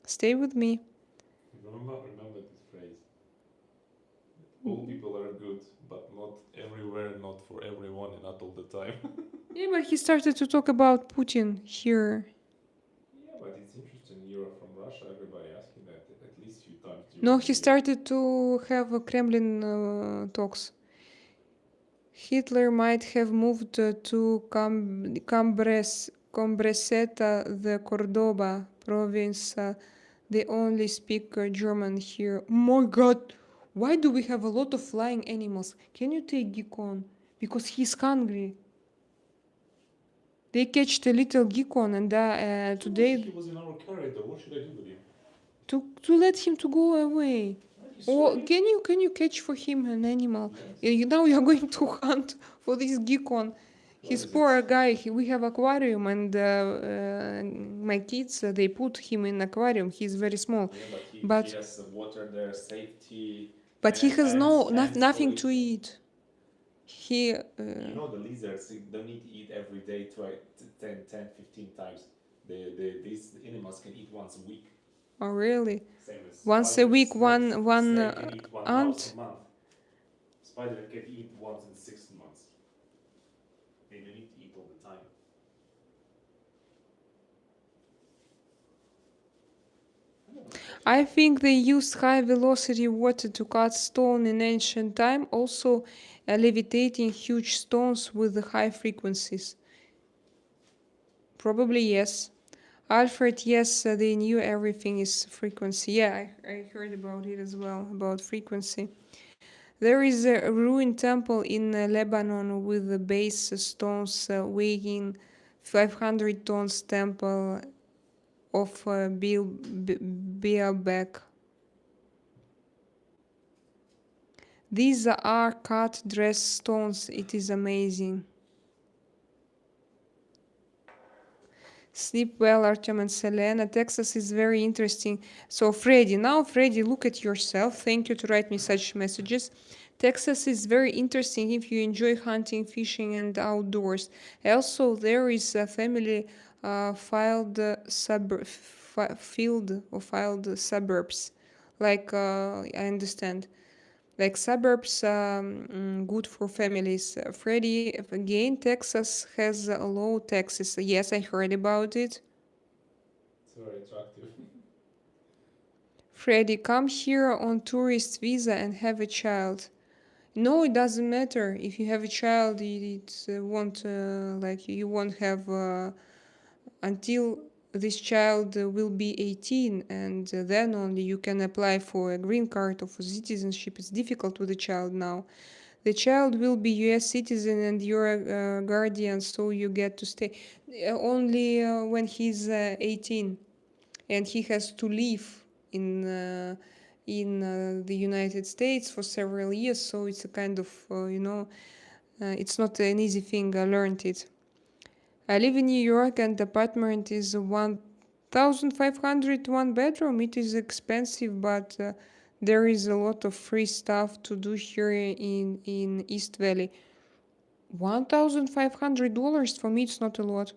Stay with me. Remember this phrase. All people are good, but not everywhere, not for everyone, and not all the time. Yeah, but he started to talk about Putin here. Yeah, but it's interesting. You're from Russia. Everybody asking that at least few times during No, the he year. started to have Kremlin talks. Hitler might have moved to Cambreseta, the Cordoba province. They only speak German here. My god, why do we have a lot of flying animals? Can you take Gikon? Because he's hungry. They catched a little Gikon and today He was in our corridor. What should I do with him? to let him to go away. He's Or swimming. can you catch for him an animal? Yes. Now you are going to hunt for this Gikon. He's is poor it? guy. We have aquarium and my kids they put him in aquarium. He's very small, Yeah, but but he has water there, safety, he has nothing for to eat. He You know the lizards don't need to eat every day 10, 15 times. These animals can eat once a week. oh really Same as once a spiders, week snakes. one Snake can eat one mouse ant. a month. Spider can eat once in 6 months. They don't need to eat all the time. I think they used high velocity water to cut stone in ancient time, also levitating huge stones with the high frequencies. Probably yes. Alfred, yes, they knew everything is frequency. Yeah, I heard about it as well, about frequency. There is a ruined temple in Lebanon with the base stones weighing 500 tons temple of Baalbek. These are cut dress stones. It is amazing. Sleep well, Artyom and Selena. Texas is very interesting. So, Freddy, look at yourself. Thank you to write me such messages. Texas is very interesting if you enjoy hunting, fishing, and outdoors. Also, there is a family filed suburbs. Like, I understand like suburbs good for families. Freddy, again, Texas has low taxes. Yes, I heard about it. It's very attractive. Freddy, come here on tourist visa and have a child. No, it doesn't matter. If you have a child, it won't like you won't have until this child will be 18, and then only you can apply for a green card or for citizenship. It's difficult with a child now. The child will be US citizen and you're a guardian, so you get to stay only when he's 18 and he has to live in the United States for several years. So it's a kind of it's not an easy thing. I learned it. I live in New York and the apartment is 1,500 one bedroom. It is expensive, but there is a lot of free stuff to do here in East Valley. $1,500 for me, it's not a lot.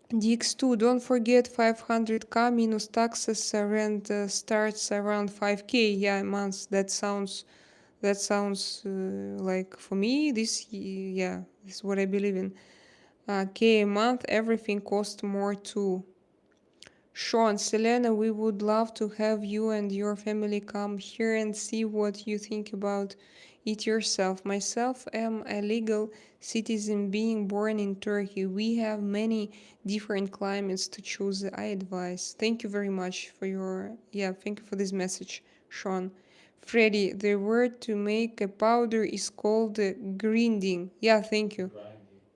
DX2, don't forget 500k minus taxes. Rent starts around 5k. Yeah, a month. That sounds like for me. This is what I believe in. K a month. Everything costs more too. Sean, Selena, we would love to have you and your family come here and see what you think about it yourself. Myself am a legal citizen being born in Turkey. We have many different climates to choose. I advise. Thank you very much for thank you for this message, Sean. Freddy, the word to make a powder is called grinding. Yeah, thank you.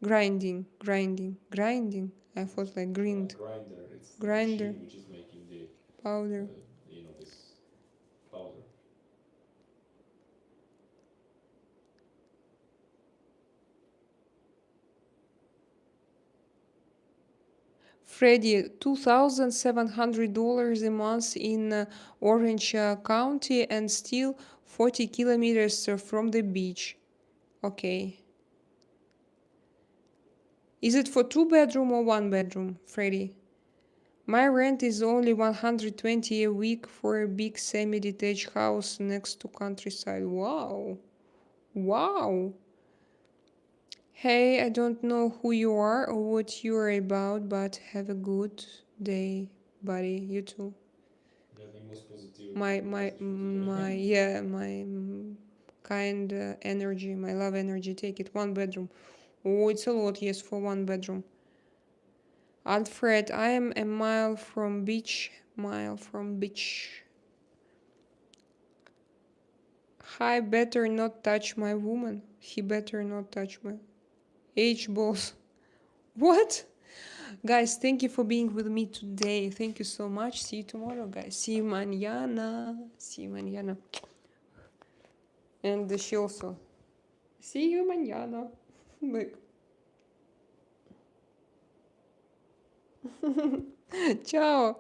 Grinding. Grinding. I thought like grind. Grinder. It's the Grinder, machine which is making the powder. this powder. Freddy, $2,700 a month in Orange County and still 40 kilometers from the beach. Okay. Is it for 2 bedroom or 1 bedroom, Freddy? My rent is only 120 a week for a big semi-detached house next to countryside. Wow. Wow. Hey, I don't know who you are or what you are about, but have a good day, buddy. You too. Yeah, the most positivity My message for today. yeah, my kind energy, my love energy. Take it. 1 bedroom. Oh, it's a lot. Yes, for 1 bedroom. Alfred, I am a mile from beach. Mile from beach. I better not touch my woman. He better not touch my H boss. What? Guys, thank you for being with me today. Thank you so much. See you tomorrow, guys. See you mañana. See you mañana. And she also. See you mañana. Like, ciao.